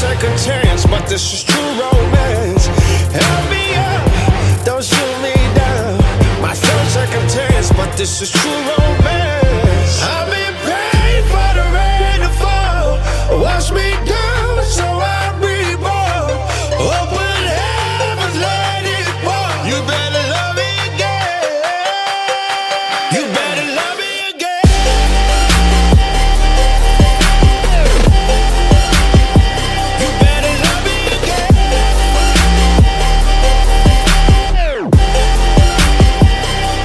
second chance, but this is true romance. Help me up, don't shoot me down. My third second chance, but this is true romance. I've been paid for the rain to fall. Wash me down so I reborn. Open heavens, let it pour. You better love me again. You better love me again. You better love me again.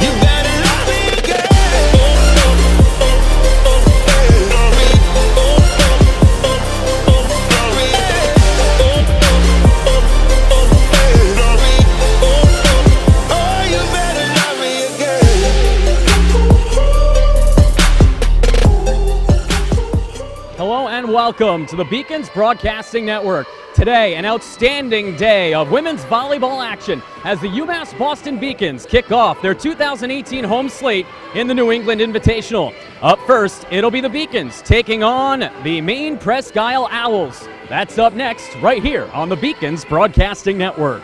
You better love me again. Oh, you better love me again. Hello and welcome to the Beacons Broadcasting Network. Today, an outstanding day of women's volleyball action as the UMass Boston Beacons kick off their 2018 home slate in the New England Invitational. Up first, it'll be the Beacons taking on the Maine Presque Isle Owls. That's up next, right here on the Beacons Broadcasting Network.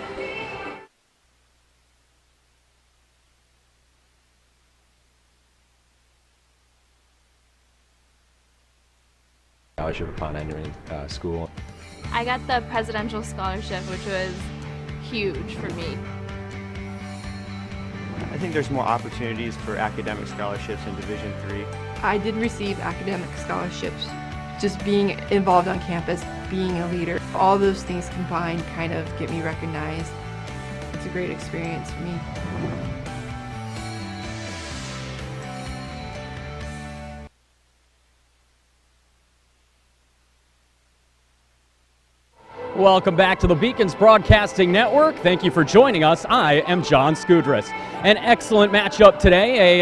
Scholarship upon entering school. I got the presidential scholarship, which was huge for me. I think there's more opportunities for academic scholarships in Division III. I did receive academic scholarships. Just being involved on campus, being a leader, all those things combined kind of get me recognized. It's a great experience for me. Welcome back to the Beacons Broadcasting Network. Thank you for joining us. I am John Skudras. An excellent matchup today,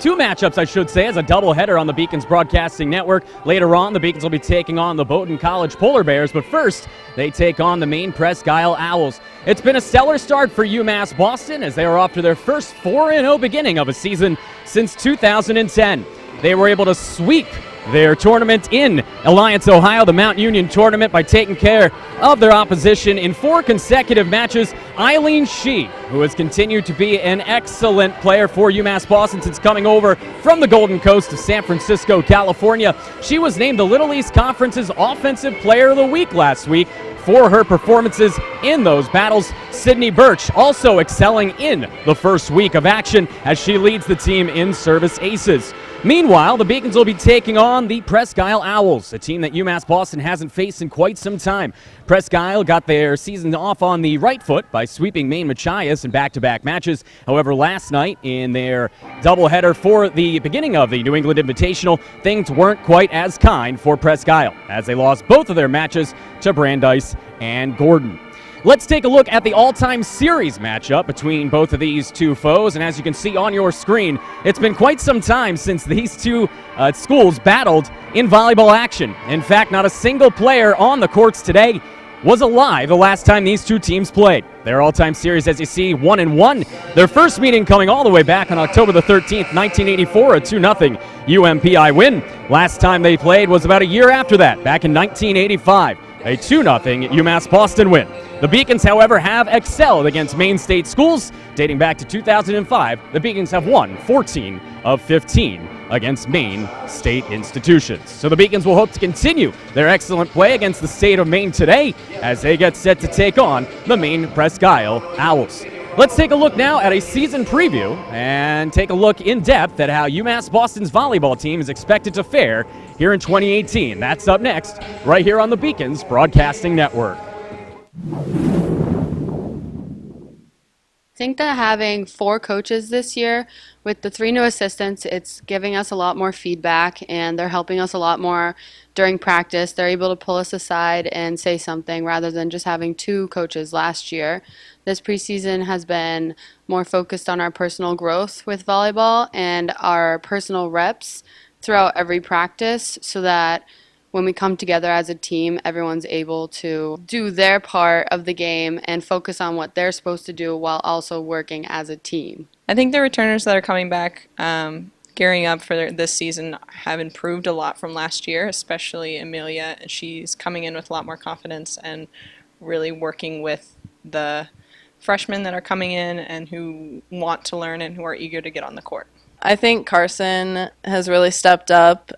two matchups I should say, as a doubleheader on the Beacons Broadcasting Network. Later on, the Beacons will be taking on the Bowdoin College Polar Bears, but first, they take on the Maine Presque Isle Owls. It's been a stellar start for UMass Boston as they are off to their first 4-0 beginning of a season since 2010. They were able to sweep their tournament in Alliance, Ohio, the Mount Union tournament, by taking care of their opposition in 4 consecutive matches. Eileen Shee, who has continued to be an excellent player for UMass Boston since coming over from the Golden Coast of San Francisco, California. She was named the Little East Conference's Offensive Player of the Week last week for her performances in those battles. Sidnee Berch also excelling in the first week of action as she leads the team in service aces. Meanwhile, the Beacons will be taking on the Presque Isle Owls, a team that UMass Boston hasn't faced in quite some time. Presque Isle got their season off on the right foot by sweeping Maine Machias in back-to-back matches. However, last night in their doubleheader for the beginning of the New England Invitational, things weren't quite as kind for Presque Isle as they lost both of their matches to Brandeis and Gordon. Let's take a look at the all-time series matchup between both of these two foes, and as you can see on your screen, it's been quite some time since these two schools battled in volleyball action. In fact, not a single player on the courts today was alive the last time these two teams played. Their all-time series, as you see, 1-1. Their first meeting coming all the way back on October the 13th, 1984, a 2-0 UMPI win. Last time they played was about a year after that, back in 1985. A 2-0 UMass Boston win. The Beacons, however, have excelled against Maine State schools. Dating back to 2005, the Beacons have won 14 of 15 against Maine State institutions. So the Beacons will hope to continue their excellent play against the state of Maine today as they get set to take on the Maine Presque Isle Owls. Let's take a look now at a season preview and take a look in depth at how UMass Boston's volleyball team is expected to fare here in 2018. That's up next, right here on the Beacons Broadcasting Network. I think that having 4 coaches this year with the 3 new assistants, it's giving us a lot more feedback and they're helping us a lot more during practice. They're able to pull us aside and say something rather than just having 2 coaches last year. This preseason has been more focused on our personal growth with volleyball and our personal reps throughout every practice so that when we come together as a team, everyone's able to do their part of the game and focus on what they're supposed to do while also working as a team. I think the returners that are coming back gearing up for this season have improved a lot from last year, especially Amelia. She's coming in with a lot more confidence and really working with the freshmen that are coming in and who want to learn and who are eager to get on the court. I think Carson has really stepped up.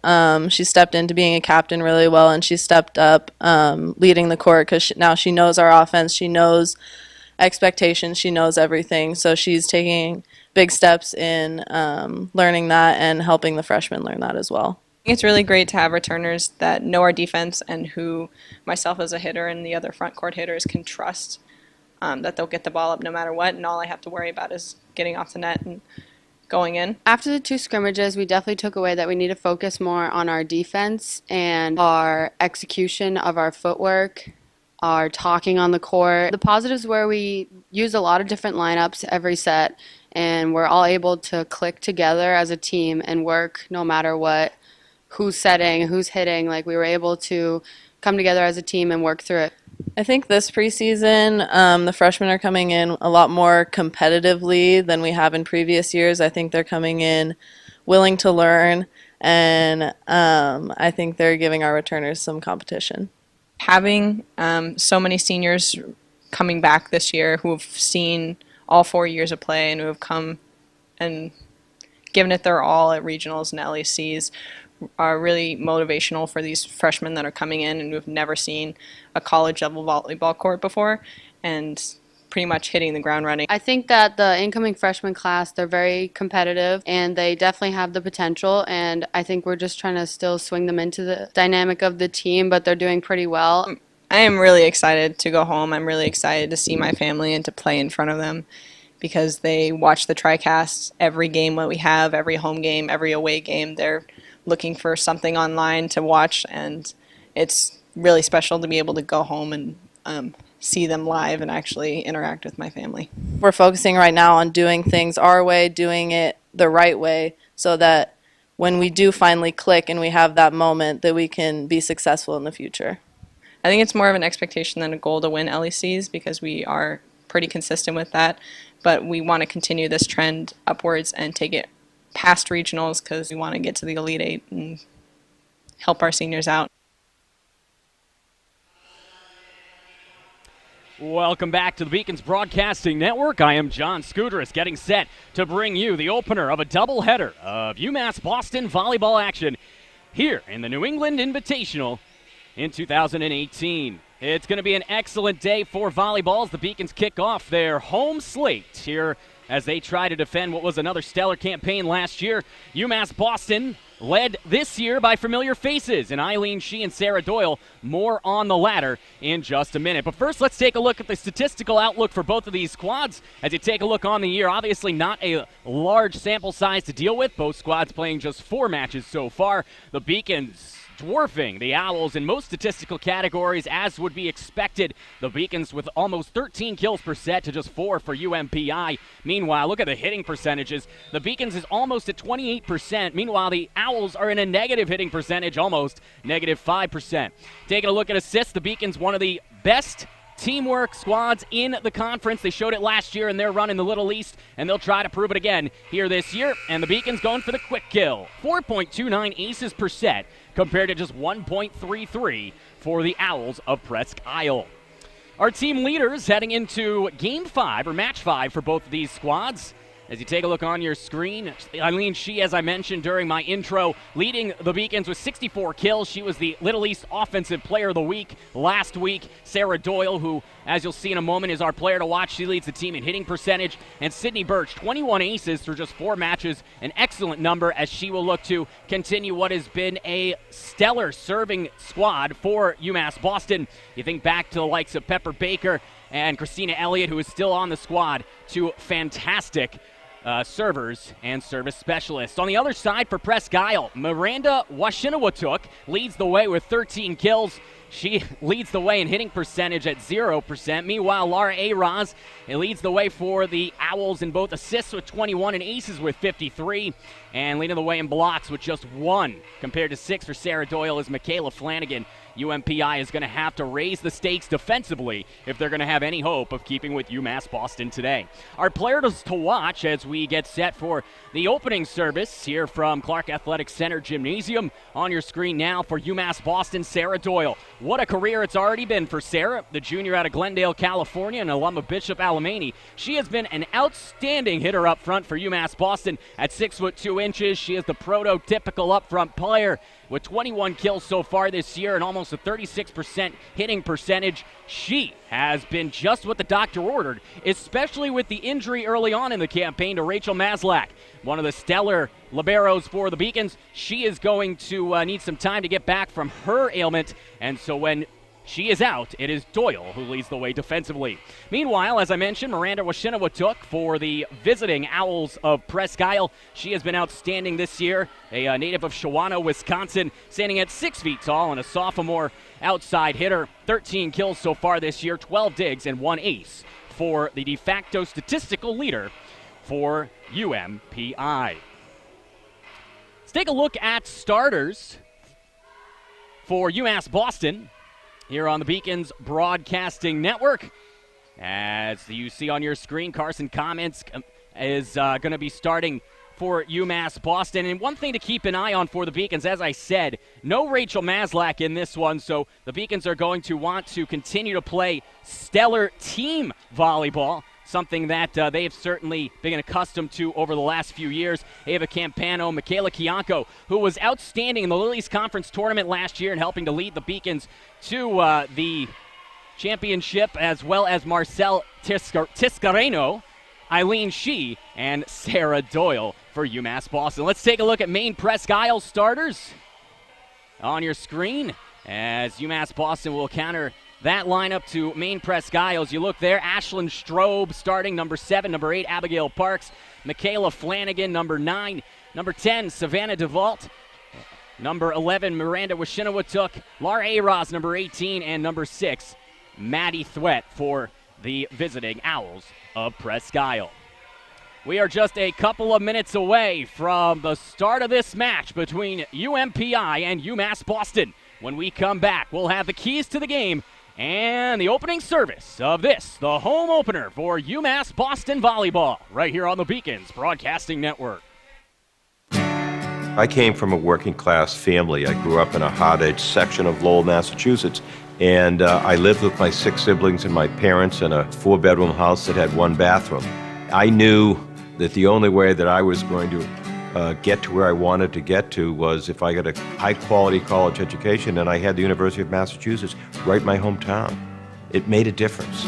She stepped into being a captain really well, and she stepped up leading the court because now she knows our offense. She knows expectations. She knows everything. So she's taking big steps in learning that and helping the freshmen learn that as well. It's really great to have returners that know our defense and who myself as a hitter and the other front court hitters can trust that they'll get the ball up no matter what, and all I have to worry about is getting off the net and going in. After the 2 scrimmages, we definitely took away that we need to focus more on our defense and our execution of our footwork, our talking on the court. The positives were we used a lot of different lineups every set, and we're all able to click together as a team and work no matter what, who's setting, who's hitting. Like, we were able to come together as a team and work through it. I think this preseason, the freshmen are coming in a lot more competitively than we have in previous years. I think they're coming in willing to learn, and I think they're giving our returners some competition. Having so many seniors coming back this year who have seen all 4 years of play and who have come and given it their all at regionals and LECs are really motivational for these freshmen that are coming in and who have never seen a college-level volleyball court before and pretty much hitting the ground running. I think that the incoming freshman class, they're very competitive and they definitely have the potential, and I think we're just trying to still swing them into the dynamic of the team, but they're doing pretty well. I am really excited to go home. I'm really excited to see my family and to play in front of them because they watch the TriCast every game that we have, every home game, every away game. They're looking for something online to watch, and it's really special to be able to go home and see them live and actually interact with my family. We're focusing right now on doing things our way, doing it the right way, so that when we do finally click and we have that moment, that we can be successful in the future. I think it's more of an expectation than a goal to win LECs because we are pretty consistent with that, but we want to continue this trend upwards and take it past regionals because we want to get to the Elite Eight and help our seniors out. Welcome back to the Beacons Broadcasting Network. I am John Scudris, getting set to bring you the opener of a doubleheader of UMass Boston volleyball action here in the New England Invitational in 2018. It's going to be an excellent day for volleyball as the Beacons kick off their home slate here as they try to defend what was another stellar campaign last year. UMass Boston led this year by familiar faces in Eileen Shee and Sarah Doyle. More on the latter in just a minute. But first, let's take a look at the statistical outlook for both of these squads. As you take a look on the year, obviously not a large sample size to deal with. Both squads playing just 4 matches so far. The Beacons dwarfing the Owls in most statistical categories, as would be expected. The Beacons with almost 13 kills per set to just 4 for UMPI. Meanwhile, look at the hitting percentages. The Beacons is almost at 28%. Meanwhile, the Owls are in a negative hitting percentage, almost negative 5%. Taking a look at assists, the Beacons one of the best teamwork squads in the conference. They showed it last year in their run in the Little East, and they'll try to prove it again here this year. And the Beacons going for the quick kill. 4.29 aces per set compared to just 1.33 for the Owls of Presque Isle. Our team leaders heading into Game 5, or Match 5 for both of these squads. As you take a look on your screen, Eileen Shee, as I mentioned during my intro, leading the Beacons with 64 kills. She was the Little East Offensive Player of the Week last week. Sarah Doyle, who, as you'll see in a moment, is our player to watch. She leads the team in hitting percentage. And Sidnee Berch, 21 aces through just 4 matches. An excellent number as she will look to continue what has been a stellar serving squad for UMass Boston. You think back to the likes of Pepper Baker and Christina Elliott, who is still on the squad, to fantastic servers and service specialists. On the other side for Presque Isle, Miranda Washinawatuk leads the way with 13 kills. She leads the way in hitting percentage at 0%. Meanwhile, Laura Araz leads the way for the Owls in both assists with 21 and aces with 53. And leading the way in blocks with just 1 compared to 6 for Sarah Doyle is Michaela Flanagan. UMPI is going to have to raise the stakes defensively if they're going to have any hope of keeping with UMass Boston today. Our players to watch as we get set for the opening service here from Clark Athletic Center Gymnasium. On your screen now for UMass Boston, Sarah Doyle. What a career it's already been for Sarah, the junior out of Glendale, California, and alum of Bishop Alamany. She has been an outstanding hitter up front for UMass Boston at 6'2". She is the prototypical up front player with 21 kills so far this year and almost a 36% hitting percentage. She has been just what the doctor ordered, especially with the injury early on in the campaign to Rachel Maslach, one of the stellar liberos for the Beacons. She is going to need some time to get back from her ailment, and so when she is out, it is Doyle who leads the way defensively. Meanwhile, as I mentioned, Miranda Washinawatuck for the visiting Owls of Presque Isle. She has been outstanding this year, a native of Shawano, Wisconsin, standing at 6 feet tall and a sophomore outside hitter. 13 kills so far this year, 12 digs, and 1 ace for the de facto statistical leader for UMPI. Let's take a look at starters for UMass Boston here on the Beacons Broadcasting Network. As you see on your screen, Carson Comments is going to be starting for UMass Boston. And one thing to keep an eye on for the Beacons, as I said, no Rachel Maslach in this one, so the Beacons are going to want to continue to play stellar team volleyball, something that they have certainly been accustomed to over the last few years. Ava Campano, Michaela Kianco, who was outstanding in the Lilies Conference tournament last year and helping to lead the Beacons to the championship, as well as Marcel Tiscareno, Eileen Shee, and Sarah Doyle for UMass Boston. Let's take a look at Maine Presque Isle starters on your screen as UMass Boston will counter that lineup to Maine Presque Isle. As you look there, Ashlyn Strobe starting, number 7, number 8, Abigail Parks, Michaela Flanagan, number 9, number 10, Savannah DeVault, number 11, Miranda Washinawatuck, Laura Aros, number 18, and number 6, Maddie Thwett for the visiting Owls of Presque Isle. We are just a couple of minutes away from the start of this match between UMPI and UMass Boston. When we come back, we'll have the keys to the game and the opening service of this, the home opener for UMass Boston Volleyball, right here on the Beacons Broadcasting Network. I came from a working class family. I grew up in a hot-edge section of Lowell, Massachusetts, and I lived with my 6 siblings and my parents in a 4-bedroom house that had 1 bathroom. I knew that the only way that I was going to get to where I wanted to get to was if I got a high-quality college education, and I had the University of Massachusetts right in my hometown. It made a difference.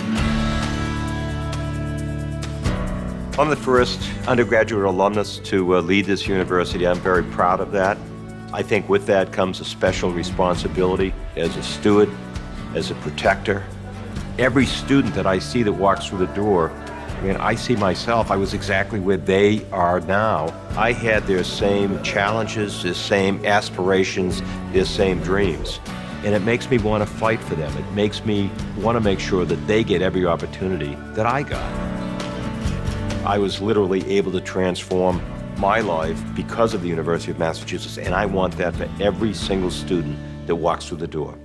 I'm the first undergraduate alumnus to lead this university. I'm very proud of that. I think with that comes a special responsibility as a steward, as a protector. Every student that I see that walks through the door, I mean, I see myself, I was exactly where they are now. I had their same challenges, their same aspirations, their same dreams. And it makes me want to fight for them. It makes me want to make sure that they get every opportunity that I got. I was literally able to transform my life because of the University of Massachusetts, and I want that for every single student that walks through the door.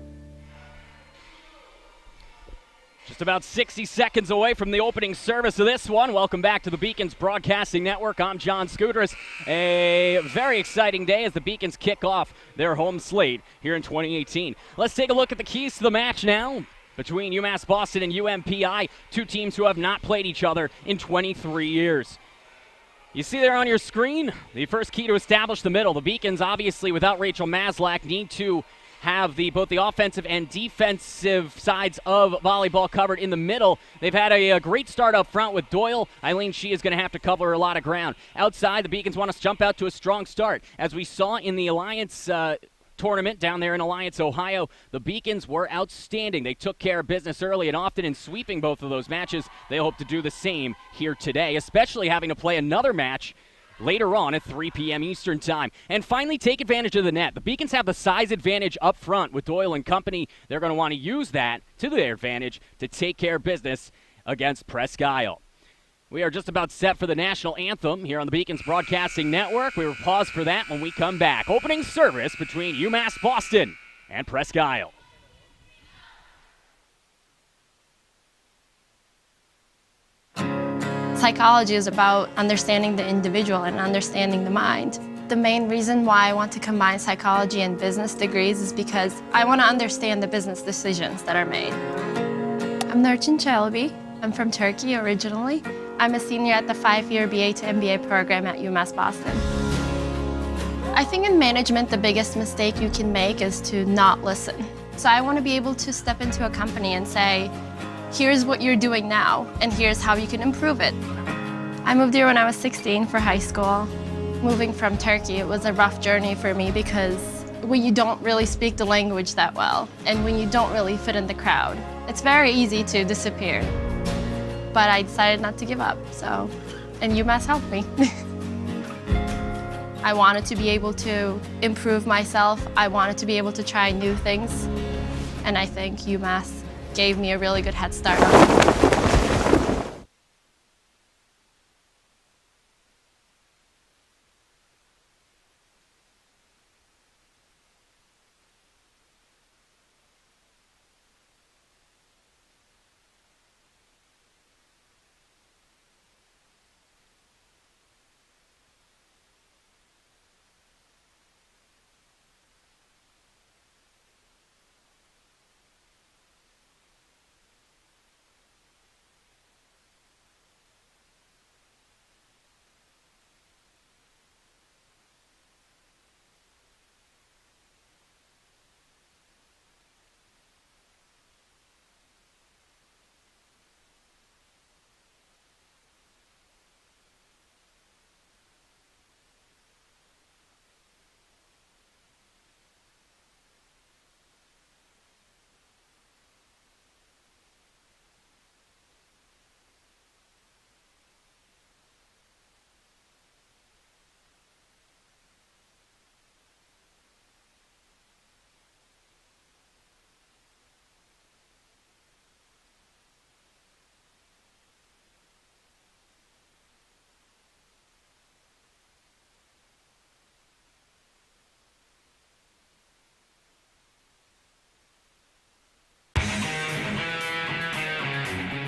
Just about 60 seconds away from the opening service of this one. Welcome back to the Beacons Broadcasting Network. I'm John Scudris. A very exciting day as the Beacons kick off their home slate here in 2018. Let's take a look at the keys to the match now between UMass Boston and UMPI, 2 teams who have not played each other in 23 years. You see there on your screen, the first key to establish the middle. The Beacons, obviously, without Rachel Maslach, need to have both the offensive and defensive sides of volleyball covered in the middle. They've had a great start up front with Doyle. Eileen Shee is going to have to cover a lot of ground. Outside, the Beacons want to jump out to a strong start. As we saw in the Alliance tournament down there in Alliance, Ohio, the Beacons were outstanding. They took care of business early and often in sweeping both of those matches. They hope to do the same here today, especially having to play another match later on at 3 p.m. Eastern Time. And finally, take advantage of the net. The Beacons have the size advantage up front with Doyle and company. They're going to want to use that to their advantage to take care of business against Presque Isle. We are just about set for the national anthem here on the Beacons Broadcasting Network. We will pause for that when we come back. Opening service between UMass Boston and Presque Isle. Psychology is about understanding the individual and understanding the mind. The main reason why I want to combine psychology and business degrees is because I want to understand the business decisions that are made. I'm Nurçin Çelebi. I'm from Turkey originally. I'm a senior at the 5-year BA to MBA program at UMass Boston. I think in management, the biggest mistake you can make is to not listen. So I want to be able to step into a company and say, here's what you're doing now, and here's how you can improve it. I moved here when I was 16 for high school. Moving from Turkey, it was a rough journey for me because when you don't really speak the language that well, and when you don't really fit in the crowd, it's very easy to disappear. But I decided not to give up, and UMass helped me. I wanted to be able to improve myself. I wanted to be able to try new things. And I think UMass gave me a really good head start on it.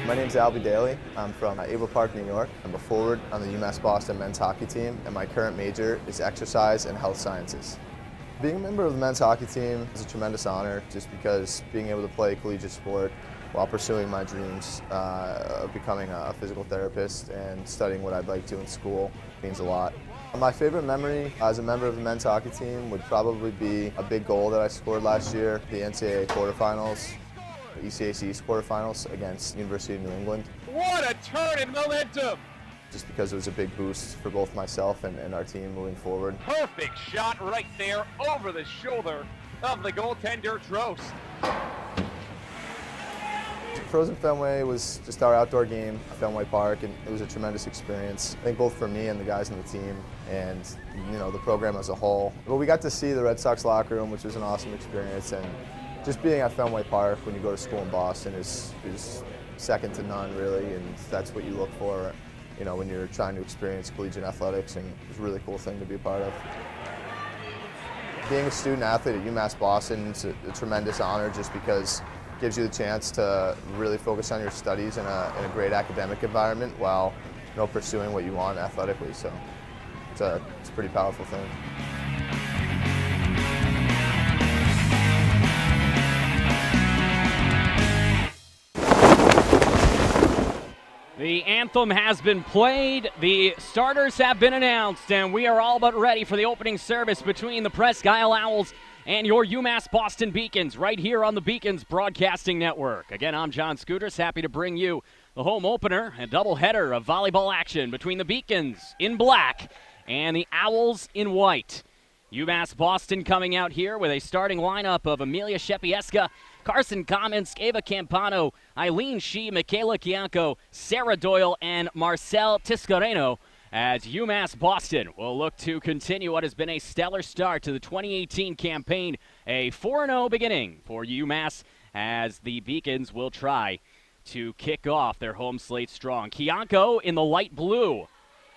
My name is Albie Daly. I'm from Able Park, New York. I'm a forward on the UMass Boston men's hockey team, and my current major is exercise and health sciences. Being a member of the men's hockey team is a tremendous honor just because being able to play collegiate sport while pursuing my dreams of becoming a physical therapist and studying what I'd like to in school means a lot. My favorite memory as a member of the men's hockey team would probably be a big goal that I scored last year, the NCAA quarterfinals. ECAC quarterfinals against University of New England. What a turn in momentum! Just because it was a big boost for both myself and our team moving forward. Perfect shot right there over the shoulder of the goaltender Trost. Frozen Fenway was just our outdoor game at Fenway Park, and it was a tremendous experience. I think both for me and the guys on the team and the program as a whole. But we got to see the Red Sox locker room, which was an awesome experience, and just being at Fenway Park when you go to school in Boston is second to none, really, and that's what you look for, when you're trying to experience collegiate athletics, and it's a really cool thing to be a part of. Being a student athlete at UMass Boston is a tremendous honor just because it gives you the chance to really focus on your studies in a great academic environment while pursuing what you want athletically, so it's a pretty powerful thing. The anthem has been played, the starters have been announced, and we are all but ready for the opening service between the Presque Isle Owls and your UMass Boston Beacons right here on the Beacons Broadcasting Network. Again, I'm John Scudris, happy to bring you the home opener, a doubleheader of volleyball action between the Beacons in black and the Owls in white. UMass Boston coming out here with a starting lineup of Amelia Shepieska, Carson Commons, Eva Campano, Eileen Shee, Michaela Kianco, Sarah Doyle, and Marcel Tiscareno, as UMass Boston will look to continue what has been a stellar start to the 2018 campaign. A 4-0 beginning for UMass as the Beacons will try to kick off their home slate strong. Kianco in the light blue.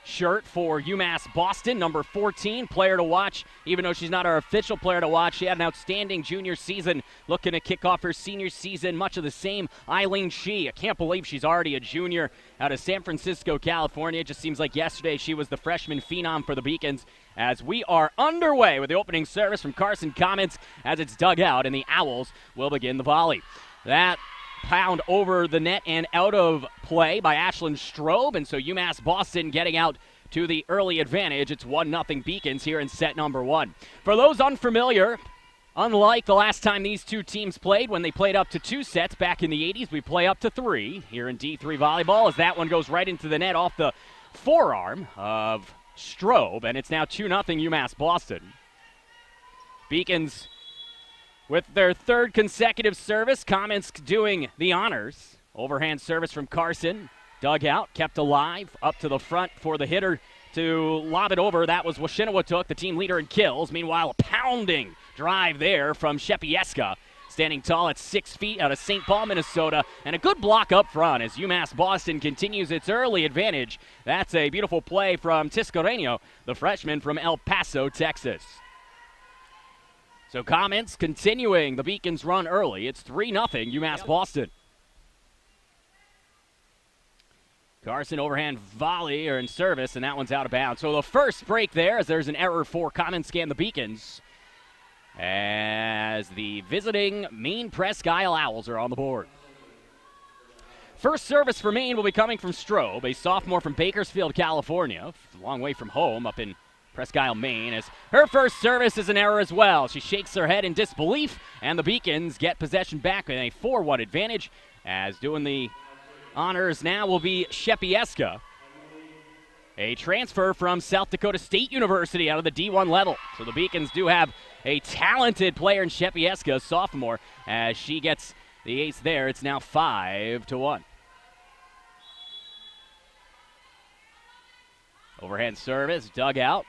shirt for UMass Boston, number 14, player to watch. Even though she's not our official player to watch, she had an outstanding junior season, looking to kick off her senior season. Much of the same, Eileen Shee. I can't believe she's already a junior out of San Francisco, California. It just seems like yesterday she was the freshman phenom for the Beacons. As we are underway with the opening service from Carson Comets as it's dug out, and the Owls will begin the volley. That pound over the net and out of play by Ashlyn Strobe, and so UMass Boston getting out to the early advantage. It's 1-0 Beacons here in set number 1. For those unfamiliar, unlike the last time these two teams played, when they played up to 2 sets back in the 80s, we play up to 3 here in D3 volleyball, as that one goes right into the net off the forearm of Strobe, and it's now 2-0 UMass Boston. Beacons with their third consecutive service, Comets doing the honors. Overhand service from Carson. Dug out, kept alive, up to the front for the hitter to lob it over. That was Washinawatuck, the team leader in kills. Meanwhile, a pounding drive there from Shepieska, standing tall at 6 feet out of St. Paul, Minnesota. And a good block up front as UMass Boston continues its early advantage. That's a beautiful play from Tiscareño, the freshman from El Paso, Texas. So Comets continuing the Beacons run early. It's 3-0 UMass Boston. Carson overhand volley or in service, and that one's out of bounds. So the first break there, as there's an error for Comets and the Beacons, as the visiting Maine Presque Isle Owls are on the board. First service for Maine will be coming from Strobe, a sophomore from Bakersfield, California, a long way from home up in Presque Isle, Maine, as her first service is an error as well. She shakes her head in disbelief, and the Beacons get possession back with a 4-1 advantage, as doing the honors now will be Shepieska, a transfer from South Dakota State University out of the D1 level. So the Beacons do have a talented player in Shepieska, sophomore, as she gets the ace there. It's now 5-1. Overhand service, dug out.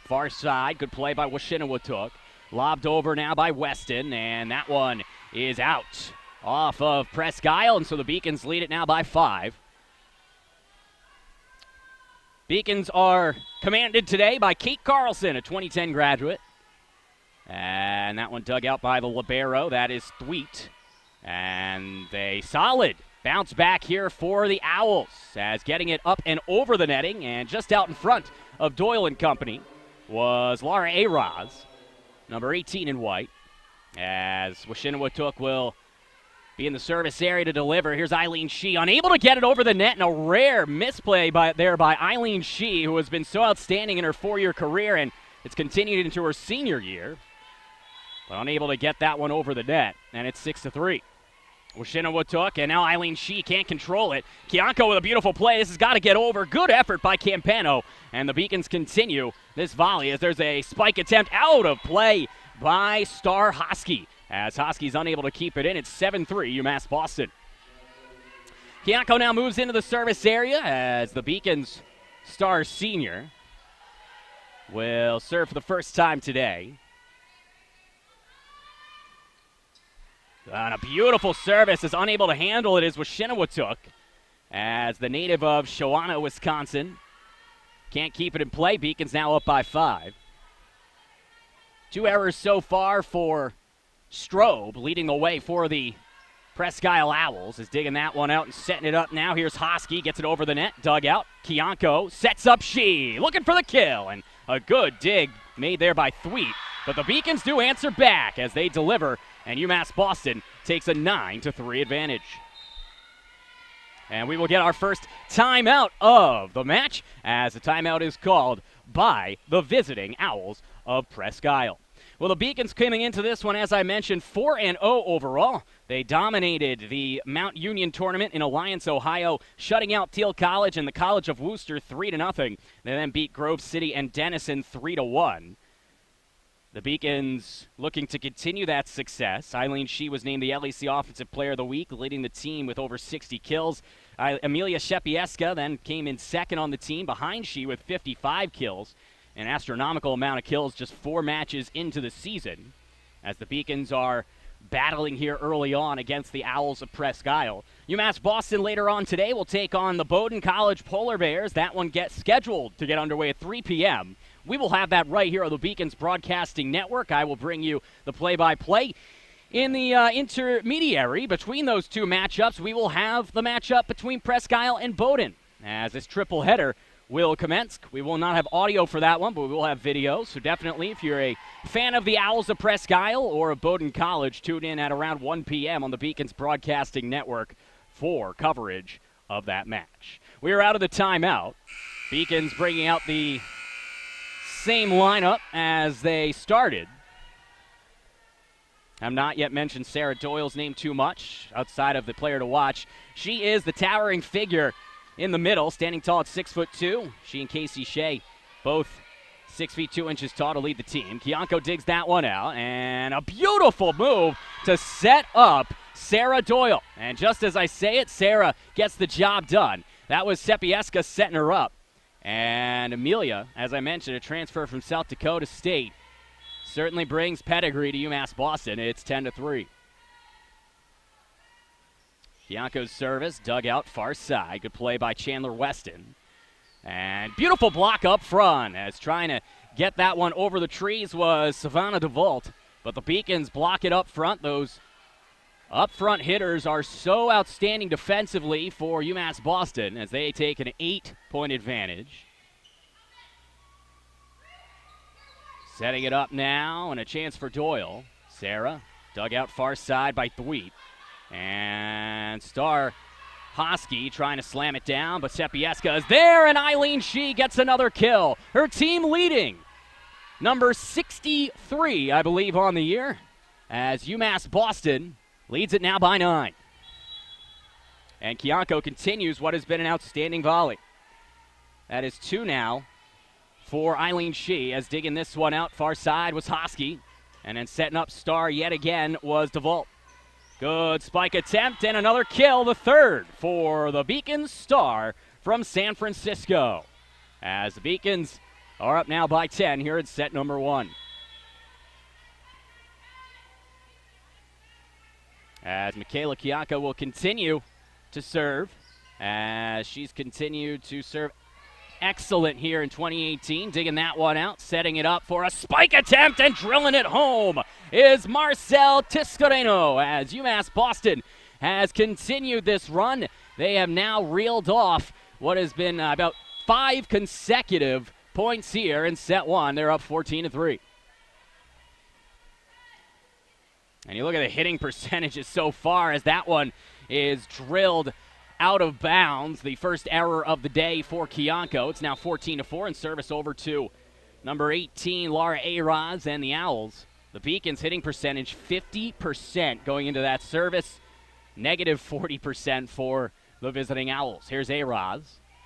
Far side, good play by Washinawatuck. Lobbed over now by Weston, and that one is out off of Presque Isle, and so the Beacons lead it now by 5. Beacons are commanded today by Kate Carlson, a 2010 graduate. And that one dug out by the libero. That is Thweet. And a solid bounce back here for the Owls, as getting it up and over the netting and just out in front of Doyle and company was Laura Araz, number 18 in white, as Washinawatuck will be in the service area to deliver. Here's Eileen Shee, unable to get it over the net, and a rare misplay by Eileen Shee, who has been so outstanding in her 4-year career, and it's continued into her senior year, but unable to get that one over the net, and it's 6-3. Washinawatuck, and now Eileen Shee can't control it. Kianko with a beautiful play. This has got to get over. Good effort by Campano, and the Beacons continue this volley as there's a spike attempt out of play by Star Hosky, as Hosky's unable to keep it in. It's 7-3 UMass Boston. Kianko now moves into the service area as the Beacons star senior will serve for the first time today. And a beautiful service, is unable to handle it is Washinawatuck, as the native of Shawana, Wisconsin can't keep it in play. Beacons now up by 5. 2 errors so far for Strobe, leading the way for the Presque Isle Owls, is digging that one out and setting it up now. Here's Hosky, gets it over the net, dug out. Kianko sets up Shee, looking for the kill, and a good dig made there by Thweet. But the Beacons do answer back as they deliver, and UMass Boston takes a 9-3 advantage. And we will get our first timeout of the match, as the timeout is called by the visiting Owls of Presque Isle. Well, the Beacons coming into this one, as I mentioned, 4-0 overall. They dominated the Mount Union tournament in Alliance, Ohio, shutting out Thiel College and the College of Worcester 3-0. They then beat Grove City and Denison 3-1. The Beacons looking to continue that success. Eileen Shee was named the LEC Offensive Player of the Week, leading the team with over 60 kills. Amelia Shepieska then came in second on the team behind Shee with 55 kills. An astronomical amount of kills just 4 matches into the season, as the Beacons are battling here early on against the Owls of Presque Isle. UMass Boston later on today will take on the Bowdoin College Polar Bears. That one gets scheduled to get underway at 3 p.m. We will have that right here on the Beacons Broadcasting Network. I will bring you the play-by-play. In the intermediary between those two matchups, we will have the matchup between Presque Isle and Bowdoin, as this triple header will commence. We will not have audio for that one, but we will have video. So definitely, if you're a fan of the Owls of Presque Isle or of Bowdoin College, tune in at around 1 p.m. on the Beacons Broadcasting Network for coverage of that match. We are out of the timeout. Beacons bringing out the same lineup as they started. I've not yet mentioned Sarah Doyle's name too much outside of the player to watch. She is the towering figure in the middle, standing tall at 6'2". She and Casey Shea, both 6 feet 2 inches tall to lead the team. Kianko digs that one out, and a beautiful move to set up Sarah Doyle. And just as I say it, Sarah gets the job done. That was Sepieska setting her up. And Amelia, as I mentioned, a transfer from South Dakota State, certainly brings pedigree to UMass Boston. It's 10-3. Bianco's service dug out far side. Good play by Chandler Weston. And beautiful block up front, as trying to get that one over the trees was Savannah DeVault. But the Beacons block it up front. Those up front hitters are so outstanding defensively for UMass Boston as they take an 8-point advantage. Setting it up now, and a chance for Doyle. Sarah, dug out far side by Thweet. And Star Hosky trying to slam it down, but Sepieska is there, and Eileen Shee gets another kill. Her team leading. Number 63, I believe, on the year, as UMass Boston leads it now by 9. And Kianko continues what has been an outstanding volley. That is 2 now for Eileen Shee, as digging this one out far side was Hosky. And then setting up Star yet again was DeVault. Good spike attempt and another kill, the third for the Beacons Star from San Francisco. As the Beacons are up now by 10 here in set number 1. As Michaela Kianko will continue to serve, as she's continued to serve excellent here in 2018. Digging that one out, setting it up for a spike attempt and drilling it home is Marcel Tiscareno, as UMass Boston has continued this run. They have now reeled off what has been about 5 consecutive points here in set 1. They're up 14-3. And you look at the hitting percentages so far, as that one is drilled out of bounds. The first error of the day for Kianko. It's now 14-4, and service over to number 18, Laura Araz, and the Owls. The Beacons hitting percentage 50% going into that service, negative 40% for the visiting Owls. Here's Araz.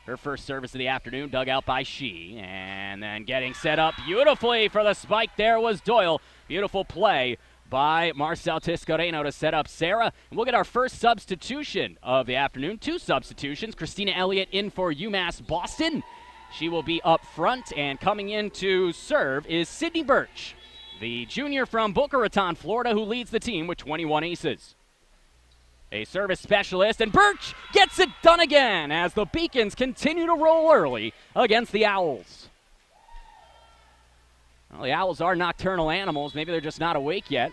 Her first service of the afternoon, dug out by Shee, and then getting set up beautifully for the spike there was Doyle. Beautiful play by Marcel Tiscareno to set up Sarah. And we'll get our first substitution of the afternoon. 2 substitutions. Christina Elliott in for UMass Boston. She will be up front, and coming in to serve is Sidnee Berch, the junior from Boca Raton, Florida, who leads the team with 21 aces. A service specialist, and Berch gets it done again as the Beacons continue to roll early against the Owls. Well, the Owls are nocturnal animals. Maybe they're just not awake yet.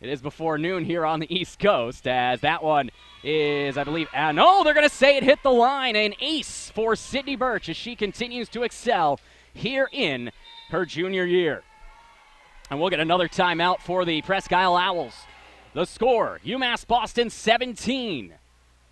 It is before noon here on the East Coast, as that one is, I believe, no, they're going to say it hit the line. An ace for Sidnee Berch as she continues to excel here in her junior year. And we'll get another timeout for the Presque Isle Owls. The score, UMass Boston 17,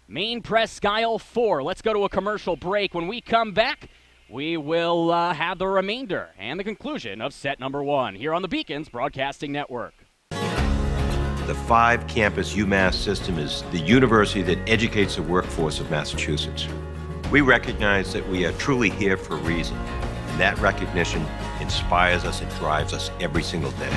Maine Presque Isle 4. Let's go to a commercial break. When we come back, we will have the remainder and the conclusion of set number 1 here on the Beacons Broadcasting Network. The 5-campus UMass system is the university that educates the workforce of Massachusetts. We recognize that we are truly here for a reason, and that recognition inspires us and drives us every single day.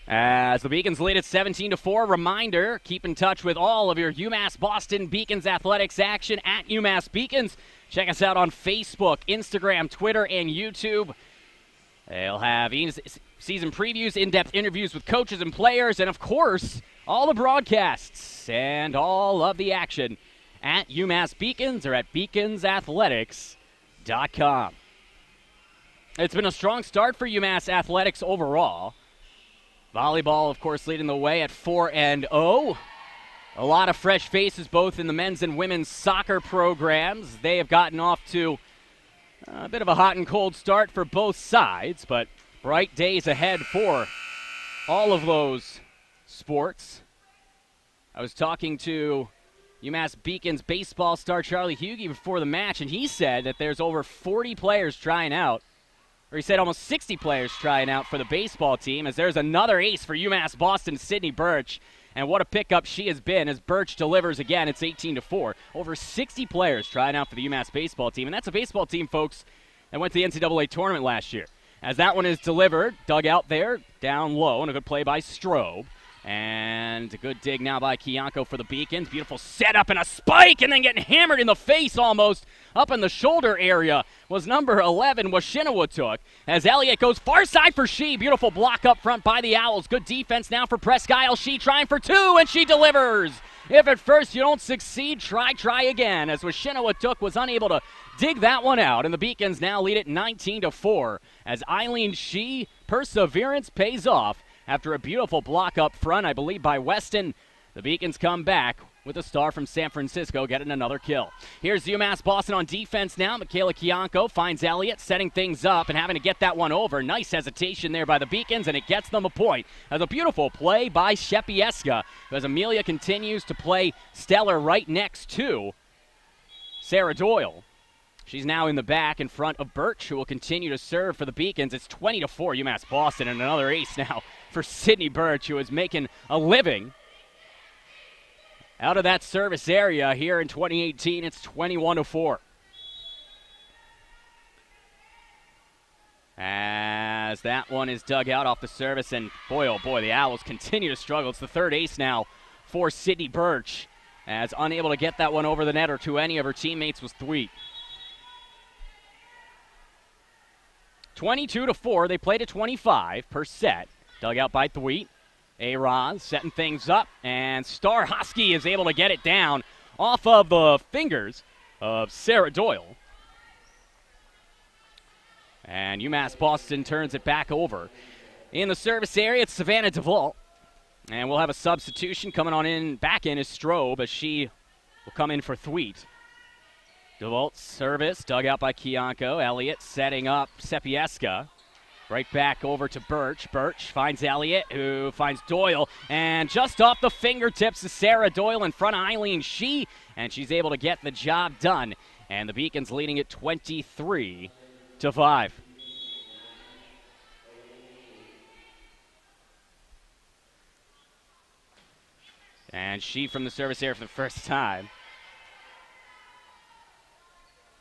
As the Beacons lead at 17-4, reminder, keep in touch with all of your UMass Boston Beacons athletics action at UMass Beacons. Check us out on Facebook, Instagram, Twitter, and YouTube. They'll have season previews, in-depth interviews with coaches and players, and of course, all the broadcasts and all of the action at UMass Beacons or at beaconsathletics.com. It's been a strong start for UMass Athletics overall. Volleyball, of course, leading the way at 4-0. A lot of fresh faces both in the men's and women's soccer programs. They have gotten off to a bit of a hot and cold start for both sides, but bright days ahead for all of those sports. I was talking to UMass Beacons baseball star Charlie Hughey before the match, and he said that there's over 40 players trying out, or he said almost 60 players trying out for the baseball team, as there's another ace for UMass Boston, Sidnee Berch. And what a pickup she has been as Berch delivers again. It's 18-4. Over 60 players trying out for the UMass baseball team. And that's a baseball team, folks, that went to the NCAA tournament last year. As that one is delivered, dug out there, down low, and a good play by Strobe. And a good dig now by Kiyanko for the Beacons. Beautiful setup and a spike, and then getting hammered in the face almost up in the shoulder area was number 11, Washinawatuk. As Elliott goes far side for She. Beautiful block up front by the Owls. Good defense now for Presque Isle. She trying for two, and she delivers. If at first you don't succeed, try again. As Washinawatuk was unable to dig that one out, and the Beacons now lead it 19-4. As Eileen She, perseverance pays off. After a beautiful block up front, I believe, by Weston, the Beacons come back with a star from San Francisco getting another kill. Here's UMass Boston on defense now. Michaela Kiyanko finds Elliott setting things up and having to get that one over. Nice hesitation there by the Beacons, and it gets them a point. As a beautiful play by Shepieska, as Amelia continues to play stellar right next to Sarah Doyle. She's now in the back in front of Berch, who will continue to serve for the Beacons. It's 20-4 UMass Boston, and another ace now for Sidnee Berch, who is making a living out of that service area here in 2018. It's 21-4. As that one is dug out off the service, and boy, oh boy, the Owls continue to struggle. It's the third ace now for Sidnee Berch, as unable to get that one over the net or to any of her teammates was Thweet. 22-4. They played at 25 per set. Dug out by Thweet. A-Roz setting things up, and Star Hosky is able to get it down off of the fingers of Sarah Doyle. And UMass Boston turns it back over. In the service area, it's Savannah DeVault. And we'll have a substitution coming on in, back in is Strobe, as she will come in for Thweet. DeVault's service, dug out by Kiyanko. Elliott setting up Shepieska. Right back over to Berch. Berch finds Elliott, who finds Doyle. And just off the fingertips of Sarah Doyle in front of Eileen She. And she's able to get the job done. And the Beacons leading it 23-5. And She from the service area for the first time.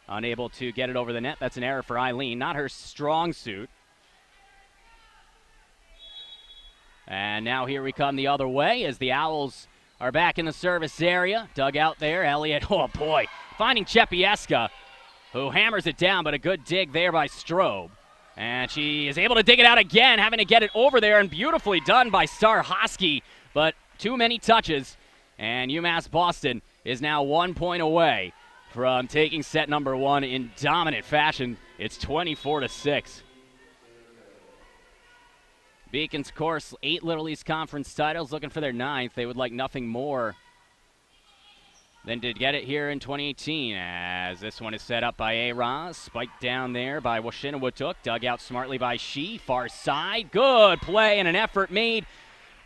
Unable to get it over the net. That's an error for Eileen. Not her strong suit. And now here we come the other way as the Owls are back in the service area. Dug out there. Elliott, oh boy, finding Shepieska, who hammers it down, but a good dig there by Strobe. And she is able to dig it out again, having to get it over there, and beautifully done by Star Hosky, but too many touches. And UMass Boston is now 1 point away from taking set number one in dominant fashion. It's 24-6. Beacons, of course, 8 Little East Conference titles, looking for their 9th. They would like nothing more than to get it here in 2018, as this one is set up by A-Roz. Spiked down there by Washinawatuk, dug out smartly by She, far side. Good play and an effort made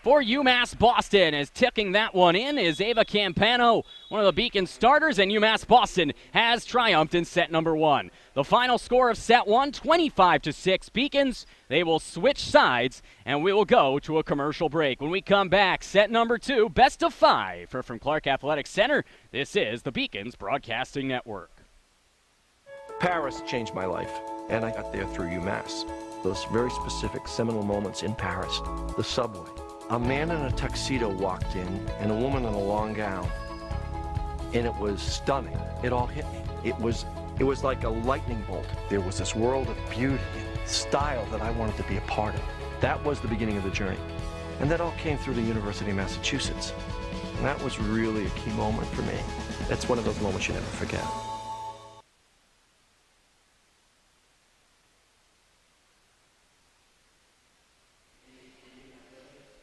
for UMass Boston, as ticking that one in is Ava Campano, one of the Beacon starters, and UMass Boston has triumphed in set number one. The final score of set one, 25-6. Beacons, they will switch sides, and we will go to a commercial break. When we come back, set number two, best of 5 from Clark Athletic Center. This is the Beacons Broadcasting Network. Paris changed my life, and I got there through UMass. Those very specific seminal moments in Paris, the subway. A man in a tuxedo walked in, and a woman in a long gown. And it was stunning. It all hit me. It was like a lightning bolt. There was this world of beauty and style that I wanted to be a part of. That was the beginning of the journey. And that all came through the University of Massachusetts. And that was really a key moment for me. That's one of those moments you never forget.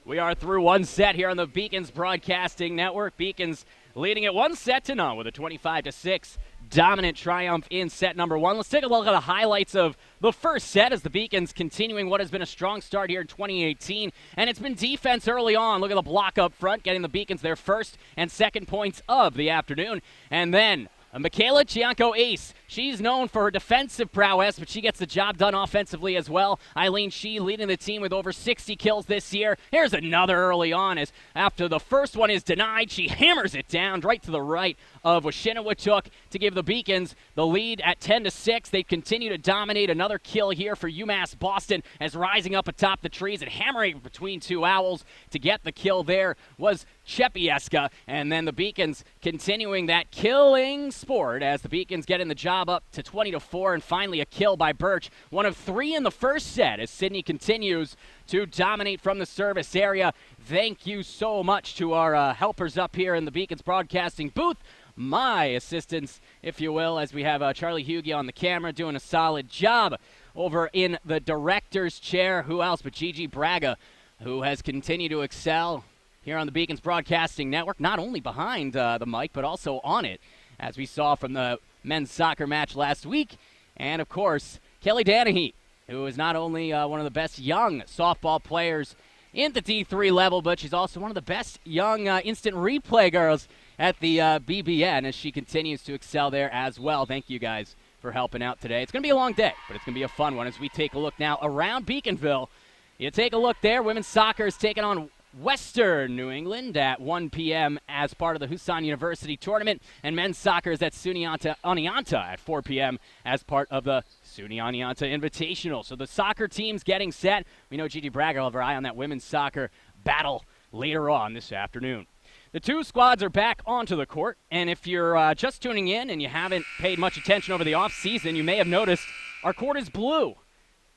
We are through one set here on the Beacons Broadcasting Network. Beacons leading it 1-0 with a 25-6 dominant triumph in set number one. Let's take a look at the highlights of the first set as the Beacons continuing what has been a strong start here in 2018. And it's been defense early on. Look at the block up front, getting the Beacons their first and second points of the afternoon. And then Michaela Chianco ace. She's known for her defensive prowess, but she gets the job done offensively as well. Eileen Shee leading the team with over 60 kills this year. Here's another early on as after the first one is denied, she hammers it down right to the right of Washinawatuck to give the Beacons the lead at 10-6. They continue to dominate. Another kill here for UMass Boston as rising up atop the trees and hammering between two owls to get the kill there was Chepieska. And then the Beacons continuing that killing sport as the Beacons getting the job up to 20-4 and finally a kill by Berch. One of three in the first set as Sidney continues to dominate from the service area. Thank you so much to our helpers up here in the Beacons broadcasting booth. My assistants, if you will, as we have Charlie Hughie on the camera doing a solid job over in the director's chair. Who else but Gigi Braga, who has continued to excel here on the Beacons Broadcasting Network, not only behind the mic, but also on it, as we saw from the men's soccer match last week. And, of course, Kelly Danahy, who is not only one of the best young softball players in the D3 level, but she's also one of the best young instant replay girls at the BBN as she continues to excel there as well. Thank you guys for helping out today. It's going to be a long day, but it's going to be a fun one as we take a look now around Beaconville. You take a look there. Women's soccer is taking on Western New England at 1 p.m. as part of the Husan University tournament, and men's soccer is at SUNY Oneonta at 4 p.m. as part of the SUNY Oneonta Invitational. So the soccer team's getting set. We know Gigi Braga will have her eye on that women's soccer battle later on this afternoon. The two squads are back onto the court, and if you're just tuning in and you haven't paid much attention over the offseason, you may have noticed our court is blue,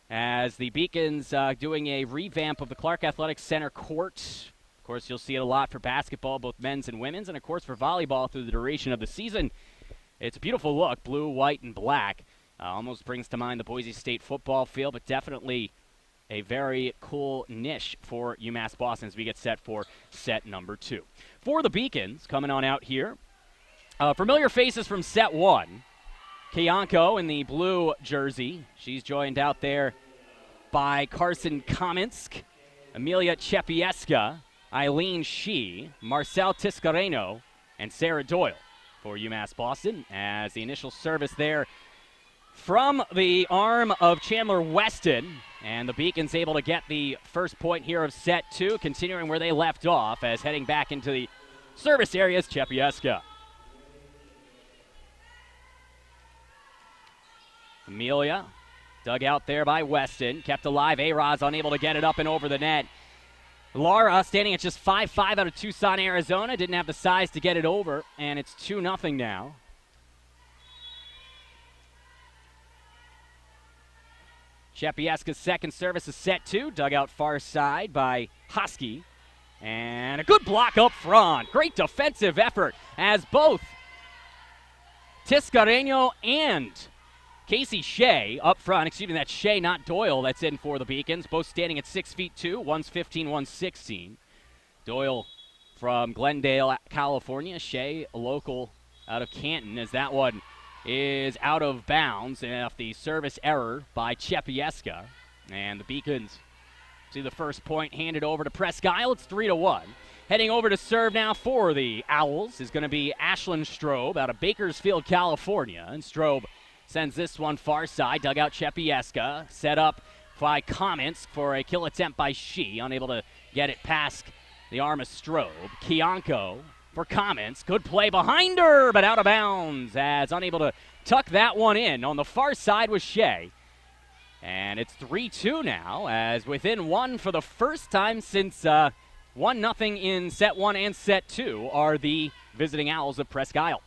as the Beacons doing a revamp of the Clark Athletic Center court. Of course, you'll see it a lot for basketball, both men's and women's, and of course for volleyball through the duration of the season. It's a beautiful look, blue, white, and black. Almost brings to mind the Boise State football field, but definitely a very cool niche for UMass Boston as we get set for set number two. For the Beacons, coming on out here, familiar faces from set one. Kiyanko in the blue jersey. She's joined out there by Carson Kaminsk, Amelia Chepieska, Eileen Shee, Marcel Tiscareno, and Sarah Doyle for UMass Boston, as the initial service there from the arm of Chandler Weston. And the Beacons able to get the first point here of set two, continuing where they left off as heading back into the service area is Chepieska. Amelia, dug out there by Weston, kept alive. A-Roz unable to get it up and over the net. Laura standing at just 5'5" out of Tucson, Arizona, didn't have the size to get it over, and it's 2-0 now. Chepieska's second service is set two, dug out far side by Husky. And a good block up front. Great defensive effort as both Tiscareno and Casey Shea up front. Excuse me, that's Shea, not Doyle, that's in for the Beacons. Both standing at 6'2", one's 15, one's 16. Doyle from Glendale, California. Shea, a local out of Canton, as that one is out of bounds off the service error by Chepieska. And the Beacons see the first point handed over to Presque Isle. It's 3-1. Heading over to serve now for the Owls is going to be Ashlyn Strobe out of Bakersfield, California. And Strobe sends this one far side, dug out Chepieska, set up by Kaminsk for a kill attempt by Shee, unable to get it past the arm of Strobe. Kiyanko for Kaminsk, good play behind her, but out of bounds, as unable to tuck that one in. On the far side was Shea. And it's 3-2 now, as within one for the first time since 1-0 in set one and set two are the visiting Owls of Presque Isle.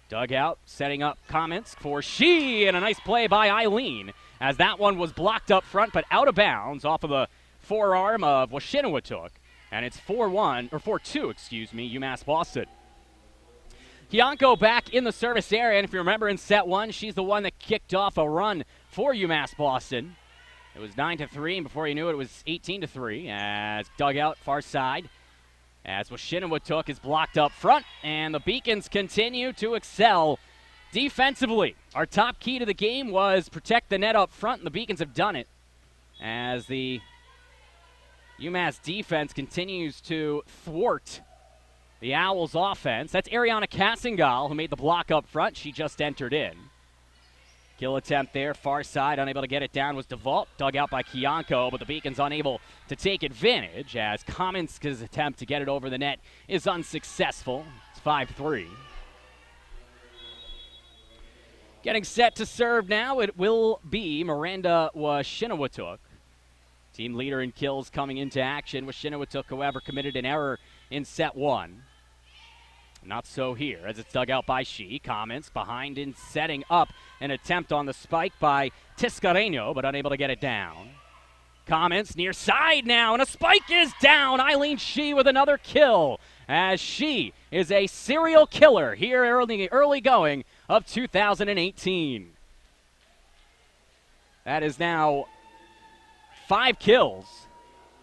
Dugout setting up comments for She, and a nice play by Eileen as that one was blocked up front but out of bounds off of the forearm of Washinawatuck. And it's 4-1, or 4-2, excuse me, UMass Boston. Kianko back in the service area, and if you remember in set one, she's the one that kicked off a run for UMass Boston. It was 9-3, and before you knew it, it was 18-3 as dugout far side. As Washinawatuck is blocked up front, and the Beacons continue to excel defensively. Our top key to the game was protect the net up front, and the Beacons have done it as the UMass defense continues to thwart the Owls' offense. That's Ariana Cassingal who made the block up front. She just entered in. Kill attempt there, far side, unable to get it down was DeVault, dug out by Kianko, but the Beacons unable to take advantage as Kaminska's attempt to get it over the net is unsuccessful. It's 5-3. Getting set to serve now, it will be Miranda Washinawatuck. Team leader in kills coming into action. Washinawatuck, however, committed an error in set one. Not so here, as it's dug out by She. Comments behind in setting up an attempt on the spike by Tiscareño, but unable to get it down. Comments near side now, and a spike is down. Eileen She with another kill, as She is a serial killer here early going of 2018. That is now 5 kills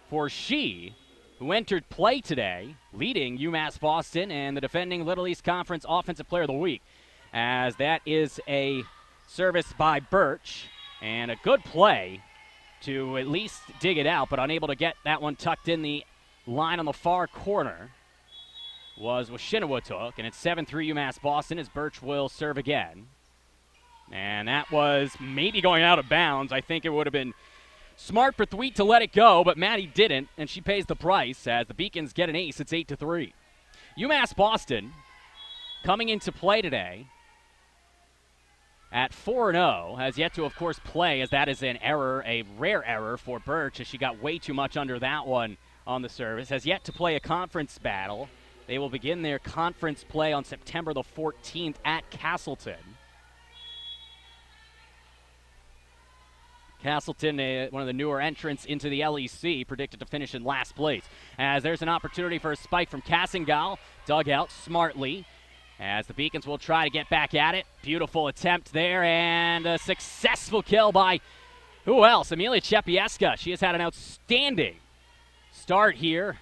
for She, who entered play today, leading UMass Boston and the defending Little East Conference Offensive Player of the Week, as that is a service by Berch, and a good play to at least dig it out, but unable to get that one tucked in the line on the far corner was Washinawatuck, and it's 7-3 UMass Boston as Berch will serve again. And that was maybe going out of bounds. I think it would have been smart for Thweet to let it go, but Maddie didn't, and she pays the price as the Beacons get an ace. It's 8-3. UMass Boston coming into play today at 4-0 has yet to, of course, play, as that is an error, a rare error for Berch, as she got way too much under that one on the service. Has yet to play a conference battle. They will begin their conference play on September the 14th at Castleton. Castleton, one of the newer entrants into the LEC, predicted to finish in last place. As there's an opportunity for a spike from Cassingal, dug out smartly, as the Beacons will try to get back at it. Beautiful attempt there, and a successful kill by, who else? Amelia Chepieska. She has had an outstanding start here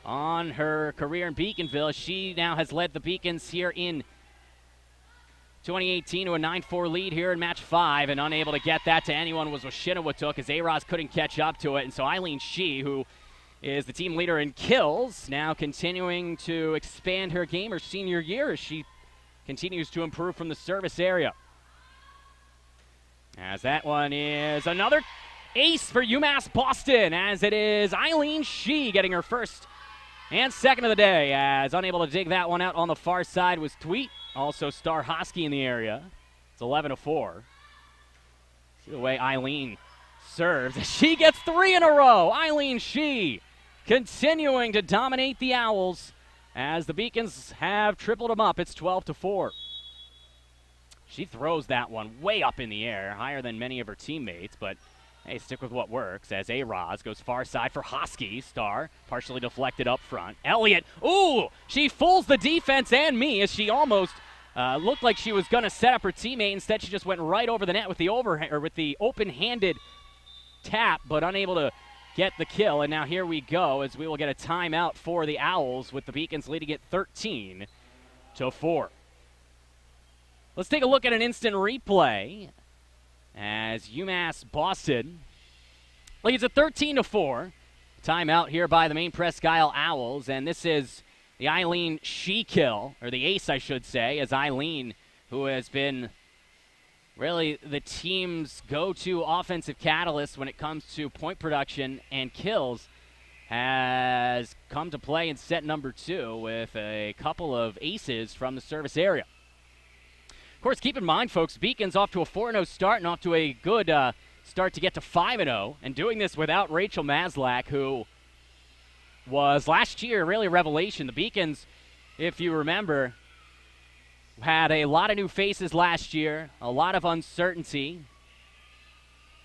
on her career in Beaconville. She now has led the Beacons here in 2018 to a 9-4 lead here in match 5, and unable to get that to anyone was Washinawatuck, as A-Roz couldn't catch up to it. And so Eileen She, who is the team leader in kills, now continuing to expand her game her senior year as she continues to improve from the service area. As that one is another ace for UMass Boston, as it is Eileen She getting her first and second of the day, as unable to dig that one out on the far side was Thweet. Also Star Hosky in the area. It's 11-4. See the way Eileen serves. She gets 3 in a row. Eileen She continuing to dominate the Owls as the Beacons have tripled them up. It's 12-4. She throws that one way up in the air, higher than many of her teammates, but hey, stick with what works as A-Roz goes far side for Hosky. Star partially deflected up front. Elliott, ooh, she fools the defense and me as she almost looked like she was going to set up her teammate. Instead, she just went right over the net with the open-handed tap, but unable to get the kill. And now here we go as we will get a timeout for the Owls with the Beacons leading it 13-4. Let's take a look at an instant replay as UMass Boston leads at 13-4. Timeout here by the Maine Presque Isle Owls, and this is the Eileen She kill, or the ace, I should say, as Eileen, who has been really the team's go-to offensive catalyst when it comes to point production and kills, has come to play in set number 2 with a couple of aces from the service area. Of course, keep in mind, folks, Beacons off to a 4-0 start and off to a good start to get to 5-0, and doing this without Rachel Maslak, who was last year really a revelation. The Beacons, if you remember, had a lot of new faces last year, a lot of uncertainty,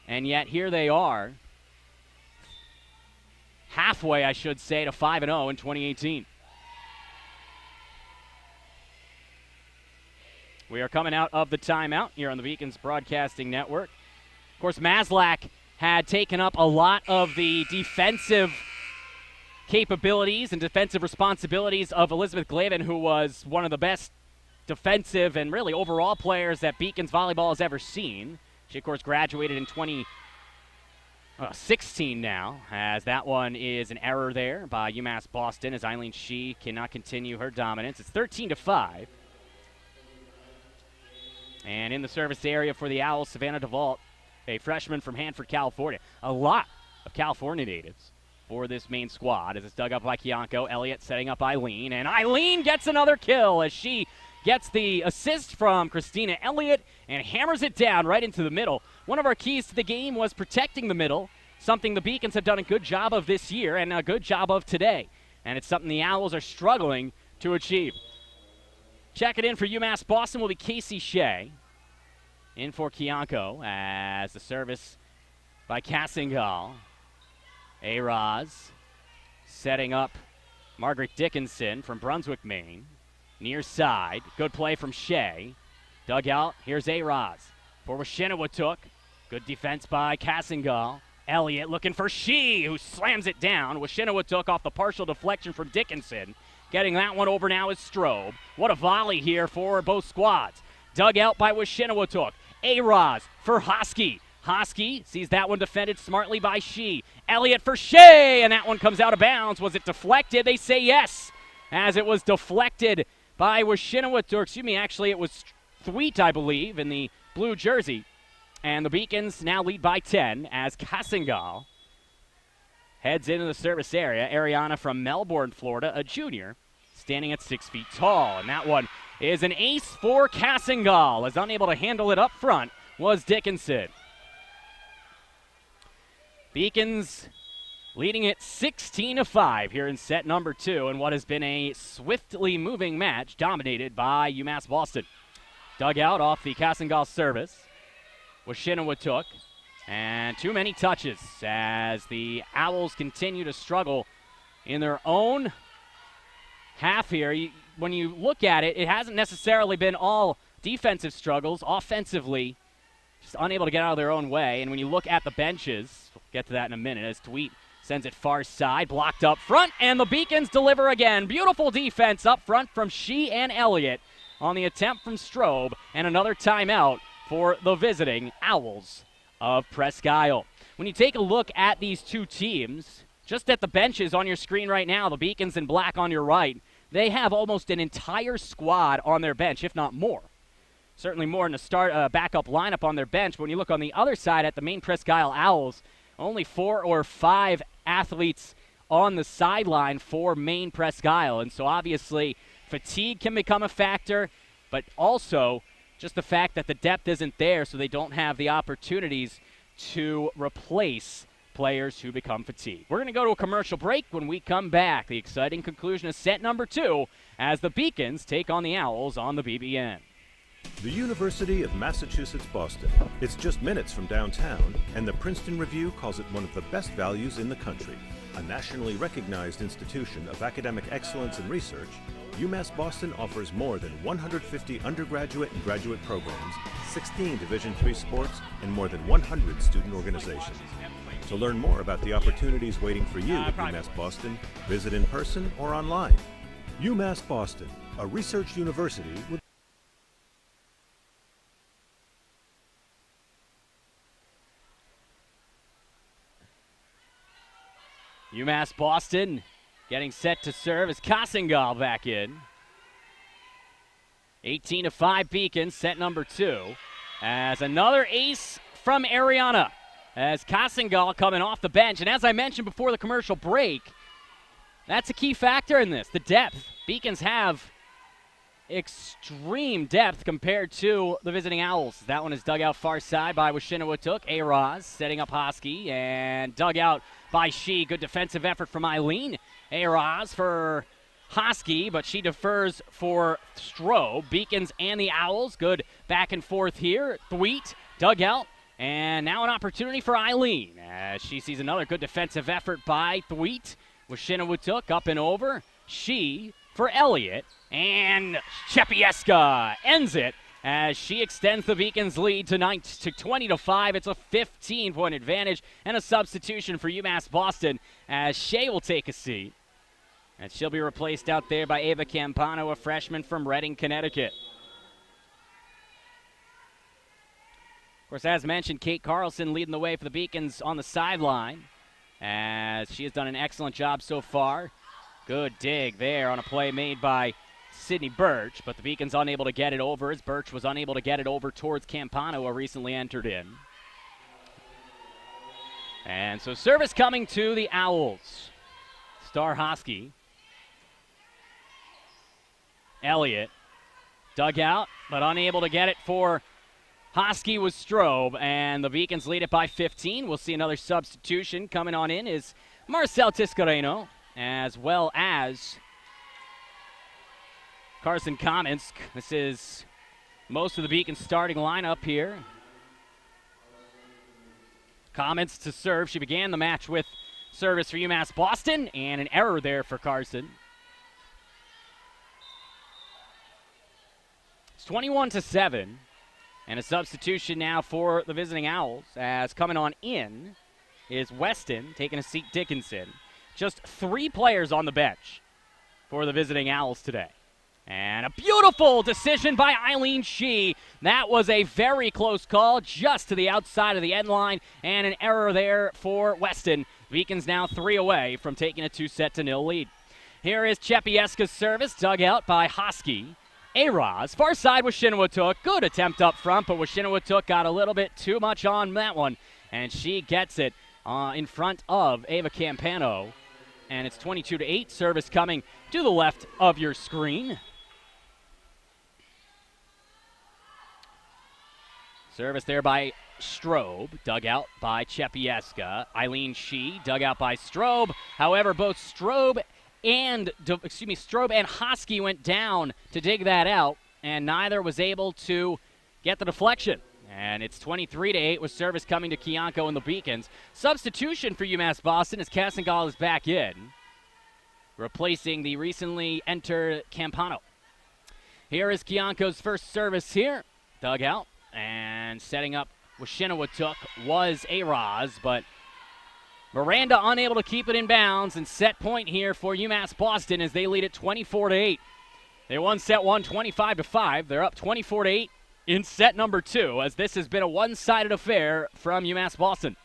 and yet here they are, halfway, I should say, to 5-0 in 2018. We are coming out of the timeout here on the Beacons Broadcasting Network. Of course, Maslach had taken up a lot of the defensive capabilities and defensive responsibilities of Elizabeth Glavin, who was one of the best defensive and really overall players that Beacons volleyball has ever seen. She, of course, graduated in 2016 now, as that one is an error there by UMass Boston, as Eileen Shee cannot continue her dominance. It's 13-5. And in the service area for the Owls, Savannah DeVault, a freshman from Hanford, California. A lot of California natives for this main squad, as it's dug up by Kiyanko. Elliott setting up Eileen, and Eileen gets another kill as she gets the assist from Christina Elliott and hammers it down right into the middle. One of our keys to the game was protecting the middle, something the Beacons have done a good job of this year and a good job of today. And it's something the Owls are struggling to achieve. Checking in for UMass Boston will be Casey Shea. In for Kiyanko as the service by Cassingal. A-Roz setting up Margaret Dickinson from Brunswick, Maine. Near side. Good play from Shea. Dug out. Here's A-Roz for Washinawatuck. Good defense by Cassingal. Elliott looking for Shee, who slams it down. Washinawatuck off the partial deflection from Dickinson. Getting that one over now is Strobe. What a volley here for both squads. Dug out by Washinawatuck. A-Roz for Hosky. Hosky sees that one defended smartly by Shee. Elliott for Shea, and that one comes out of bounds. Was it deflected? They say yes, as it was deflected by Washinawatuck. Excuse me, actually it was Thweet, I believe, in the blue jersey. And the Beacons now lead by 10 as Cassingal heads into the service area. Ariana from Melbourne, Florida, a junior, standing at 6 feet tall. And that one is an ace for Cassingal, as unable to handle it up front was Dickinson. Beacons leading it 16-5 here in set number 2 in what has been a swiftly moving match dominated by UMass Boston. Dug out off the Cassingal service. Washinawatuck, and too many touches as the Owls continue to struggle in their own half here. When you look at it, it hasn't necessarily been all defensive struggles. Offensively, just unable to get out of their own way. And when you look at the benches, we'll get to that in a minute, as Tweet sends it far side, blocked up front, and the Beacons deliver again. Beautiful defense up front from Shee and Elliott on the attempt from Strobe, and another timeout for the visiting Owls of Presque Isle. When you take a look at these two teams, just at the benches on your screen right now, the Beacons in black on your right, they have almost an entire squad on their bench, if not more. Certainly more in the backup lineup on their bench. But when you look on the other side at the Maine Presque Isle Owls, only 4 or 5 athletes on the sideline for Maine Presque Isle. And so obviously fatigue can become a factor, but also just the fact that the depth isn't there, so they don't have the opportunities to replace players who become fatigued. We're going to go to a commercial break. When we come back, the exciting conclusion of set number 2 as the Beacons take on the Owls on the BBN. The University of Massachusetts Boston. It's just minutes from downtown, and the Princeton Review calls it one of the best values in the country. A nationally recognized institution of academic excellence and research, UMass Boston offers more than 150 undergraduate and graduate programs, 16 Division III sports, and more than 100 student organizations. To learn more about the opportunities waiting for you at UMass Boston, visit in person or online. UMass Boston, a research university with UMass Boston getting set to serve as Cassingal back in. 18-5 Beacons, set number 2. As another ace from Ariana. As Cassingal coming off the bench. And as I mentioned before the commercial break, that's a key factor in this, the depth. Beacons have extreme depth compared to the visiting Owls. That one is dug out far side by Washinawatuck. A-Roz setting up Hosky, and dug out by Shee. Good defensive effort from Eileen. A-Roz for Hosky, but she defers for Strobe. Beacons and the Owls, good back and forth here. Thweet, dugout, and now an opportunity for Eileen as she sees another good defensive effort by Thweet. Washinawatuk up and over. She for Elliott, and Chepieska ends it as she extends the Beacons' lead tonight to 20-5. It's a 15-point advantage and a substitution for UMass Boston as Shea will take a seat. And she'll be replaced out there by Ava Campano, a freshman from Reading, Connecticut. Of course, as mentioned, Kate Carlson leading the way for the Beacons on the sideline as she has done an excellent job so far. Good dig there on a play made by Sidnee Berch, but the Beacons unable to get it over as Berch was unable to get it over towards Campano, who recently entered in. And so service coming to the Owls. Star Hosky. Elliott dug out, but unable to get it for Hosky was Strobe, and the Beacons lead it by 15. We'll see another substitution coming on in is Marcel Tiscareno, as well as Carson Kamensk. This is most of the Beacons starting lineup here. Kamensk to serve. She began the match with service for UMass Boston, and an error there for Carson. It's 21-7, and a substitution now for the visiting Owls, as coming on in is Weston, taking a seat Dickinson. Just 3 players on the bench for the visiting Owls today. And a beautiful decision by Eileen Shee. That was a very close call, just to the outside of the end line, and an error there for Weston. Beacons now 3 away from taking a 2-0 lead. Here is Chepieska's service, dug out by Hosky. A-Roz, far side Washinawatuk. Good attempt up front, but Washinawatuk got a little bit too much on that one, and she gets it in front of Ava Campano. And it's 22-8, service coming to the left of your screen. Service there by Strobe, dug out by Chepieska. Eileen Shee, dug out by Strobe. However, both Strobe and Hosky went down to dig that out, and neither was able to get the deflection. And it's 23-8 with service coming to Kiyanko and the Beacons. Substitution for UMass Boston as Kasengal is back in, replacing the recently entered Campano. Here is Kiyanko's first service here. Dug out and setting up Washinawatuk was A-Roz, but Miranda unable to keep it in bounds, and set point here for UMass Boston as they lead it 24-8. They won set 1 25-5. They're up 24-8 in set number 2, as this has been a one-sided affair from UMass Boston.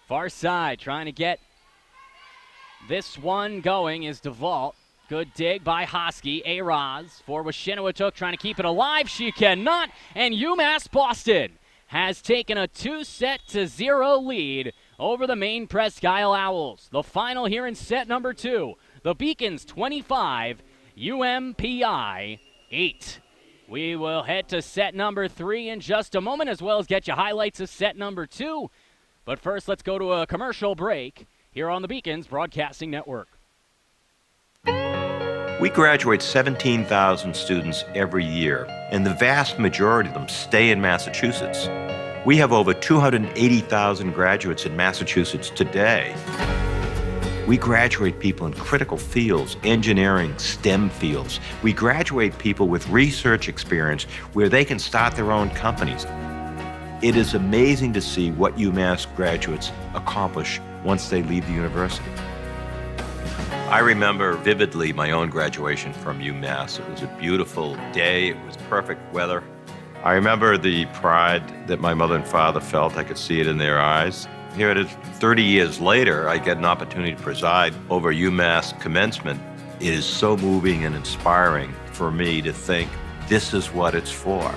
Far side trying to get this one going is DeVault. Good dig by Hosky. A-Roz for Washinawatuk trying to keep it alive. She cannot, and UMass Boston has taken a 2-0 lead over the Maine Presque Isle Owls. The final here in set number 2. The Beacons 25, UMPI 8. We will head to set number 3 in just a moment, as well as get you highlights of set number 2. But first, let's go to a commercial break here on the Beacons Broadcasting Network. We graduate 17,000 students every year, and the vast majority of them stay in Massachusetts. We have over 280,000 graduates in Massachusetts today. We graduate people in critical fields, engineering, STEM fields. We graduate people with research experience where they can start their own companies. It is amazing to see what UMass graduates accomplish once they leave the university. I remember vividly my own graduation from UMass. It was a beautiful day. It was perfect weather. I remember the pride that my mother and father felt. I could see it in their eyes. Here it is, 30 years later, I get an opportunity to preside over UMass commencement. It is so moving and inspiring for me to think this is what it's for.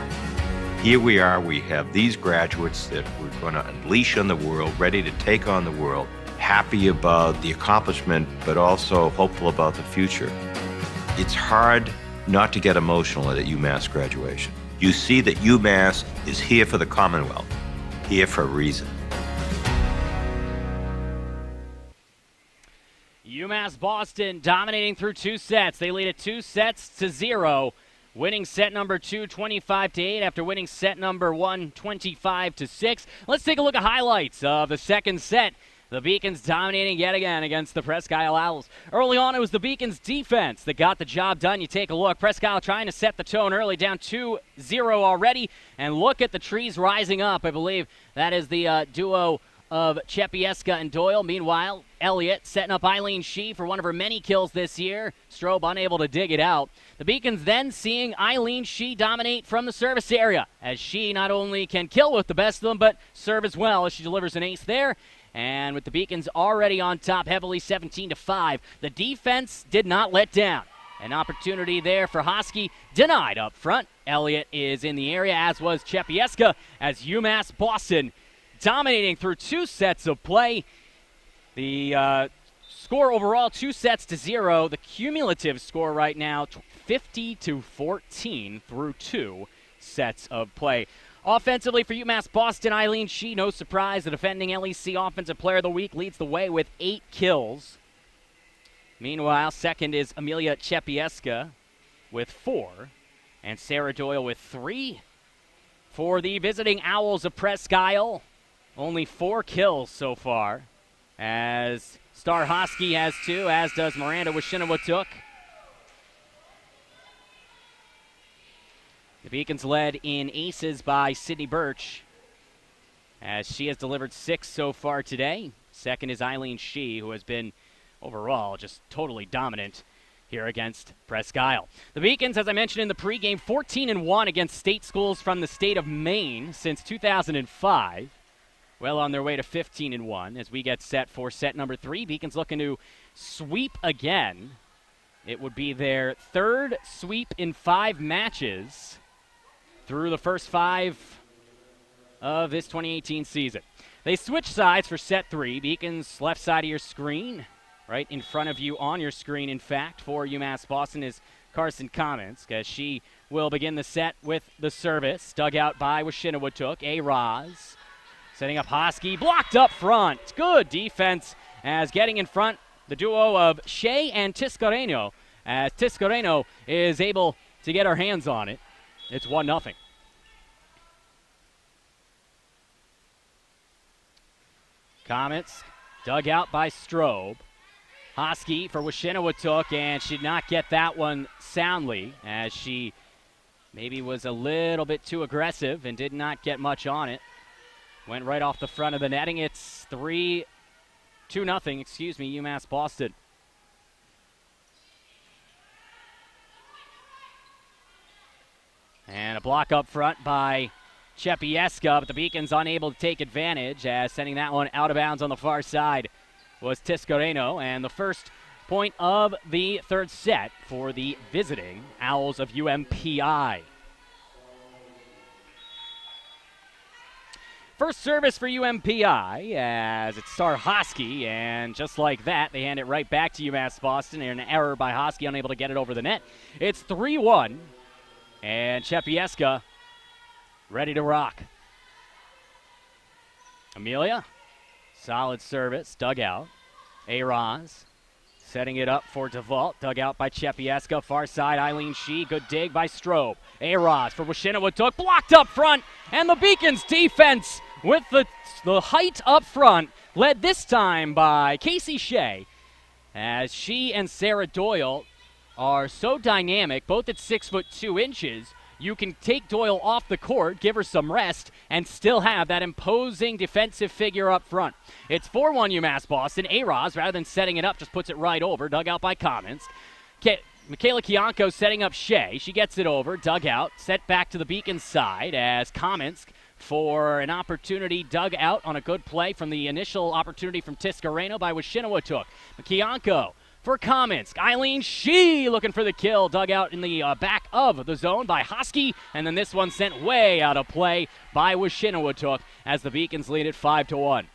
Here we are, we have these graduates that we're going to unleash on the world, ready to take on the world, happy about the accomplishment, but also hopeful about the future. It's hard not to get emotional at a UMass graduation. You see that UMass is here for the Commonwealth, here for a reason. UMass Boston dominating through 2 sets. They lead it 2-0, winning set number 2, 25-8, after winning set number 1, 25-6. Let's take a look at highlights of the second set. The Beacons dominating yet again against the Presque Isle Owls. Early on, it was the Beacons' defense that got the job done. You take a look. Presque Isle trying to set the tone early, down 2-0 already. And look at the trees rising up. I believe that is the duo of Chepieska and Doyle. Meanwhile, Elliott setting up Eileen Shee for one of her many kills this year. Strobe unable to dig it out. The Beacons then seeing Eileen Shee dominate from the service area, as she not only can kill with the best of them, but serve as well, as she delivers an ace there. And with the Beacons already on top heavily, 17-5, the defense did not let down. An opportunity there for Hosky, denied up front. Elliott is in the area, as was Chepieska, as UMass Boston dominating through 2 sets of play. The score overall, 2-0. The cumulative score right now, 50-14 through 2 sets of play. Offensively for UMass Boston, Eileen Shee, no surprise, the defending LEC Offensive Player of the Week, leads the way with 8 kills. Meanwhile, second is Amelia Chepieska with 4, and Sarah Doyle with 3. For the visiting Owls of Presque Isle, only 4 kills so far, as Star Hosky has 2, as does Miranda Washinawatuk. The Beacons led in aces by Sidnee Berch, as she has delivered 6 so far today. Second is Eileen Shee, who has been overall just totally dominant here against Presque Isle. The Beacons, as I mentioned in the pregame, 14-1 against state schools from the state of Maine since 2005. Well on their way to 15-1 as we get set for set number 3. Beacons looking to sweep again. It would be their 3rd sweep in 5 matches through the first 5 of this 2018 season. They switch sides for set 3. Beacons left side of your screen, right in front of you on your screen, in fact, for UMass Boston is Carson Kamensk, as she will begin the set with the service. Dug out by Washinawatuk. A-Roz setting up Hosky, blocked up front. Good defense as getting in front the duo of Shea and Tiscareno, as Tiscareno is able to get her hands on it. It's 1-0. Comets dug out by Strobe. Hosky for Washinawatuk, and she did not get that one soundly, as she maybe was a little bit too aggressive and did not get much on it. Went right off the front of the netting. It's 2-0, UMass Boston. And a block up front by Chepieska, but the Beacons unable to take advantage, as sending that one out of bounds on the far side was Tiscareno. And the first point of the 3rd set for the visiting Owls of UMPI. First service for UMPI, as it's Star Hosky, and just like that, they hand it right back to UMass Boston. And an error by Hosky, unable to get it over the net. It's 3-1, and Chepieska ready to rock. Amelia, solid service, dug out. A-Roz setting it up for DeVault, dug out by Chepieska. Far side, Eileen Shee, good dig by Strobe. A-Roz for Washinawatuk, blocked up front, and the Beacons defense with the height up front, led this time by Casey Shea, as she and Sarah Doyle are so dynamic, both at 6'2". You can take Doyle off the court, give her some rest, and still have that imposing defensive figure up front. It's 4-1 UMass Boston. A-Roz, rather than setting it up, just puts it right over, dug out by Kamensk. Michaela Kianko setting up Shea. She gets it over, dug out, set back to the Beacons side as Kamensk for an opportunity dug out on a good play from the initial opportunity from Tiscareno by Washinawatuk. Kianko for Kamensk. Eileen Shee looking for the kill, dug out in the back of the zone by Hosky, and then this one sent way out of play by Washinawatuk as the Beacons lead it 5-1.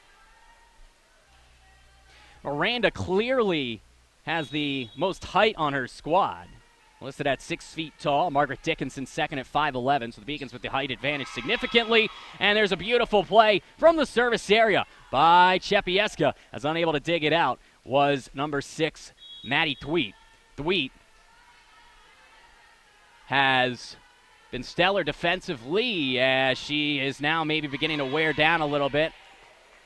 Miranda clearly has the most height on her squad. Listed at 6 feet tall. Margaret Dickinson second at 5'11", so the Beacons with the height advantage significantly. And there's a beautiful play from the service area by Chepieska, as unable to dig it out was number 6, Maddie Thweet. Thweet has been stellar defensively as she is now maybe beginning to wear down a little bit.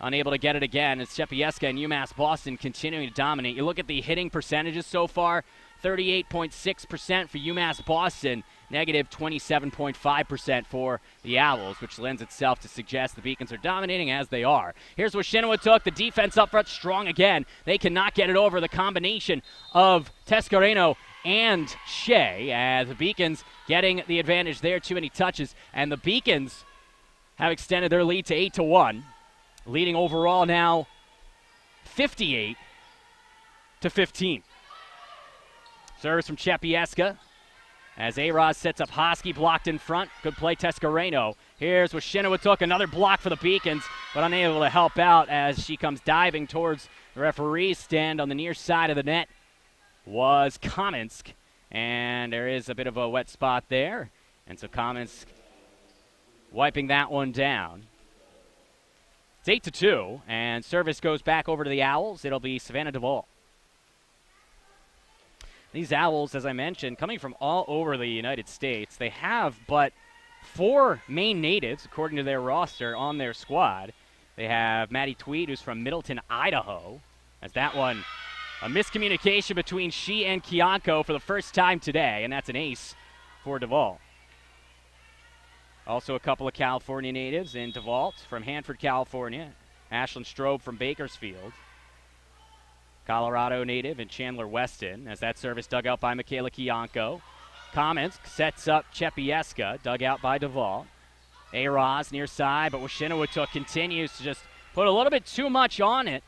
Unable to get it again. It's Czepieska and UMass Boston continuing to dominate. You look at the hitting percentages so far, 38.6% for UMass Boston, negative 27.5% for the Owls, which lends itself to suggest the Beacons are dominating as they are. Here's what Shinaway. The defense up front strong again. They cannot get it over. The combination of Tescareno and Shea as the Beacons getting the advantage there. Too many touches. And the Beacons have extended their lead to 8-1. Leading overall now 58-15. Service from Czepieska as A-Roz sets up Hosky, blocked in front. Good play, Tescareno. Here's Shinaway. Another block for the Beacons, but unable to help out as she comes diving towards the referee's stand on the near side of the net was Kamensk. And there is a bit of a wet spot there. And so Kamensk wiping that one down. It's 8-2, and service goes back over to the Owls. It'll be Savannah Duvall. These Owls, as I mentioned, coming from all over the United States. They have but 4 Maine natives, according to their roster, on their squad. They have Maddie Tweed, who's from Middleton, Idaho. As that one, a miscommunication between she and Kianko for the first time today, and that's an ace for Duvall. Also a couple of California natives in DeVault from Hanford, California. Ashlyn Strobe from Bakersfield. Colorado native and Chandler Weston as that service dug out by Michaela Kianko. Kamensk sets up Czepieska, dug out by DeVault. A-Roz near side, but Shinaway continues to just put a little bit too much on it.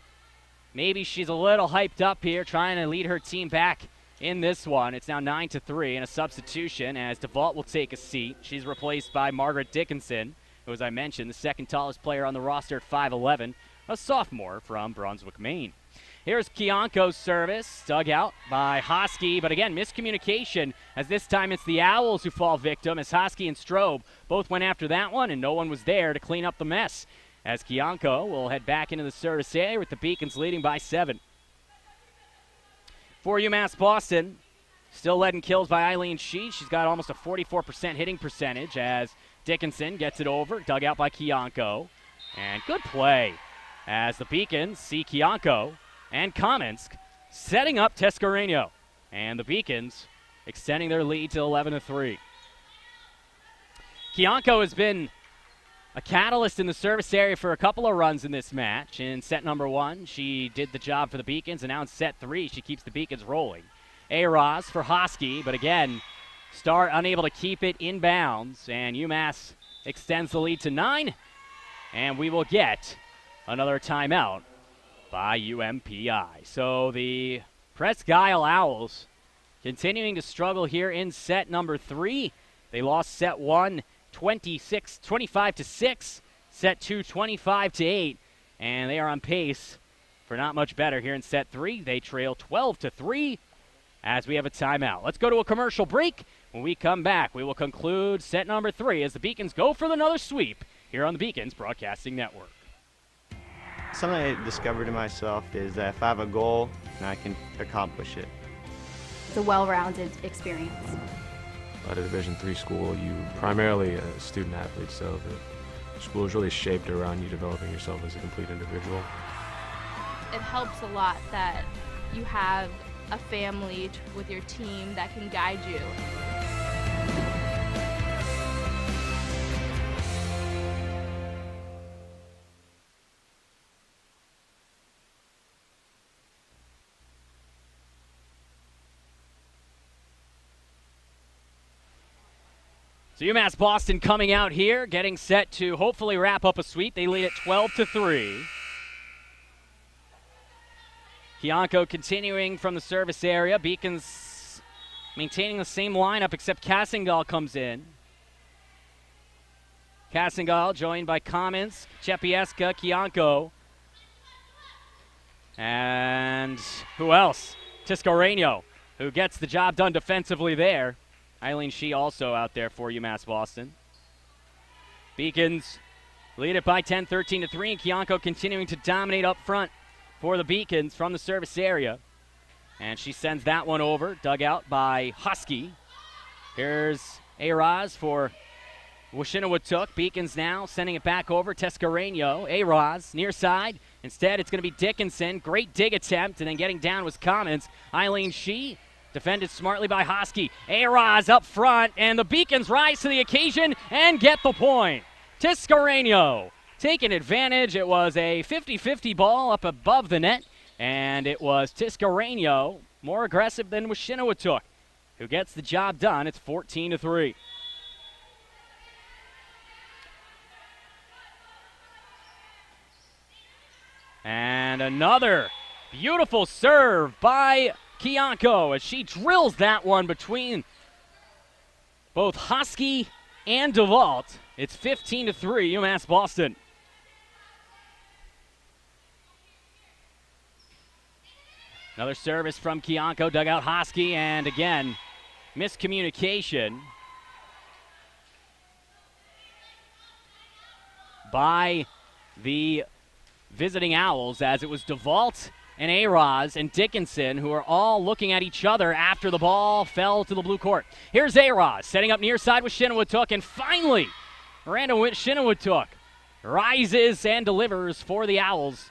Maybe she's a little hyped up here, trying to lead her team back in this one. It's now 9-3 and a substitution as DeVault will take a seat. She's replaced by Margaret Dickinson, who, as I mentioned, the second tallest player on the roster at 5'11", a sophomore from Brunswick, Maine. Here's Kianko's service, dug out by Hosky, but again, miscommunication, as this time it's the Owls who fall victim, as Hosky and Strobe both went after that one, and no one was there to clean up the mess, as Kianko will head back into the service area with the Beacons leading by 7. For UMass Boston, still led kills by Eileen Shee. She's got almost a 44% hitting percentage as Dickinson gets it over, dug out by Kianko. And good play as the Beacons see Kianko and Kamensk setting up Tescareno. And the Beacons extending their lead to 11-3. Kianko has been a catalyst in the service area for a couple of runs in this match. In set number 1, she did the job for the Beacons, and now in set 3, she keeps the Beacons rolling. A-Roz for Hosky, but again, Star unable to keep it in bounds, and UMass extends the lead to 9, and we will get another timeout by UMPI. So the Presque Isle Owls continuing to struggle here in set number 3. They lost set 1 25-6, set 2 25-8, and they are on pace for not much better here in set 3. They trail 12-3 as we have a timeout. Let's go to a commercial break. When we come back, we will conclude set number 3 as the Beacons go for another sweep here on the Beacons Broadcasting Network. Something I discovered in myself is that if I have a goal, I can accomplish it. It's a well-rounded experience. At a Division III school, you primarily a student athlete, so the school is really shaped around you developing yourself as a complete individual. It helps a lot that you have a family with your team that can guide you. So UMass Boston coming out here, getting set to hopefully wrap up a sweep. They lead at 12-3. Kianko continuing from the service area. Beacons maintaining the same lineup except Kassengal comes in. Kassengal joined by Kamensk, Czepieska, Kianko. And who else? Tiscareno, who gets the job done defensively there. Eileen Shee also out there for UMass Boston. Beacons lead it by 10, 13-3, and Kianko continuing to dominate up front. for the Beacons from the service area. And she sends that one over, dug out by Husky. Here's A-Roz for Washinawatuck. Beacons now sending it back over. Tescareno, A-Roz, near side. Instead, it's going to be Dickinson. Great dig attempt, and then getting down was Commons. Eileen Shee defended smartly by Husky. A-Roz up front, and the Beacons rise to the occasion and get the point. Tescareno taking advantage. It was a 50-50 ball up above the net, and it was Tescareno, more aggressive than Washinawatuck, who gets the job done. It's 14-3. And another beautiful serve by Kianko as she drills that one between both Husky and DeVault. It's 15-3, UMass Boston. Another service from Kianko, dug out Husky, and again, miscommunication by the visiting Owls, as it was DeVault and A-Roz and Dickinson who are all looking at each other after the ball fell to the blue court. Here's A-Roz setting up near side with Washinawatuck, and finally Miranda Washinawatuck rises and delivers for the Owls.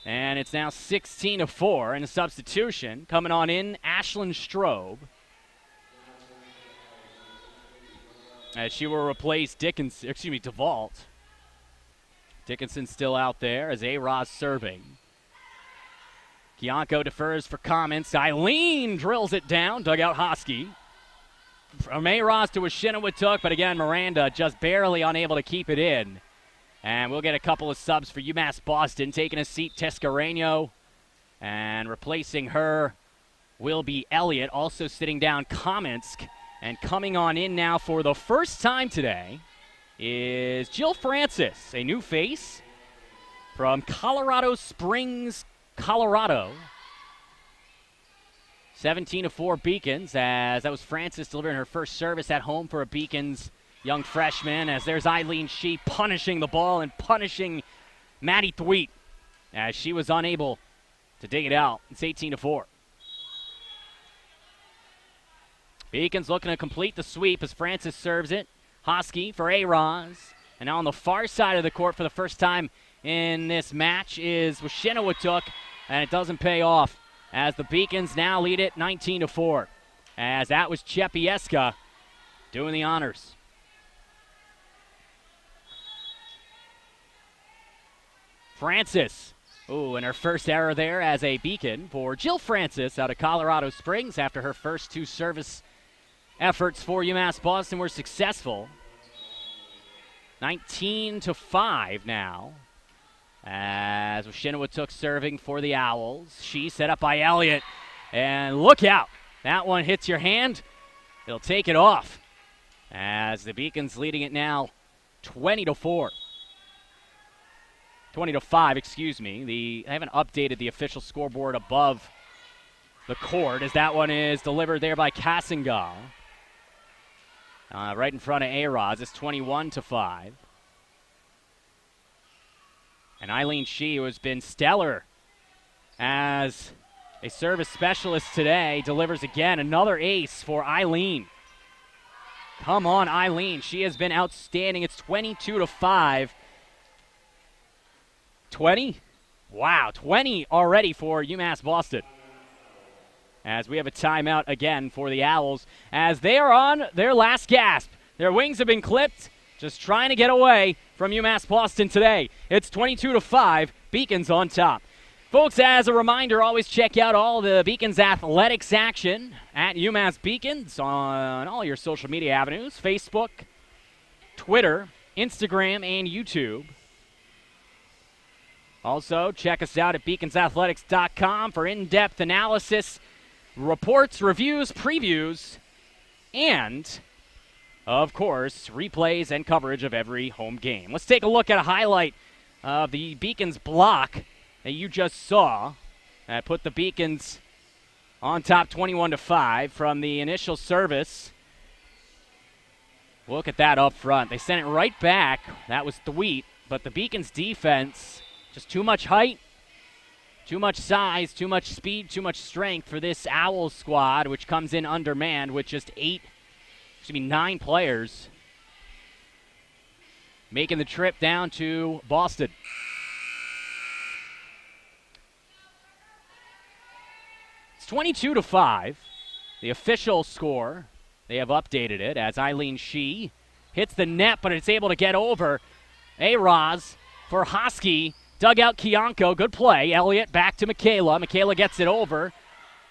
And it's now 16-4, and a substitution coming on in, Ashlyn Strobe, as she will replace DeVault. Dickinson still out there as A-Roz serving. Kianko defers for comments. Eileen drills it down, dug out Husky. From A-Roz to Washinawatuck, but again, Miranda just barely unable to keep it in. And we'll get a couple of subs for UMass Boston. Taking a seat, Tescareno. And replacing her will be Elliott. Also sitting down, Kamensk. And coming on in now for the first time today is Jill Francis, a new face from Colorado Springs, Colorado. 17-4 Beacons, as that was Francis delivering her first service at home for a Beacons young freshman, as there's Eileen Shee punishing the ball and punishing Maddie Thweet as she was unable to dig it out. It's 18-4. Beacons looking to complete the sweep as Francis serves it. Husky for A-Roz. And now on the far side of the court for the first time in this match is Washinawatuck, and it doesn't pay off as the Beacons now lead it 19-4. As that was Chepieska doing the honors. Francis. Ooh, and her first error there as a Beacon for Jill Francis out of Colorado Springs after her first two service efforts for UMass Boston were successful. 19-5 now. As Washinawatuck serving for the Owls. She set up by Elliott. And look out. That one hits your hand. They'll take it off. As the Beacons leading it now 20-4. 20-5, excuse me. I haven't updated the official scoreboard above the court as that one is delivered there by Kassengal. Right in front of A-Roz. It's 21-5. And Eileen Shee, who has been stellar as a service specialist today, delivers again. Another ace for Eileen. Come on, Eileen. She has been outstanding. It's 22-5. 20? Wow, 20 already for UMass Boston. As we have a timeout again for the Owls as they are on their last gasp. Their wings have been clipped, just trying to get away from UMass Boston today. It's 22-5, Beacons on top. Folks, as a reminder, always check out all the Beacons athletics action at UMass Beacons on all your social media avenues, Facebook, Twitter, Instagram, and YouTube. Also, check us out at beaconsathletics.com for in-depth analysis, reports, reviews, previews, and, of course, replays and coverage of every home game. Let's take a look at a highlight of the Beacons block that you just saw. That put the Beacons on top 21-5 from the initial service. Look at that up front. They sent it right back. That was Thweet, but the Beacons defense, just too much height Too much size, too much speed, too much strength for this Owls squad, which comes in undermanned with just 9 players making the trip down to Boston. It's 22-5, the official score. They have updated it as Eileen Shee hits the net, but it's able to get over. A-Roz for Hosky. Dug out Kiyanko. Good play. Elliott back to Michaela. Michaela gets it over.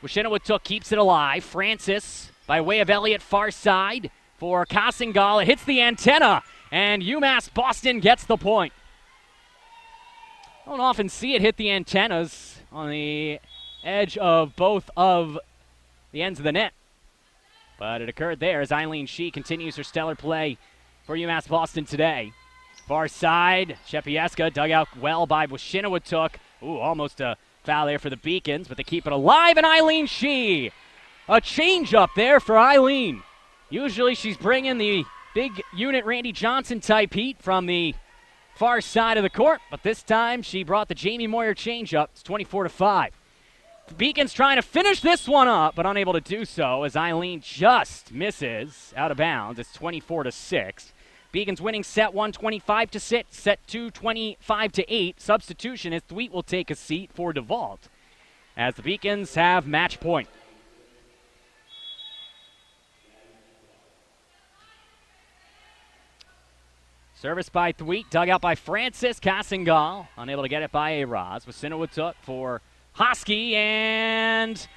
Wishinawatook keeps it alive. Francis by way of Elliott far side for Kasingal. It hits the antenna, and UMass Boston gets the point. Don't often see it hit the antennas on the edge of both of the ends of the net. But it occurred there as Eileen Shee continues her stellar play for UMass Boston today. Far side, Shepieska dug out well by Wishinawatook. Ooh, almost a foul there for the Beacons, but they keep it alive, and Eileen Shee. A change up there for Eileen. Usually she's bringing the big unit Randy Johnson type heat from the far side of the court, but this time she brought the Jamie Moyer change up. It's 24-5. The Beacons trying to finish this one up, but unable to do so as Eileen just misses out of bounds. It's 24-6. Beacons winning set 1 25-6, set 2 25-8. Substitution as Thweet will take a seat for DeVault as the Beacons have match point. Service by Thweet, dug out by Francis. Kasingal unable to get it by A-Roz. Wishinawatook for Hosky, and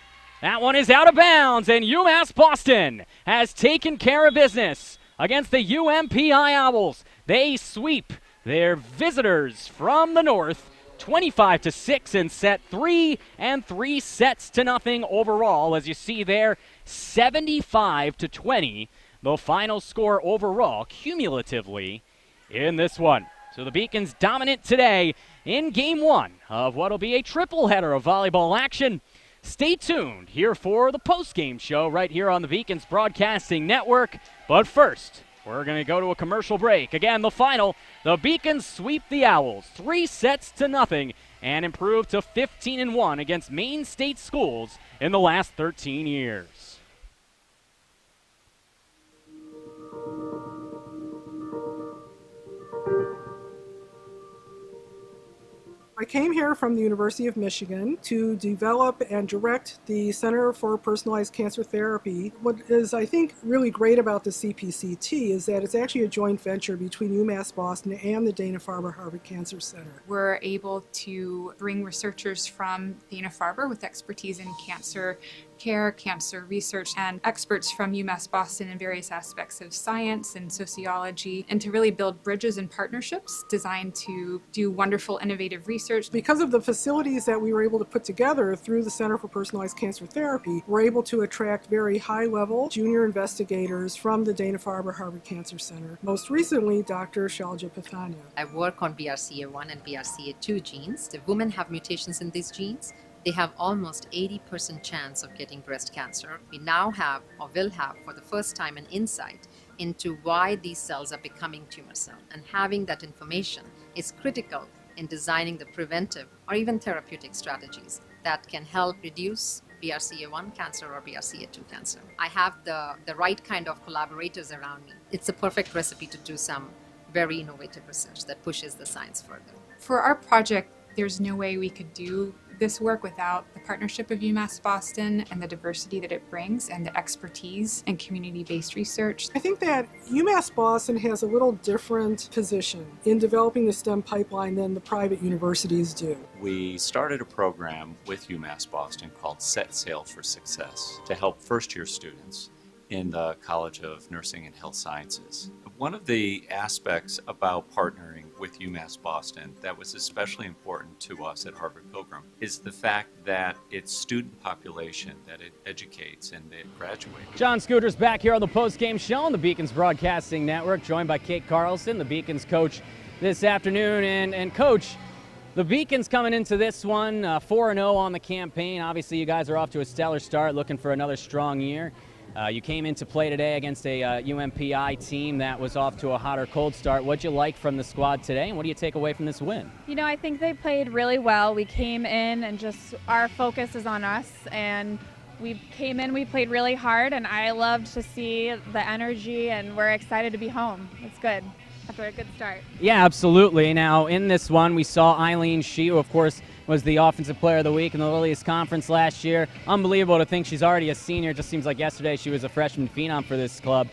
that one is out of bounds, and UMass Boston has taken care of business against the UMPI Owls. They sweep their visitors from the north 25-6 in set 3, and 3 sets to nothing overall. As you see there, 75-20, the final score overall cumulatively in this one. So the Beacons dominant today in game 1 of what will be a triple header of volleyball action. Stay tuned here for the post-game show right here on the Beacons Broadcasting Network. But first, we're going to go to a commercial break. Again, the final, the Beacons sweep the Owls 3 sets to nothing and improve to 15-1 against Maine State schools in the last 13 years. I came here from the University of Michigan to develop and direct the Center for Personalized Cancer Therapy. What is, I think, really great about the CPCT is that it's actually a joint venture between UMass Boston and the Dana-Farber Harvard Cancer Center. We're able to bring researchers from Dana-Farber with expertise in cancer care, cancer research, and experts from UMass Boston in various aspects of science and sociology, and to really build bridges and partnerships designed to do wonderful, innovative research. Because of the facilities that we were able to put together through the Center for Personalized Cancer Therapy, we're able to attract very high-level junior investigators from the Dana-Farber Harvard Cancer Center. Most recently, Dr. Shalja Pathania. I work on BRCA1 and BRCA2 genes. The women have mutations in these genes. They have almost 80% chance of getting breast cancer. We now have, or will have for the first time, an insight into why these cells are becoming tumor cells. And having that information is critical in designing the preventive or even therapeutic strategies that can help reduce BRCA1 cancer or BRCA2 cancer. I have the right kind of collaborators around me. It's a perfect recipe to do some very innovative research that pushes the science further. For our project, there's no way we could do this work without the partnership of UMass Boston and the diversity that it brings and the expertise and community-based research. I think that UMass Boston has a little different position in developing the STEM pipeline than the private universities do. We started a program with UMass Boston called Set Sail for Success to help first-year students in the College of Nursing and Health Sciences. One of the aspects about partnering with UMass Boston that was especially important to us at Harvard Pilgrim is the fact that its student population that it educates and that graduates. John Scooter's back here on the post-game show on the Beacons Broadcasting Network, joined by Kate Carlson, the Beacons coach this afternoon. And Coach, the Beacons coming into this one 4-0 on the campaign. Obviously, you guys are off to a stellar start, looking for another strong year. You came into play today against a UMPI team that was off to a hot or cold start. What'd you like from the squad today, and what do you take away from this win? You know, I think they played really well. We came in and just our focus is on us, and we came in, we played really hard, and I loved to see the energy, and we're excited to be home. It's good after a good start. Yeah, absolutely. Now, in this one, we saw Eileen Shee, who, of course, was the Offensive Player of the Week in the Lilius Conference last year. Unbelievable to think she's already a senior. It just seems like yesterday she was a freshman phenom for this club.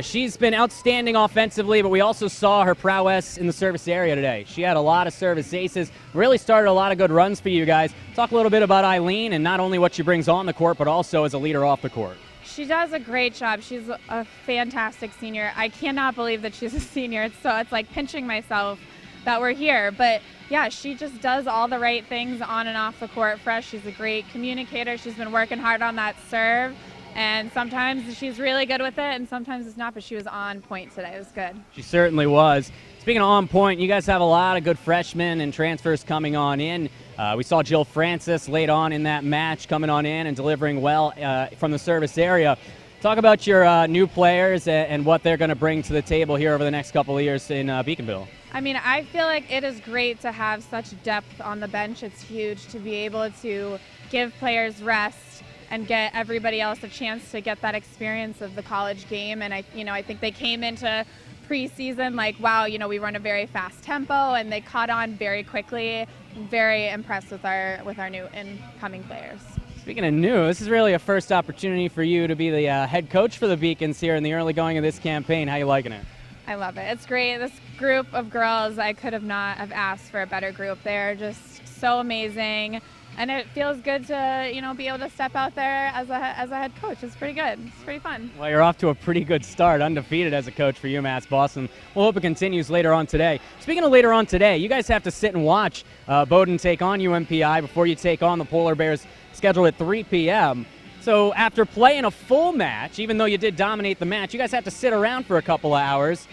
She's been outstanding offensively, but we also saw her prowess in the service area today. She had a lot of service aces, really started a lot of good runs for you guys. Talk a little bit about Eileen and not only what she brings on the court, but also as a leader off the court. She does a great job. She's a fantastic senior. I cannot believe that she's a senior. It's like pinching myself that we're here. But yeah, she just does all the right things on and off the court for us. She's a great communicator. She's been working hard on that serve. And sometimes she's really good with it, and sometimes it's not, but she was on point today. It was good. She certainly was. Speaking of on point, you guys have a lot of good freshmen and transfers coming on in. We saw Jill Francis late on in that match coming on in and delivering well from the service area. Talk about your new players and what they're going to bring to the table here over the next couple of years in Beaconville. I mean, I feel like it is great to have such depth on the bench. It's huge to be able to give players rest and get everybody else a chance to get that experience of the college game. And I think they came into preseason like, wow, we run a very fast tempo, and they caught on very quickly. I'm very impressed with our new incoming players. Speaking of new, this is really a first opportunity for you to be the head coach for the Beacons here in the early going of this campaign. How you liking it? I love it. It's great. This group of girls, I could have not have asked for a better group. They're just so amazing. And it feels good to, be able to step out there as a head coach. It's pretty good. It's pretty fun. Well, you're off to a pretty good start, undefeated as a coach for UMass Boston. We'll hope it continues later on today. Speaking of later on today, you guys have to sit and watch Bowdoin take on UMPI before you take on the Polar Bears, scheduled at 3 p.m. So after playing a full match, even though you did dominate the match, you guys have to sit around for a couple of hours.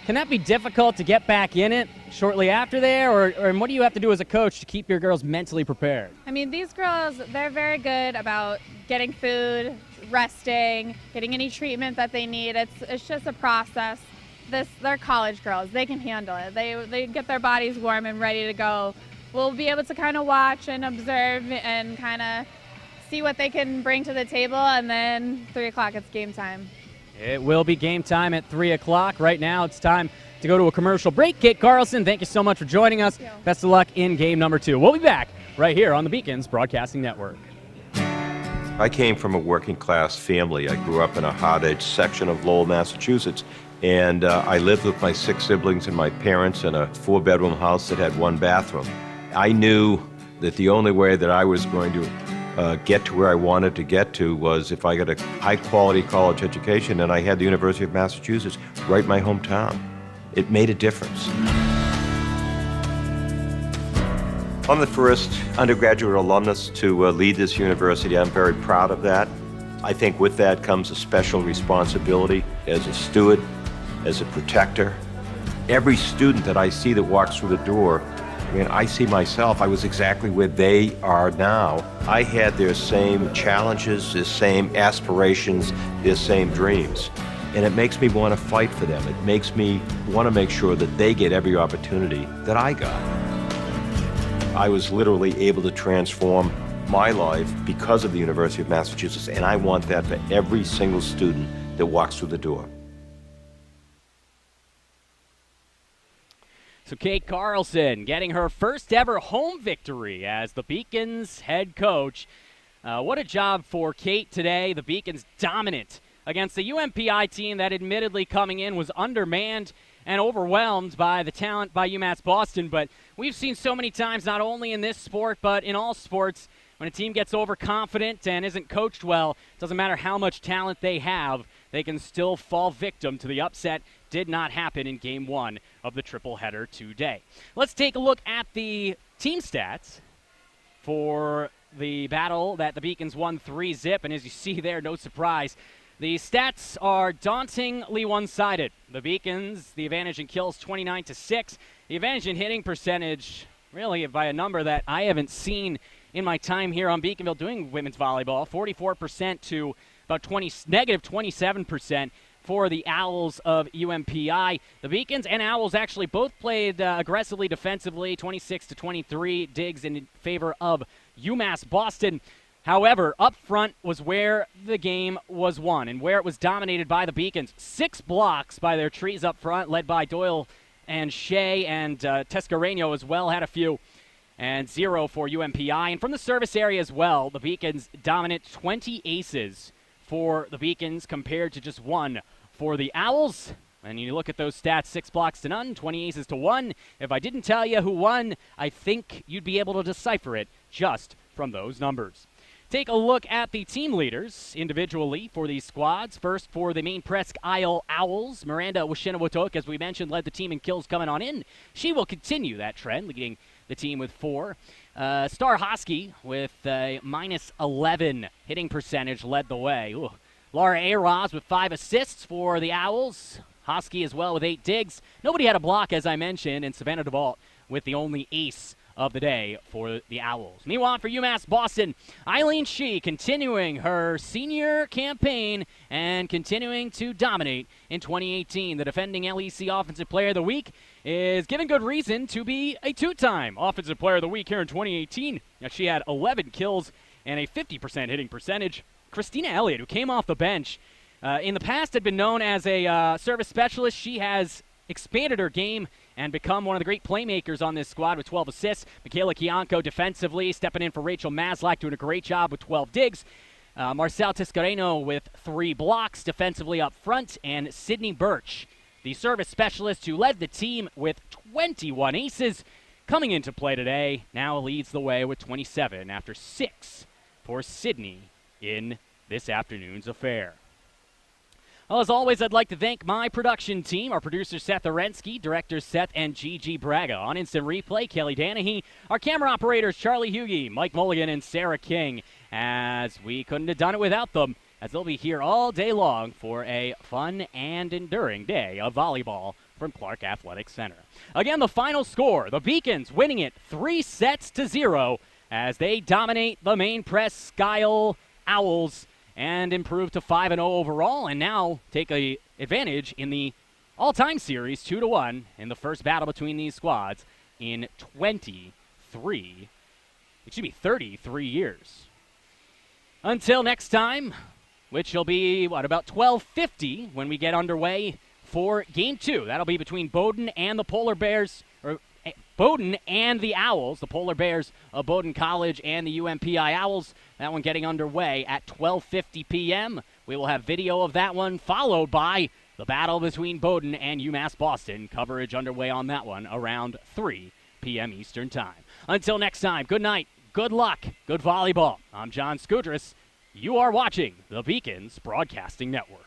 Can that be difficult to get back in it shortly after there, or what do you have to do as a coach to keep your girls mentally prepared? I mean, these girls, they're very good about getting food, resting, getting any treatment that they need. It's just a process. They're college girls. They can handle it. They get their bodies warm and ready to go. We'll be able to kind of watch and observe and kind of see what they can bring to the table, and then 3 o'clock, it's game time. It will be game time at 3 o'clock. Right now, it's time to go to a commercial break. Kate Carlson, thank you so much for joining us. Best of luck in game number 2. We'll be back right here on the Beacons Broadcasting Network. I came from a working class family. I grew up in a hot-edge section of Lowell, Massachusetts, and I lived with my 6 siblings and my parents in a 4-bedroom house that had 1 bathroom. I knew that the only way that I was going to get to where I wanted to get to was if I got a high-quality college education, and I had the University of Massachusetts right in my hometown. It made a difference. I'm the first undergraduate alumnus to lead this university. I'm very proud of that. I think with that comes a special responsibility as a steward, as a protector. Every student that I see that walks through the door, I see myself. I was exactly where they are now. I had their same challenges, their same aspirations, their same dreams. And it makes me want to fight for them. It makes me want to make sure that they get every opportunity that I got. I was literally able to transform my life because of the University of Massachusetts, and I want that for every single student that walks through the door. So Kate Carlson getting her first ever home victory as the Beacons head coach. What a job for Kate today. The Beacons dominant against the UMPI team that admittedly coming in was undermanned and overwhelmed by the talent by UMass Boston. But we've seen so many times, not only in this sport, but in all sports, when a team gets overconfident and isn't coached well, it doesn't matter how much talent they have, they can still fall victim to the upset. Did not happen in Game 1 of the triple header today. Let's take a look at the team stats for the battle that the Beacons won 3-0. And as you see there, no surprise, the stats are dauntingly one-sided. The Beacons, the advantage in kills 29-6. The advantage in hitting percentage, really by a number that I haven't seen in my time here on Beaconville doing women's volleyball. 44% to about negative 27% for the Owls of UMPI. The Beacons and Owls actually both played aggressively defensively, 26-23 digs in favor of UMass Boston. However, up front was where the game was won and where it was dominated by the Beacons. 6 blocks by their trees up front, led by Doyle and Shea, and Tescareno as well had a few, and 0 for UMPI. And from the service area as well, the Beacons dominant, 20 aces for the Beacons compared to just 1 for the Owls. And you look at those stats, 6 blocks to none, 20 aces to 1. If I didn't tell you who won, I think you'd be able to decipher it just from those numbers. Take a look at the team leaders individually for these squads. First, for the Maine Presque Isle Owls, Miranda Washinawatok, as we mentioned, led the team in kills coming on in. She will continue that trend, leading the team with 4. Star Hosky with a minus 11 hitting percentage led the way. Ooh. Laura Aroz with 5 assists for the Owls. Hosky as well with 8 digs. Nobody had a block, as I mentioned, and Savannah DeVault with the only ace of the day for the Owls. Meanwhile, for UMass Boston, Eileen Shee continuing her senior campaign and continuing to dominate in 2018. The defending LEC Offensive Player of the Week is given good reason to be a 2-time Offensive Player of the Week here in 2018. Now, she had 11 kills and a 50% hitting percentage. Christina Elliott, who came off the bench, in the past had been known as a service specialist. She has expanded her game and become one of the great playmakers on this squad with 12 assists. Michaela Kianco defensively stepping in for Rachel Maslach, doing a great job with 12 digs. Marcel Tiscareno with 3 blocks defensively up front. And Sidnee Berch, the service specialist who led the team with 21 aces, coming into play today, now leads the way with 27 after 6 for Sidney in this afternoon's affair. Well, as always, I'd like to thank my production team, our producer Seth Orensky, directors Seth and Gigi Braga. On Instant Replay, Kelly Danahy, our camera operators Charlie Hughey, Mike Mulligan, and Sarah King, as we couldn't have done it without them, as they'll be here all day long for a fun and enduring day of volleyball from Clark Athletic Center. Again, the final score, the Beacons winning it 3-0 as they dominate the Maine Presque Isle Owls and improve to 5-0 overall, and now take a advantage in the all-time series 2-1 in the first battle between these squads in 33 years. Until next time, which will be, about 12:50 when we get underway for Game 2. That'll be between Bowdoin and the Polar Bears, or Bowdoin and the Owls, the Polar Bears of Bowdoin College and the UMPI Owls. That one getting underway at 12:50 p.m. We will have video of that one, followed by the battle between Bowdoin and UMass Boston. Coverage underway on that one around 3 p.m. Eastern Time. Until next time, good night, good luck, good volleyball. I'm John Skudras. You are watching the Beacons Broadcasting Network.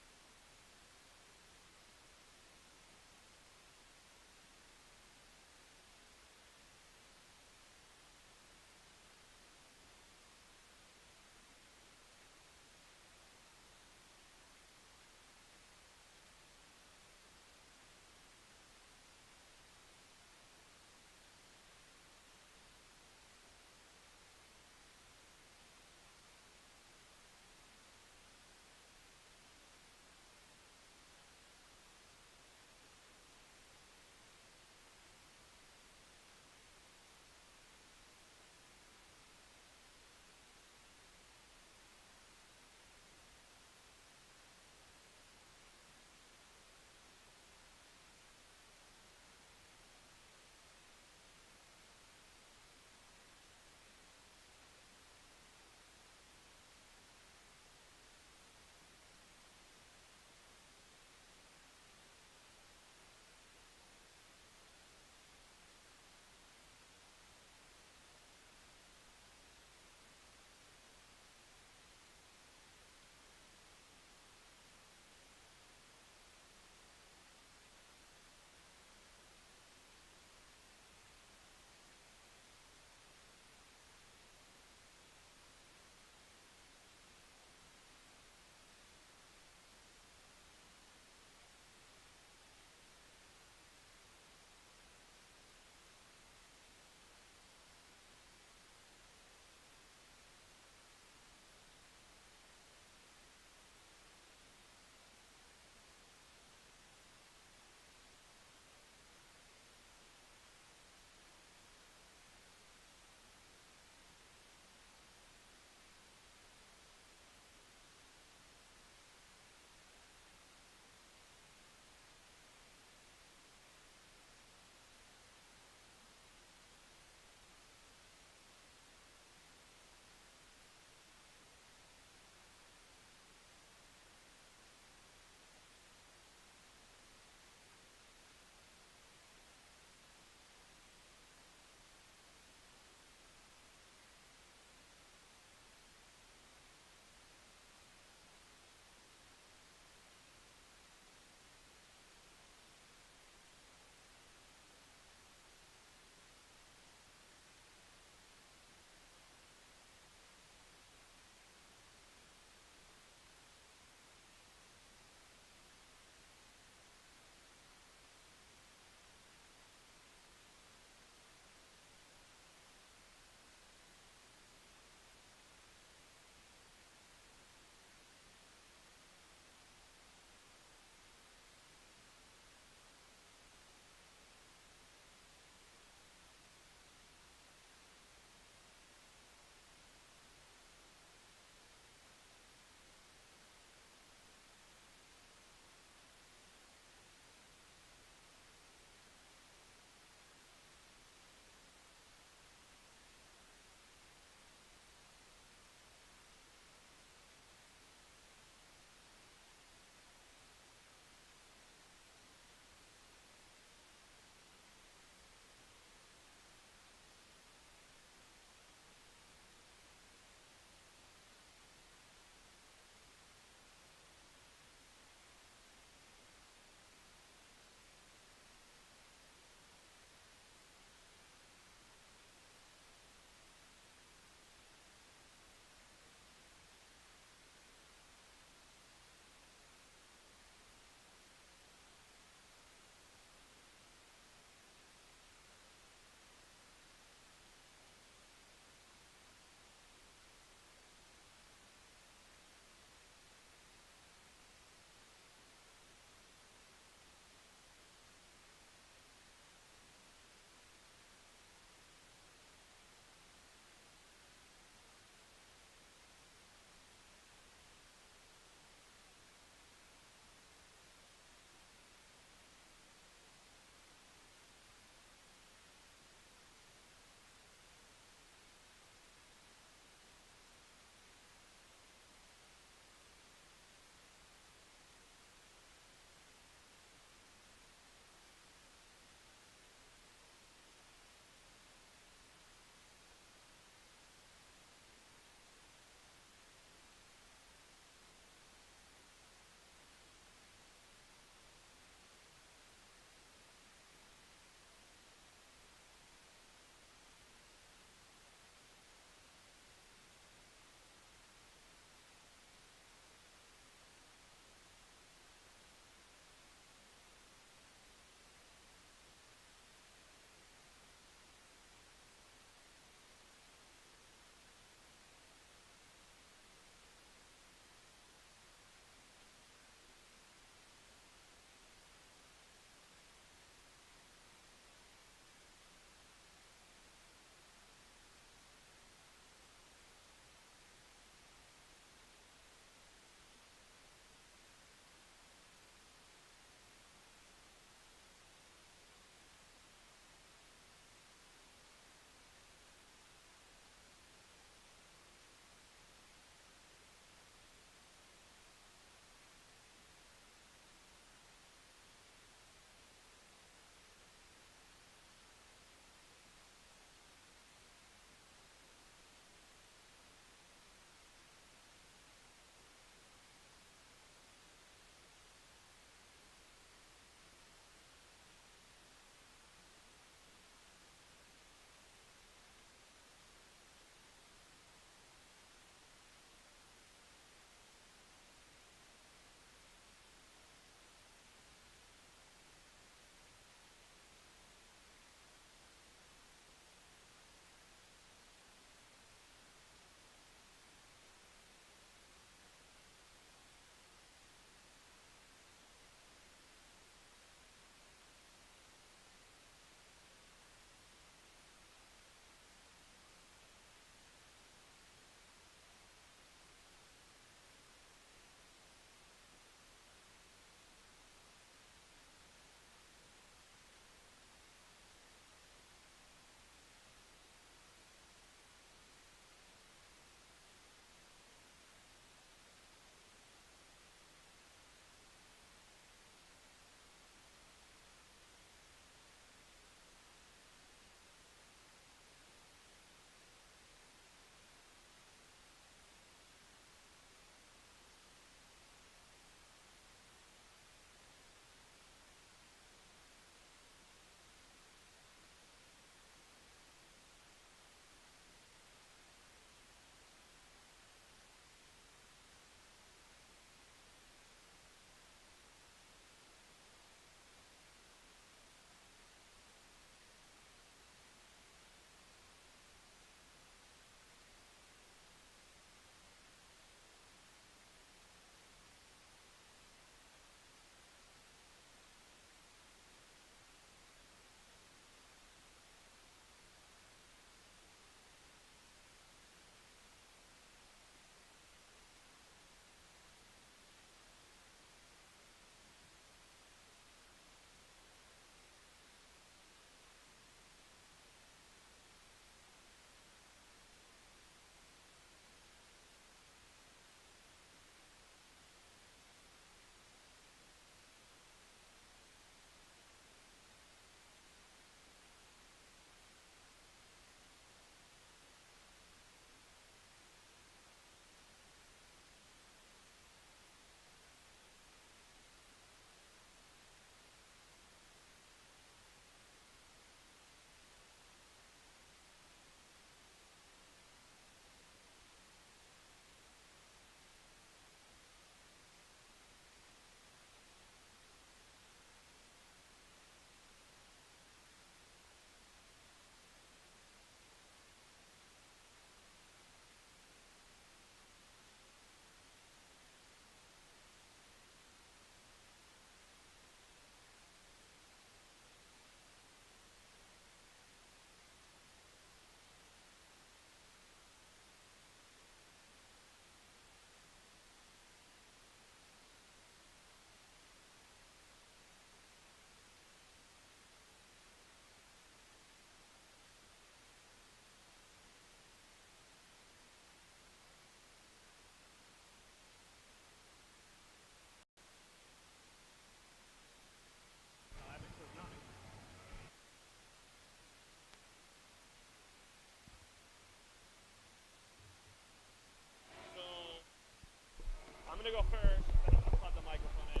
to go first. And I'll plug the microphone in.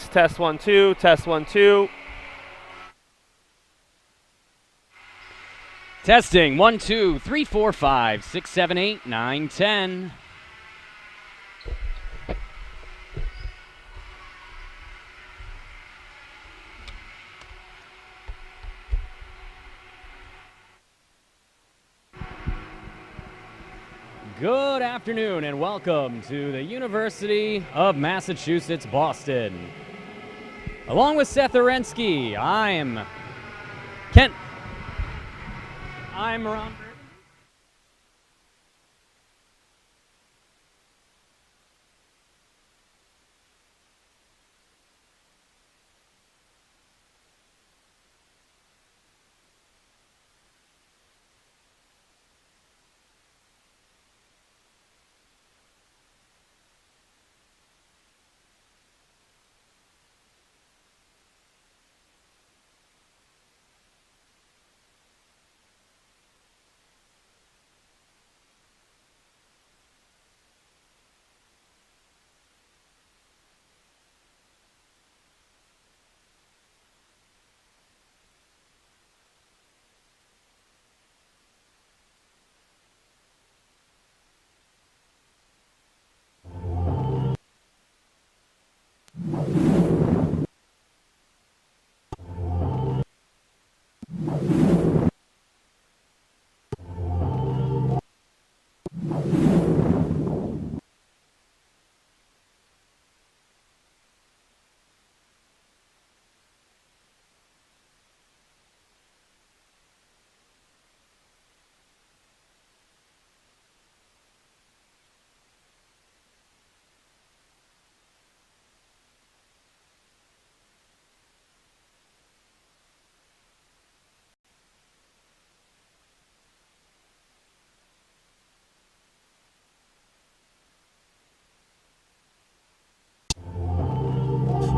Test 1 2, test 1 2. Testing 1 2 3 4 5 6 7 8 9 10. Good afternoon and welcome to the University of Massachusetts Boston. Along with Seth Orensky, I'm Kent. I'm Ron.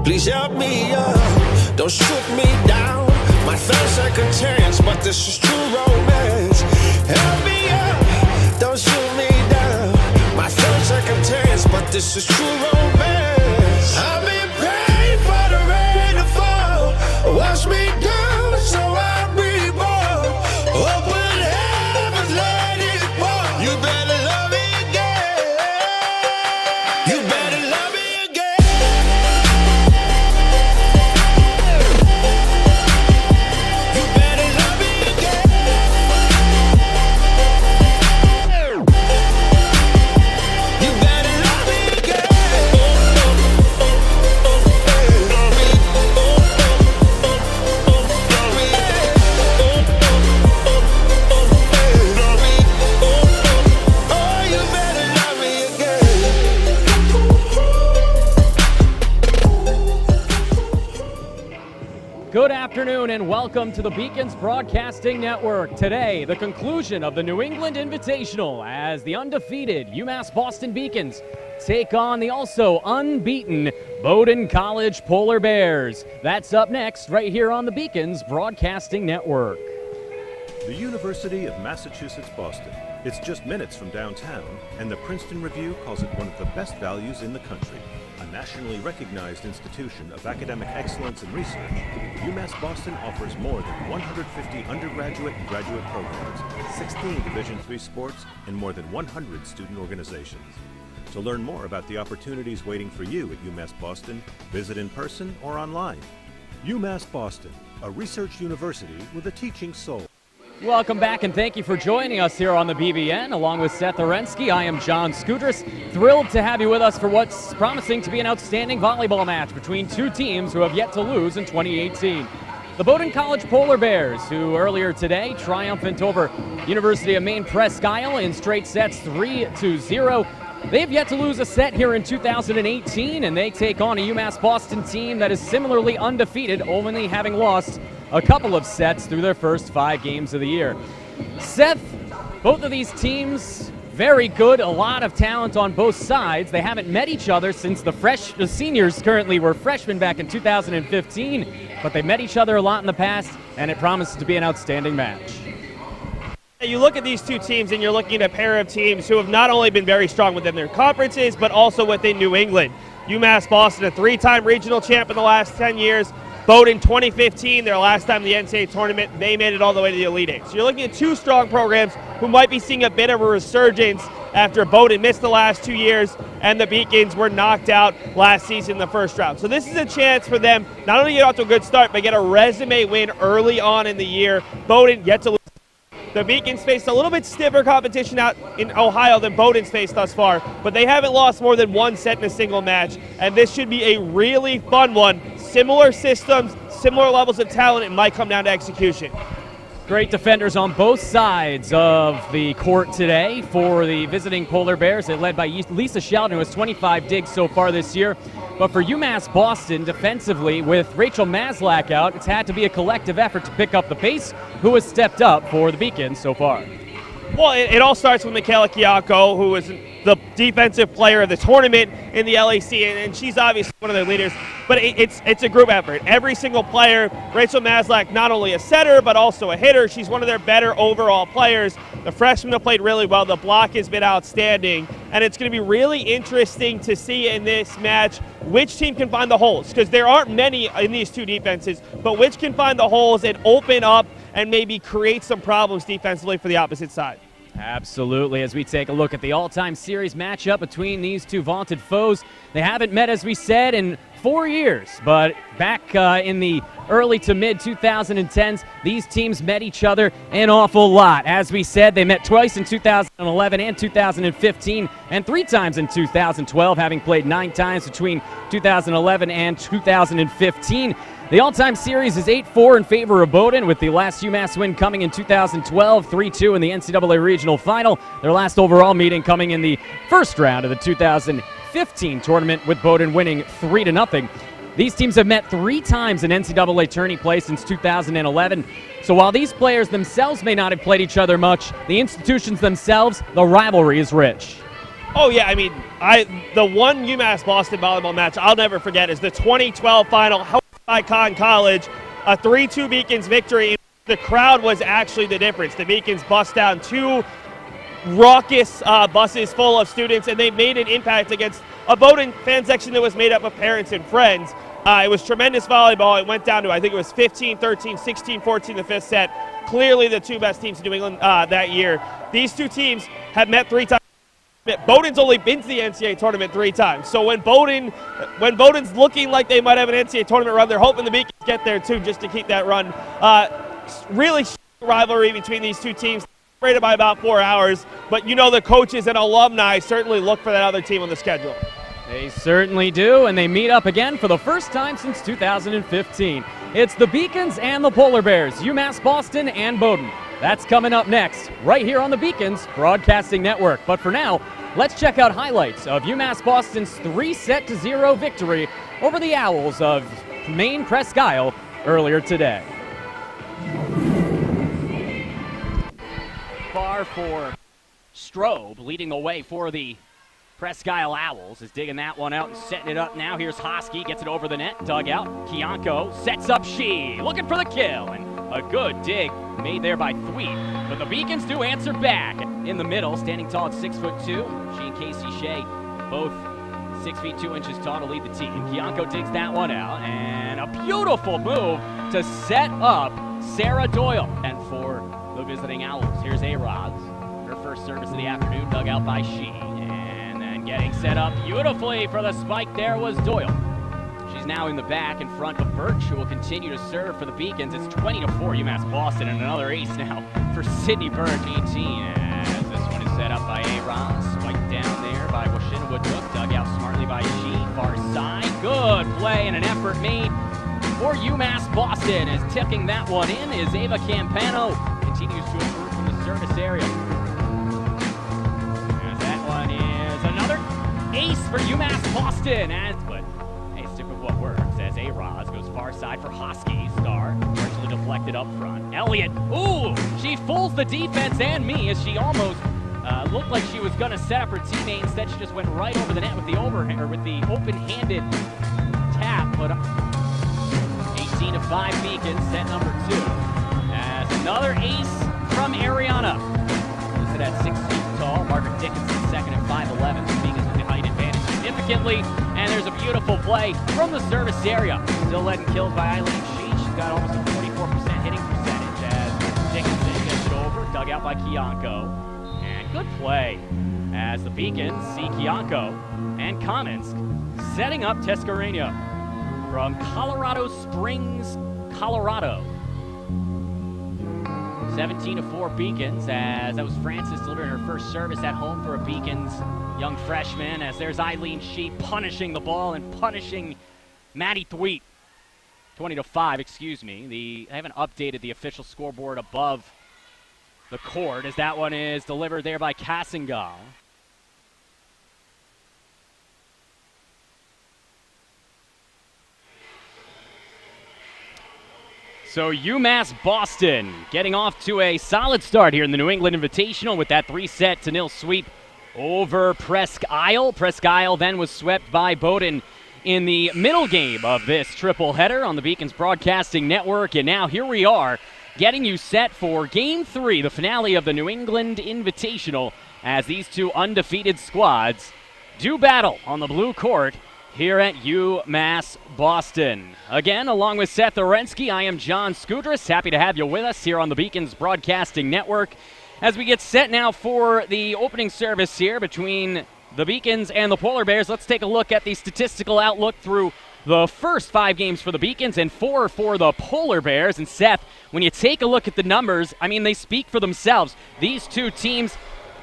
Please help me up, don't shoot me down. My third second chance, but this is true romance. Help me up, don't shoot me down. My third second chance, but this is true romance. I've been praying for the rain to fall. Wash me down so I reborn. Open heavens, let it pour. You better love me again. You better love me again. Good afternoon and welcome to the Beacons Broadcasting Network. Today, the conclusion of the New England Invitational as the undefeated UMass Boston Beacons take on the also unbeaten Bowdoin College Polar Bears. That's up next right here on the Beacons Broadcasting Network. The University of Massachusetts Boston. It's just minutes from downtown, and the Princeton Review calls it one of the best values in the country. A nationally recognized institution of academic excellence and research, UMass Boston offers more than 150 undergraduate and graduate programs, 16 Division III sports, and more than 100 student organizations. To learn more about the opportunities waiting for you at UMass Boston, visit in person or online. UMass Boston, a research university with a teaching soul. Welcome back and thank you for joining us here on the BBN. Along with Seth Orensky, I am John Skudras. Thrilled to have you with us for what's promising to be an outstanding volleyball match between two teams who have yet to lose in 2018. The Bowdoin College Polar Bears, who earlier today triumphant over University of Maine Presque Isle in straight sets 3-0. They've yet to lose a set here in 2018, and they take on a UMass Boston team that is similarly undefeated, only having lost a couple of sets through their first 5 games of the year. Seth, both of these teams, very good, a lot of talent on both sides. They haven't met each other since the seniors currently were freshmen back in 2015, but they met each other a lot in the past, and it promises to be an outstanding match. You look at these two teams and you're looking at a pair of teams who have not only been very strong within their conferences, but also within New England. UMass Boston, a 3-time regional champ in the last 10 years. Bowdoin 2015, their last time in the NCAA tournament, they made it all the way to the Elite Eight. So you're looking at two strong programs who might be seeing a bit of a resurgence after Bowdoin missed the last 2 years and the Beacons were knocked out last season in the first round. So this is a chance for them not only to get off to a good start, but get a resume win early on in the year. Bowdoin yet to lose. The Beacons faced a little bit stiffer competition out in Ohio than Bowdoin's faced thus far, but they haven't lost more than one set in a single match, and this should be a really fun one. Similar systems, similar levels of talent, it might come down to execution. Great defenders on both sides of the court today for the visiting Polar Bears. They're led by Lisa Sheldon, who has 25 digs so far this year. But for UMass Boston, defensively, with Rachel Maslak out, it's had to be a collective effort to pick up the pace. Who has stepped up for the Beacons so far? Well, it all starts with Michaela Kiako, who is the defensive player of the tournament in the LAC, and she's obviously one of their leaders. But it's a group effort. Every single player, Rachel Maslak, not only a setter, but also a hitter. She's one of their better overall players. The freshmen have played really well. The block has been outstanding. And it's going to be really interesting to see in this match which team can find the holes, because there aren't many in these two defenses, but which can find the holes and open up and maybe create some problems defensively for the opposite side. Absolutely. As we take a look at the all-time series matchup between these two vaunted foes, they haven't met, as we said, in 4 years, but back in the early to mid 2010s, these teams met each other an awful lot. As we said, they met twice in 2011 and 2015, and 3 times in 2012, having played 9 times between 2011 and 2015. The all-time series is 8-4 in favor of Bowdoin, with the last UMass win coming in 2012, 3-2 in the NCAA Regional Final. Their last overall meeting coming in the first round of the 2015 tournament, with Bowdoin winning 3-0. These teams have met 3 times in NCAA tourney play since 2011. So while these players themselves may not have played each other much, the institutions themselves, the rivalry is rich. Oh, yeah, I mean, the one UMass Boston volleyball match I'll never forget is the 2012 final. Icon College, a 3-2 Beacons victory. The crowd was actually the difference. The Beacons bust down 2 raucous buses full of students, and they made an impact against a Bowdoin fan section that was made up of parents and friends. It was tremendous volleyball. It went down to, I think it was 15-13, 16-14 the 5th set. Clearly the 2 best teams in New England that year. These 2 teams have met 3 times. Bowdoin's only been to the NCAA tournament 3 times. So when Bowdoin's looking like they might have an NCAA tournament run, they're hoping the Beacons get there too, just to keep that run. Really rivalry between these 2 teams, separated by about 4 hours. But you know the coaches and alumni certainly look for that other team on the schedule. They certainly do, and they meet up again for the first time since 2015. It's the Beacons and the Polar Bears, UMass Boston and Bowdoin. That's coming up next, right here on the Beacons Broadcasting Network. But for now, let's check out highlights of UMass Boston's 3-0 victory over the Owls of Maine Presque Isle earlier today. Bar for Strobe, leading the way for the Presque Isle Owls, is digging that one out and setting it up now. Here's Hosky, gets it over the net, dug out. Kianko sets up She, looking for the kill, and a good dig made there by Thweep. But the Beacons do answer back. In the middle, standing tall at 6'2", she and Casey Shea, both 6 feet 2 inches tall to lead the team. Kianko digs that one out, and a beautiful move to set up Sarah Doyle. And for the visiting Owls, here's A-Roz. Her first service of the afternoon, dug out by She. And then getting set up beautifully for the spike there was Doyle. She's now in the back in front of Berch, who will continue to serve for the Beacons. It's 20-4 UMass Boston, and another ace now for Sidnee Berch, 18. As this one is set up by A-Ron. Spiked down there by Washinwood. Dug out smartly by She. Far side. Good play and an effort made for UMass Boston. As tipping that one in is Ava Campano. Continues to improve from the service area. As that one is another ace for UMass Boston. Stick with what works as A-Roz goes far side for Hosky. Star virtually deflected up front. Elliott, ooh, she fools the defense and me as she almost looked like she was going to set up her teammate. Instead, she just went right over the net with the open-handed tap. But 18-5 Beacons, set number 2. As another ace from Ariana. lovely. And there's a beautiful play from the service area. Still letting kills by Eileen Sheet. She's got almost a 44% hitting percentage as Dickinson gets it over. Dug out by Kiyanko. And good play as the Beacons see Kiyanko and Kamensk setting up Tescareno from Colorado Springs, Colorado. 17-4 Beacons, as that was Francis delivering her first service at home for a Beacons young freshman, as there's Eileen Sheet punishing the ball and punishing Maddie Thweet. 20-5, excuse me. I haven't updated the official scoreboard above the court, as that one is delivered there by Kassengal. So UMass Boston getting off to a solid start here in the New England Invitational with that 3-0 sweep over Presque Isle. Presque Isle then was swept by Bowdoin in the middle game of this triple header on the Beacons Broadcasting Network. And now here we are getting you set for Game 3, the finale of the New England Invitational, as these two undefeated squads do battle on the blue court here at UMass Boston. Again, along with Seth Orensky, I am John Skudras. Happy to have you with us here on the Beacons Broadcasting Network as we get set now for the opening service here between the Beacons and the Polar Bears. Let's take a look at the statistical outlook through the first 5 games for the Beacons and 4 for the Polar Bears. And Seth, when you take a look at the numbers, I mean, they speak for themselves. These two teams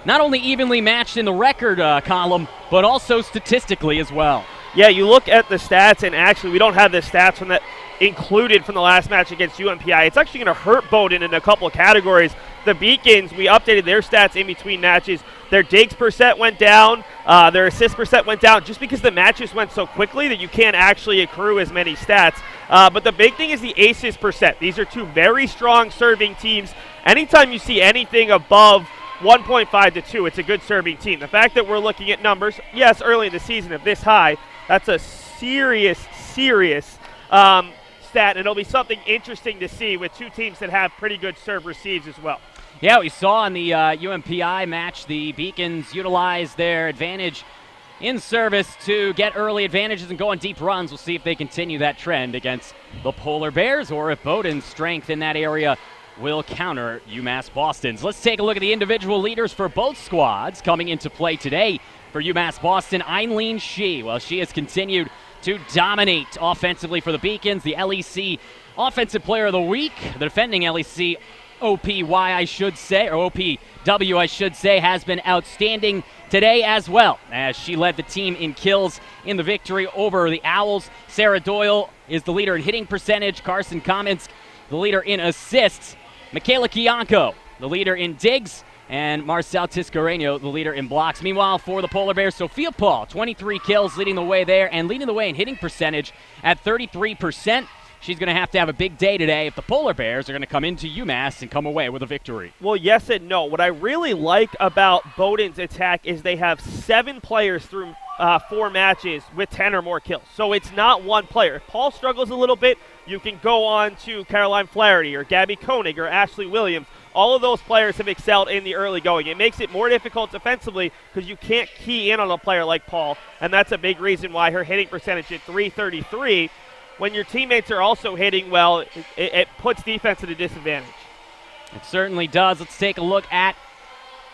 not only evenly matched in the record column, but also statistically as well. Yeah, you look at the stats, and actually we don't have the stats from that included from the last match against UMPI. It's actually going to hurt Bowdoin in a couple of categories. The Beacons, we updated their stats in between matches. Their digs percent went down, their assist percent went down, just because the matches went so quickly that you can't actually accrue as many stats. But the big thing is the assist percent. These are two very strong serving teams. Anytime you see anything above 1.5 to 2, it's a good serving team. The fact that we're looking at numbers, yes, early in the season of this high, that's a serious stat, and it'll be something interesting to see with two teams that have pretty good serve receives as well. Yeah, we saw in the UMPI match the Beacons utilize their advantage in service to get early advantages and go on deep runs. We'll see if they continue that trend against the Polar Bears or if Bowdoin's strength in that area will counter UMass Boston's. Let's take a look at the individual leaders for both squads coming into play today. For UMass Boston, Eileen Shee. Well, she has continued to dominate offensively for the Beacons. The LEC Offensive Player of the Week, the defending LEC OPY, I should say, or OPW, I should say, has been outstanding today as well, as she led the team in kills in the victory over the Owls. Sarah Doyle is the leader in hitting percentage. Carson Kamensk, the leader in assists. Michaela Kiyanko, the leader in digs. And Marcel Tiscareño, the leader in blocks. Meanwhile, for the Polar Bears, Sophia Paul, 23 kills, leading the way there, and leading the way in hitting percentage at 33%. She's going to have a big day today if the Polar Bears are going to come into UMass and come away with a victory. Well, yes and no. What I really like about Bowdoin's attack is they have 7 players through 4 matches with 10 or more kills. So it's not one player. If Paul struggles a little bit, you can go on to Caroline Flaherty or Gabby Koenig or Ashley Williams. All of those players have excelled in the early going. It makes it more difficult defensively because you can't key in on a player like Paul, and that's a big reason why her hitting percentage at .333, when your teammates are also hitting well, it puts defense at a disadvantage. It certainly does. Let's take a look at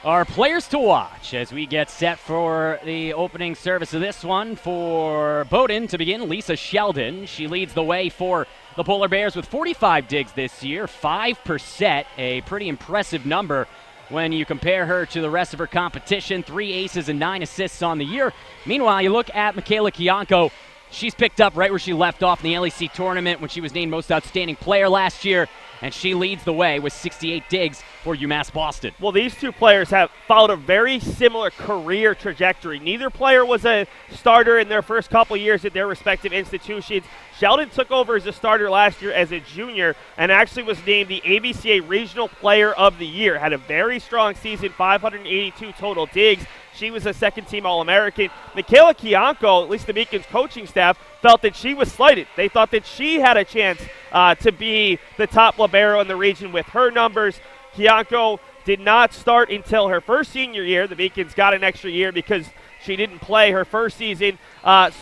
our players to watch as we get set for the opening service of this one. For Bowdoin to begin, Lisa Sheldon. She leads the way for the Polar Bears with 45 digs this year, 5%, a pretty impressive number when you compare her to the rest of her competition. 3 aces and 9 assists on the year. Meanwhile, you look at Michaela Kiyanko. She's picked up right where she left off in the LEC tournament when she was named Most Outstanding Player last year, and she leads the way with 68 digs for UMass Boston. Well, these two players have followed a very similar career trajectory. Neither player was a starter in their first couple years at their respective institutions. Sheldon took over as a starter last year as a junior and actually was named the ABCA Regional Player of the Year. Had a very strong season, 582 total digs. She was a second-team All-American. Michaela Kiyanko, at least the Beacons coaching staff, felt that she was slighted. They thought that she had a chance to be the top libero in the region with her numbers. Kiyanko did not start until her first senior year. The Beacons got an extra year because she didn't play her first season.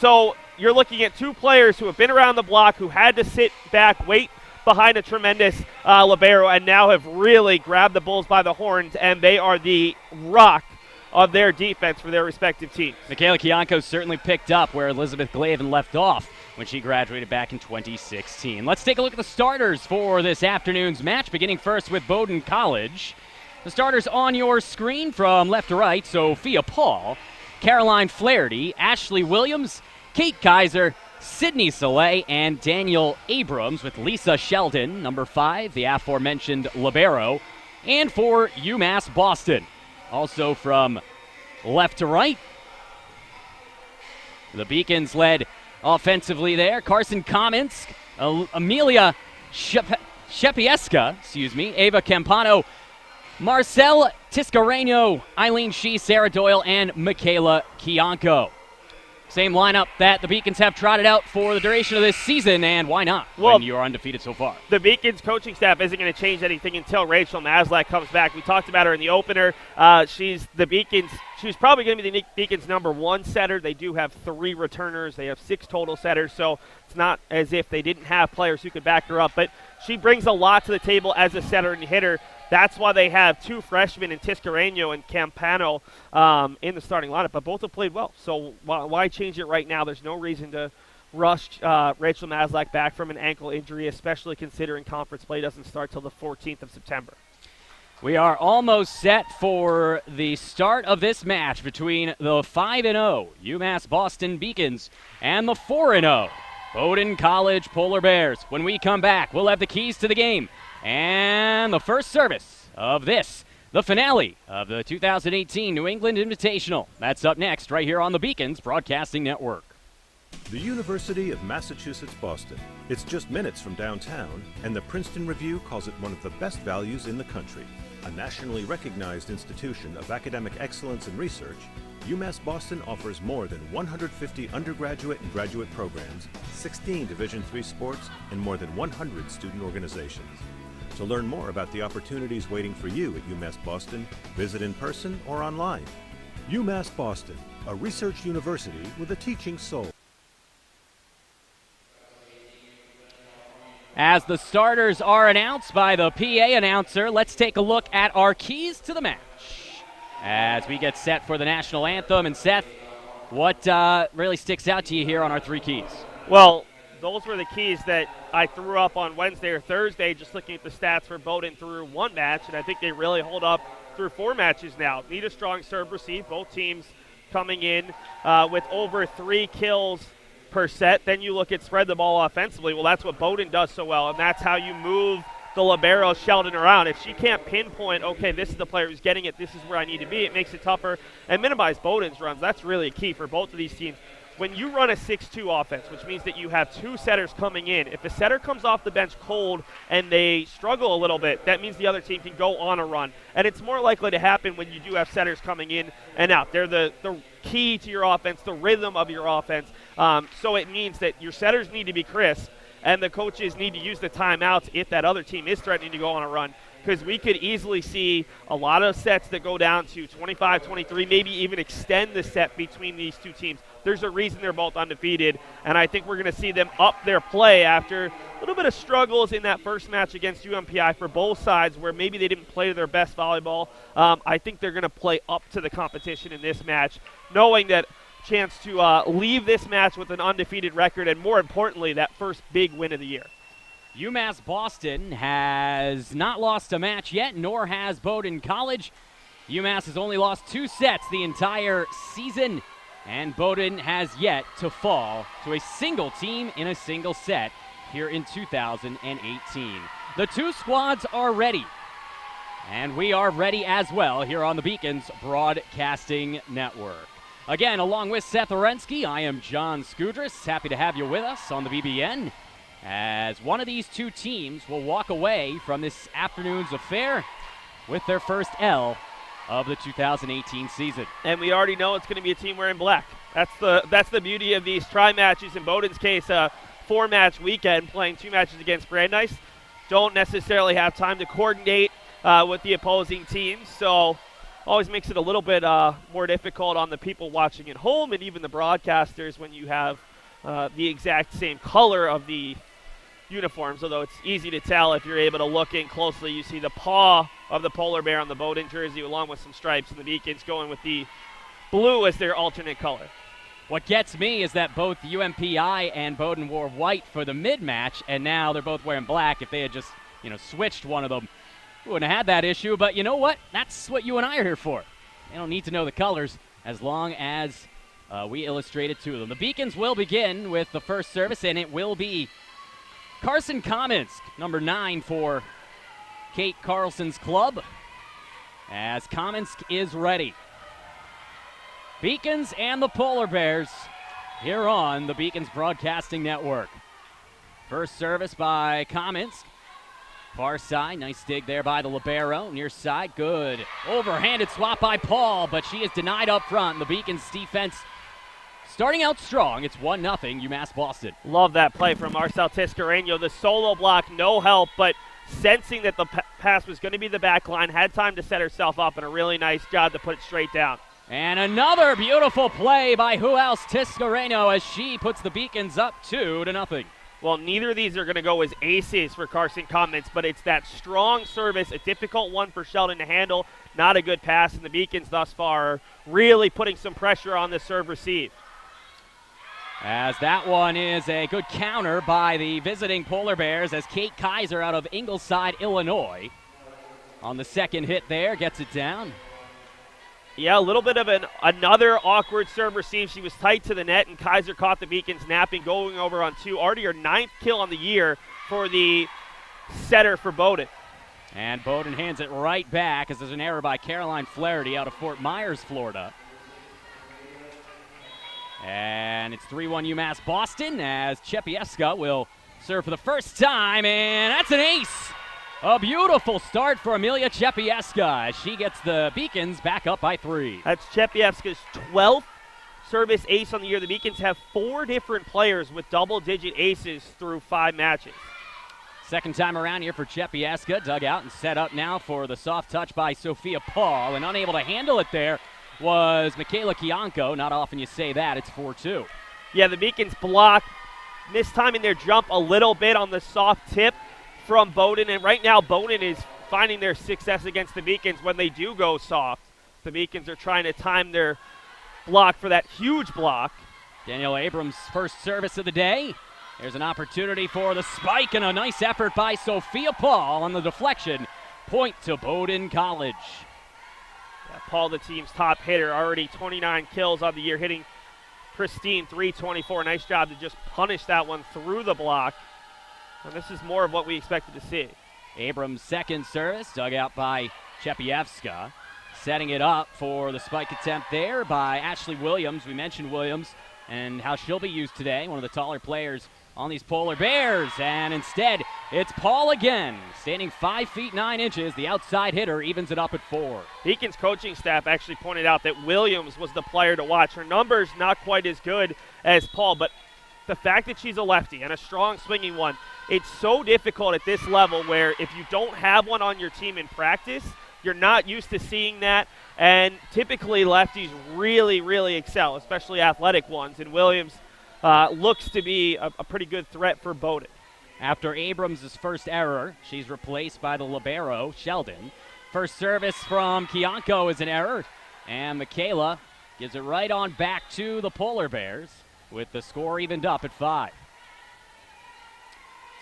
So you're looking at two players who have been around the block, who had to sit back, wait behind a tremendous libero, and now have really grabbed the Bulls by the horns, and they are the rock of their defense for their respective teams. Michaela Kiyanko certainly picked up where Elizabeth Glavin left off when she graduated back in 2016. Let's take a look at the starters for this afternoon's match, beginning first with Bowdoin College. The starters on your screen from left to right: Sophia Paul, Caroline Flaherty, Ashley Williams, Kate Kaiser, Sydney Soleil, and Daniel Abrams, with Lisa Sheldon, number 5, the aforementioned libero. And for UMass Boston, also from left to right, the Beacons led offensively there: Carson Kaminsk, Amelia Shepieska, Ava Campano, Marcel Tiscareño, Eileen Shee, Sarah Doyle, and Michaela Kiyanko. Same lineup that the Beacons have trotted out for the duration of this season, and why not when you're undefeated so far? The Beacons coaching staff isn't going to change anything until Rachel Maslak comes back. We talked about her in the opener. She's probably going to be the Beacons' number 1 setter. They do have 3 returners. They have 6 total setters, so it's not as if they didn't have players who could back her up. But she brings a lot to the table as a setter and hitter. That's why they have 2 freshmen in Tiscareño and Campano in the starting lineup, but both have played well. So why change it right now? There's no reason to rush Rachel Maslak back from an ankle injury, especially considering conference play doesn't start till the 14th of September. We are almost set for the start of this match between the 5-0 UMass Boston Beacons and the 4-0 Bowdoin College Polar Bears. When we come back, we'll have the keys to the game and the first service of this, the finale of the 2018 New England Invitational. That's up next right here on the Beacons Broadcasting Network. The University of Massachusetts Boston. It's just minutes from downtown, and the Princeton Review calls it one of the best values in the country. A nationally recognized institution of academic excellence and research, UMass Boston offers more than 150 undergraduate and graduate programs, 16 Division III sports, and more than 100 student organizations. To learn more about the opportunities waiting for you at UMass Boston, visit in person or online. UMass Boston, a research university with a teaching soul. As the starters are announced by the PA announcer, let's take a look at our keys to the match as we get set for the national anthem. And Seth, what really sticks out to you here on our 3 keys? Well, those were the keys that I threw up on Wednesday or Thursday, just looking at the stats for Bowdoin through 1 match, and I think they really hold up through 4 matches now. Need a strong serve receive, both teams coming in with over 3 kills per set. Then you look at spread the ball offensively. Well, that's what Bowdoin does so well, and that's how you move the libero Sheldon around. If she can't pinpoint, okay, this is the player who's getting it, this is where I need to be, it makes it tougher and minimize Bowdoin's runs. That's really a key for both of these teams. When you run a 6-2 offense, which means that you have 2 setters coming in, if a setter comes off the bench cold and they struggle a little bit, that means the other team can go on a run. And it's more likely to happen when you do have setters coming in and out. They're the key to your offense, the rhythm of your offense. So it means that your setters need to be crisp, and the coaches need to use the timeouts if that other team is threatening to go on a run. Because we could easily see a lot of sets that go down to 25-23, maybe even extend the set between these 2 teams. There's a reason they're both undefeated, and I think we're going to see them up their play after a little bit of struggles in that first match against UMPI for both sides, where maybe they didn't play their best volleyball. I think they're going to play up to the competition in this match, knowing that chance to leave this match with an undefeated record, and more importantly, that first big win of the year. UMass Boston has not lost a match yet, nor has Bowdoin College. UMass has only lost 2 sets the entire season, and Bowdoin has yet to fall to a single team in a single set here in 2018. The 2 squads are ready, and we are ready as well here on the Beacons Broadcasting Network. Again, along with Seth Orensky, I am John Skudris. Happy to have you with us on the BBN, as one of these 2 teams will walk away from this afternoon's affair with their first L of the 2018 season. And we already know it's going to be a team wearing black. That's the beauty of these tri-matches. In Bowdoin's case, a 4-match weekend, playing 2 matches against Brandeis. Don't necessarily have time to coordinate with the opposing teams, so always makes it a little bit more difficult on the people watching at home and even the broadcasters when you have the exact same color of the uniforms, although it's easy to tell if you're able to look in closely. You see the paw of the polar bear on the Bowdoin jersey along with some stripes, and the Beacons going with the blue as their alternate color. What gets me is that both UMPI and Bowdoin wore white for the mid-match, and now they're both wearing black. If they had just, switched one of them, we wouldn't have had that issue. But you know what? That's what you and I are here for. They don't need to know the colors as long as we illustrate it to them. The Beacons will begin with the first service, and it will be Carson Kamensk, number 9 for Kate Carlson's club, as Kamensk is ready. Beacons and the Polar Bears here on the Beacons Broadcasting Network. First service by Kamensk. Far side, nice dig there by the libero. Near side, good. Overhanded swap by Paul, but she is denied up front. The Beacons defense starting out strong. It's 1-0 UMass Boston. Love that play from Marcel Tiscareño. The solo block, no help, but sensing that the pass was going to be the back line, had time to set herself up, and a really nice job to put it straight down. And another beautiful play by who else? Tiscareño, as she puts the Beacons up 2-0. Well, neither of these are going to go as aces for Carson Kamensk, but it's that strong service, a difficult one for Sheldon to handle. Not a good pass, and the Beacons thus far are really putting some pressure on the serve receive. As that one is a good counter by the visiting Polar Bears, as Kate Kaiser out of Ingleside, Illinois, on the second hit there, gets it down. Yeah, a little bit of another awkward serve receive. She was tight to the net, and Kaiser caught the Beacons napping, going over on 2. Already her 9th kill on the year for the setter for Bowdoin. And Bowdoin hands it right back as there's an error by Caroline Flaherty out of Fort Myers, Florida. And it's 3-1 UMass Boston as Chepieska will serve for the first time, and that's an ace! A beautiful start for Amelia Chepieska as she gets the Beacons back up by 3. That's Chepieska's 12th service ace on the year. The Beacons have 4 different players with double-digit aces through 5 matches. Second time around here for Chepieska. Dug out and set up now for the soft touch by Sophia Paul, and unable to handle it there was Michaela Kianko. Not often you say that. It's 4-2. Yeah, the Beacons block, mistiming their jump a little bit on the soft tip from Bowdoin, and right now Bowdoin is finding their success against the Beacons when they do go soft. The Beacons are trying to time their block for that huge block. Danielle Abrams' first service of the day. There's an opportunity for the spike, and a nice effort by Sophia Paul on the deflection. Point to Bowdoin College. Yeah, Paul, the team's top hitter, already 29 kills on the year, hitting pristine .324. Nice job to just punish that one through the block. And this is more of what we expected to see. Abrams' second service, dug out by Chepieska. Setting it up for the spike attempt there by Ashley Williams. We mentioned Williams and how she'll be used today, one of the taller players on these Polar Bears. And instead, it's Paul again, standing 5 feet 9 inches. The outside hitter evens it up at 4. Beacons coaching staff actually pointed out that Williams was the player to watch. Her numbers not quite as good as Paul, but the fact that she's a lefty and a strong swinging one, it's so difficult at this level where if you don't have one on your team in practice, you're not used to seeing that. And typically lefties really, really excel, especially athletic ones. And Williams looks to be a pretty good threat for Bowdoin. After Abrams' first error, she's replaced by the libero, Sheldon. First service from Kianko is an error, and Michaela gives it right on back to the Polar Bears with the score evened up at 5.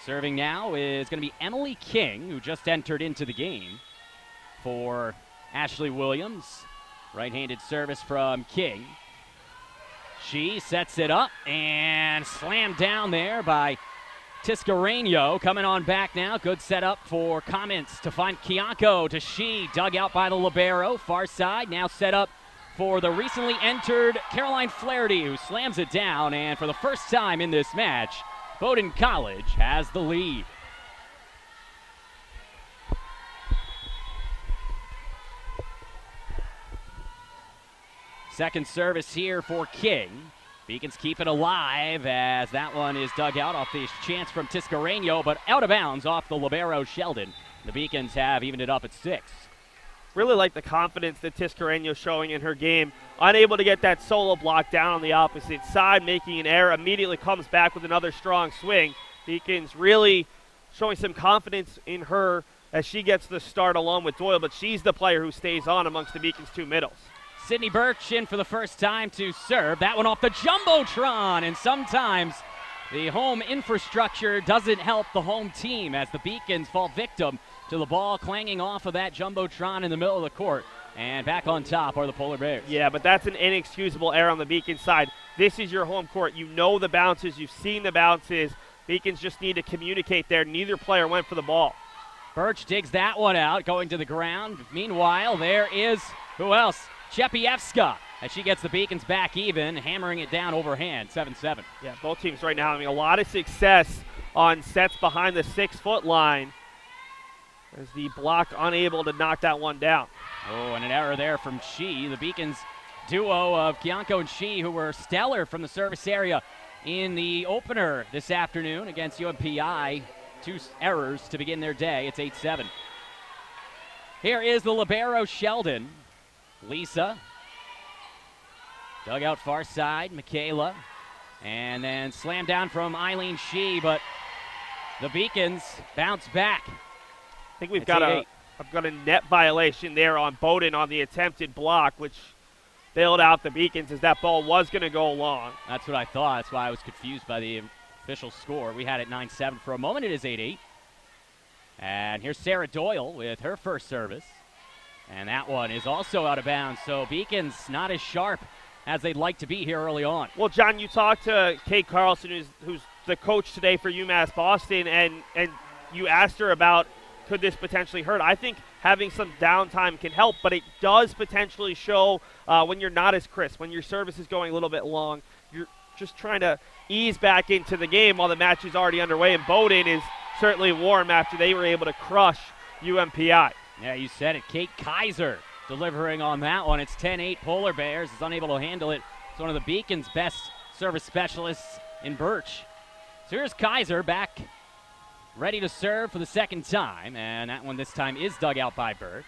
Serving now is going to be Emily King, who just entered into the game for Ashley Williams. Right-handed service from King. She sets it up and slammed down there by Tiscareño. Coming on back now. Good setup for Kamensk to find Kianko. To she, dug out by the libero. Far side, now set up for the recently entered Caroline Flaherty, who slams it down. And for the first time in this match, Bowdoin College has the lead. Second service here for King. Beacons keep it alive as that one is dug out off the chance from Tiscareño, but out of bounds off the libero Sheldon. The Beacons have evened it up at 6. really like the confidence that Tiscareño's showing in her game. Unable to get that solo block down on the opposite side, making an error, immediately comes back with another strong swing. Beacons really showing some confidence in her as she gets the start along with Doyle, but she's the player who stays on amongst the Beacons' two middles. Sidnee Berch in for the first time to serve. That one off the Jumbotron, and sometimes the home infrastructure doesn't help the home team as the Beacons fall victim to the ball clanging off of that Jumbotron in the middle of the court. And back on top are the Polar Bears. Yeah, but that's an inexcusable error on the Beacons side. This is your home court. You know the bounces. You've seen the bounces. Beacons just need to communicate there. Neither player went for the ball. Berch digs that one out, going to the ground. Meanwhile, there is, who else? Chepievska, as she gets the Beacons back even, hammering it down overhand, 7-7. Yeah, both teams right now having a lot of success on sets behind the 6-foot line as the block unable to knock that one down. Oh, and an error there from Shi. The Beacons duo of Kianko and Shi, who were stellar from the service area in the opener this afternoon against UMPI. 2 errors to begin their day. It's 8-7. Here is the libero Sheldon. Lisa. Dug out far side, Michaela. And then slam down from Eileen Shi, but the Beacons bounce back. I think we've got a net violation there on Bowden on the attempted block, which bailed out the Beacons as that ball was going to go long. That's what I thought. That's why I was confused by the official score. We had it 9-7 for a moment. It is 8-8. And here's Sarah Doyle with her first service. And that one is also out of bounds. So Beacons not as sharp as they'd like to be here early on. Well, John, you talked to Kate Carlson, who's the coach today for UMass Boston, and you asked her about could this potentially hurt. I think having some downtime can help, but it does potentially show when you're not as crisp, when your service is going a little bit long. You're just trying to ease back into the game while the match is already underway, and Bowden is certainly warm after they were able to crush UMPI. Yeah, you said it. Kate Kaiser delivering on that one. It's 10-8. Polar Bears is unable to handle it. It's one of the Beacons' best service specialists in Berch. So here's Kaiser back, ready to serve for the second time, and that one this time is dug out by Berch.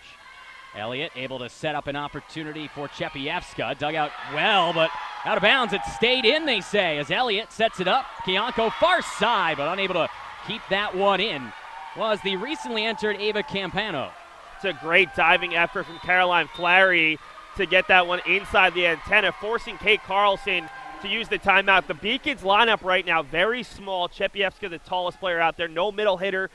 Elliott able to set up an opportunity for Chepievska. Dug out well, but out of bounds. It stayed in, they say, as Elliott sets it up. Kianko far side, but unable to keep that one in, was the recently entered Ava Campano. It's a great diving effort from Caroline Flaherty to get that one inside the antenna, forcing Kate Carlson to use the timeout. The Beacons lineup right now, very small. Chepievska, the tallest player out there. No middle hitter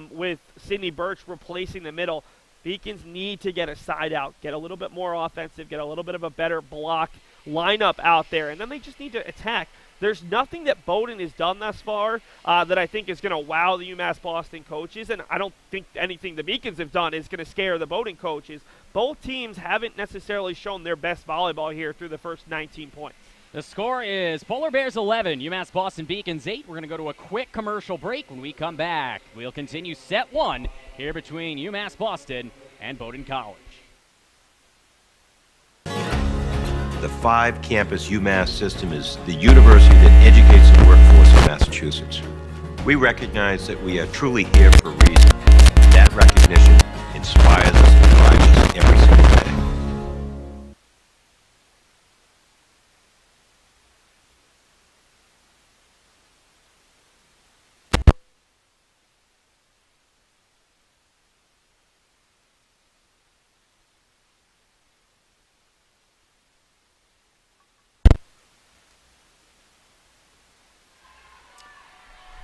with Sidnee Berch replacing the middle. Beacons need to get a side out, get a little bit more offensive, get a little bit of a better block lineup out there, and then they just need to attack. There's nothing that Bowden has done thus far that I think is going to wow the UMass Boston coaches, and I don't think anything the Beacons have done is going to scare the Bowden coaches. Both teams haven't necessarily shown their best volleyball here through the first 19 points. The score is Polar Bears 11, UMass Boston Beacons 8. We're going to go to a quick commercial break. When we come back, we'll continue set 1 here between UMass Boston and Bowdoin College. The 5-campus UMass system is the university that educates the workforce of Massachusetts. We recognize that we are truly here for a reason. That recognition inspires us and drives us every single day.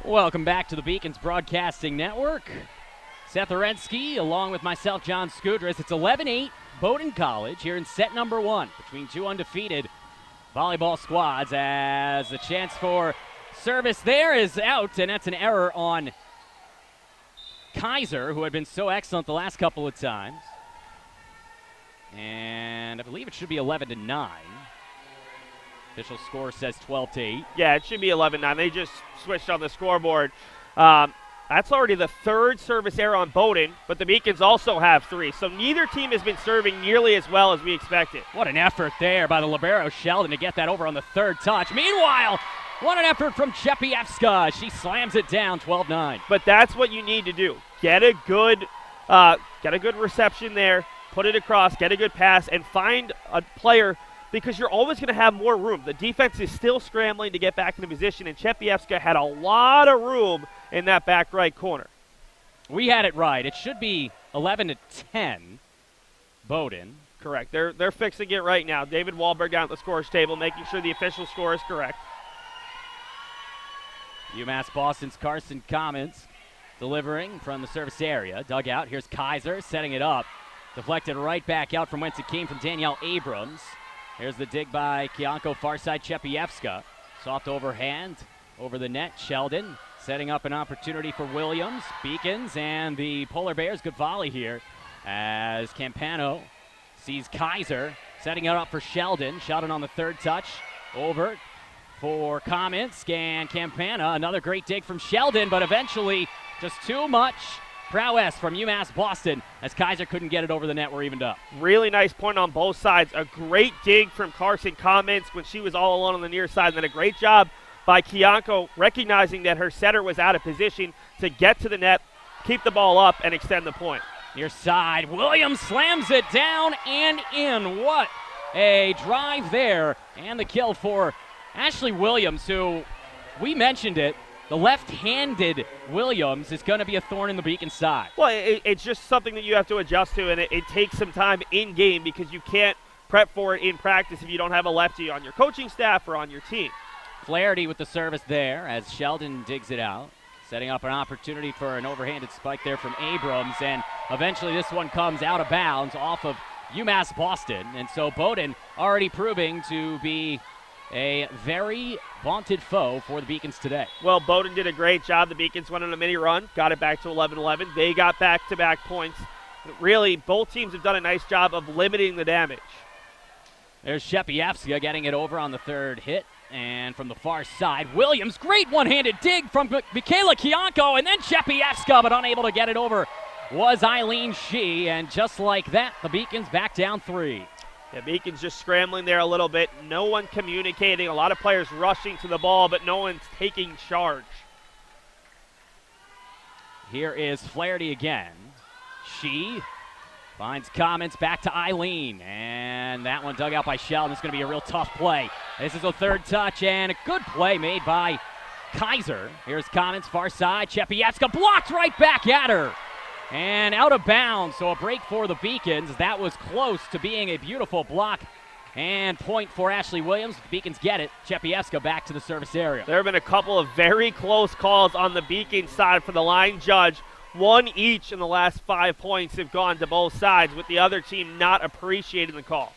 Welcome back to the Beacons Broadcasting Network. Seth Orensky, along with myself, John Skudras. It's 11-8, Bowdoin College here in set number 1 between two undefeated volleyball squads, as the chance for service there is out, and that's an error on Kaiser, who had been so excellent the last couple of times. And I believe it should be 11-9. Official score says 12-8. Yeah, it should be 11-9. They just switched on the scoreboard. That's already the third service error on Bowdoin, but the Beacons also have 3. So neither team has been serving nearly as well as we expected. What an effort there by the libero Sheldon to get that over on the third touch. Meanwhile, what an effort from Chepievska. She slams it down, 12-9. But that's what you need to do. Get a good reception there. put it across, get a good pass, and find a player because you're always going to have more room. The defense is still scrambling to get back into position, and Chepievska had a lot of room in that back right corner. We had it right. It should be 11-10, Bowdoin. Correct. They're fixing it right now. David Wahlberg down at the scores table, making sure the official score is correct. UMass Boston's Carson Commons delivering from the service area. Dug out. Here's Kaiser setting it up. Deflected right back out from whence it came from Danielle Abrams. Here's the dig by Kianko, far side Chepievska. Soft overhand over the net. Sheldon setting up an opportunity for Williams. Beacons and the Polar Bears. Good volley here as Campano sees Kaiser setting it up for Sheldon. Sheldon on the third touch. Over for Cominsk and Campana. Another great dig from Sheldon, but eventually just too much prowess from UMass Boston as Kaiser couldn't get it over the net. We're evened up. Really nice point on both sides. A great dig from Carson Cominsk when she was all alone on the near side. And then a great job by Kianko recognizing that her setter was out of position to get to the net, keep the ball up, and extend the point. Near side, Williams slams it down and in. What a drive there. And the kill for Ashley Williams, who we mentioned it. The left-handed Williams is going to be a thorn in the Beacon side. Well, it's just something that you have to adjust to, and it takes some time in-game because you can't prep for it in practice if you don't have a lefty on your coaching staff or on your team. Flaherty with the service there as Sheldon digs it out, setting up an opportunity for an overhanded spike there from Abrams, and eventually this one comes out of bounds off of UMass Boston, and so Bowdoin already proving to be a very vaunted foe for the Beacons today. Well, Bowdoin did a great job. The Beacons went on a mini run, got it back to 11-11. They got back-to-back points. Really, both teams have done a nice job of limiting the damage. There's Chepievska getting it over on the third hit. And from the far side, Williams, great one-handed dig from Michaela Kianko, and then Chepievska, but unable to get it over, was Eileen Shee. And just like that, the Beacons back down 3. Yeah, Beacon's just scrambling there a little bit. No one communicating. A lot of players rushing to the ball, but no one's taking charge. Here is Flaherty again. She finds Commons back to Eileen. And that one dug out by Sheldon. It's going to be a real tough play. This is a third touch and a good play made by Kaiser. Here's Commons, far side. Chepievska blocked right back at her. And out of bounds, so a break for the Beacons. That was close to being a beautiful block. And point for Ashley Williams. The Beacons get it. Chepievska back to the service area. There have been a couple of very close calls on the Beacon side for the line judge. One each in the last 5 points have gone to both sides, with the other team not appreciating the call.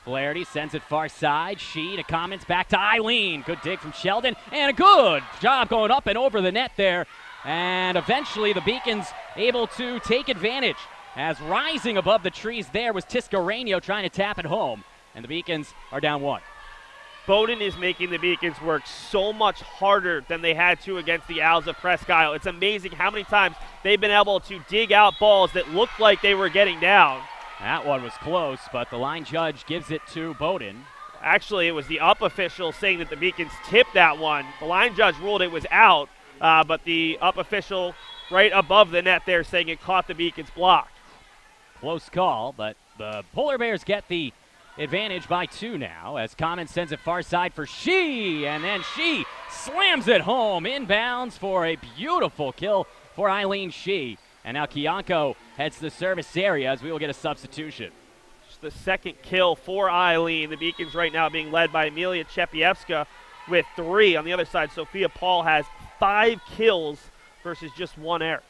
Flaherty sends it far side. She to Commons, back to Eileen. Good dig from Sheldon. And a good job going up and over the net there. And eventually the Beacons able to take advantage as rising above the trees there was Tiscareño trying to tap it home. And the Beacons are down 1. Bowdoin is making the Beacons work so much harder than they had to against the Owls of Presque Isle. It's amazing how many times they've been able to dig out balls that looked like they were getting down. That one was close, but the line judge gives it to Bowdoin. Actually, it was the up official saying that the Beacons tipped that one. The line judge ruled it was out. But the up official right above the net there saying it caught the Beacons block. Close call, but the Polar Bears get the advantage by 2 now as Commons sends it far side for Shee, and then Shee slams it home inbounds for a beautiful kill for Eileen Shee. And now Kianko heads to the service area as we will get a substitution. Just the second kill for Eileen. The Beacons right now being led by Amelia Chepievska with 3. On the other side, Sophia Paul has 5 kills versus just 1 error.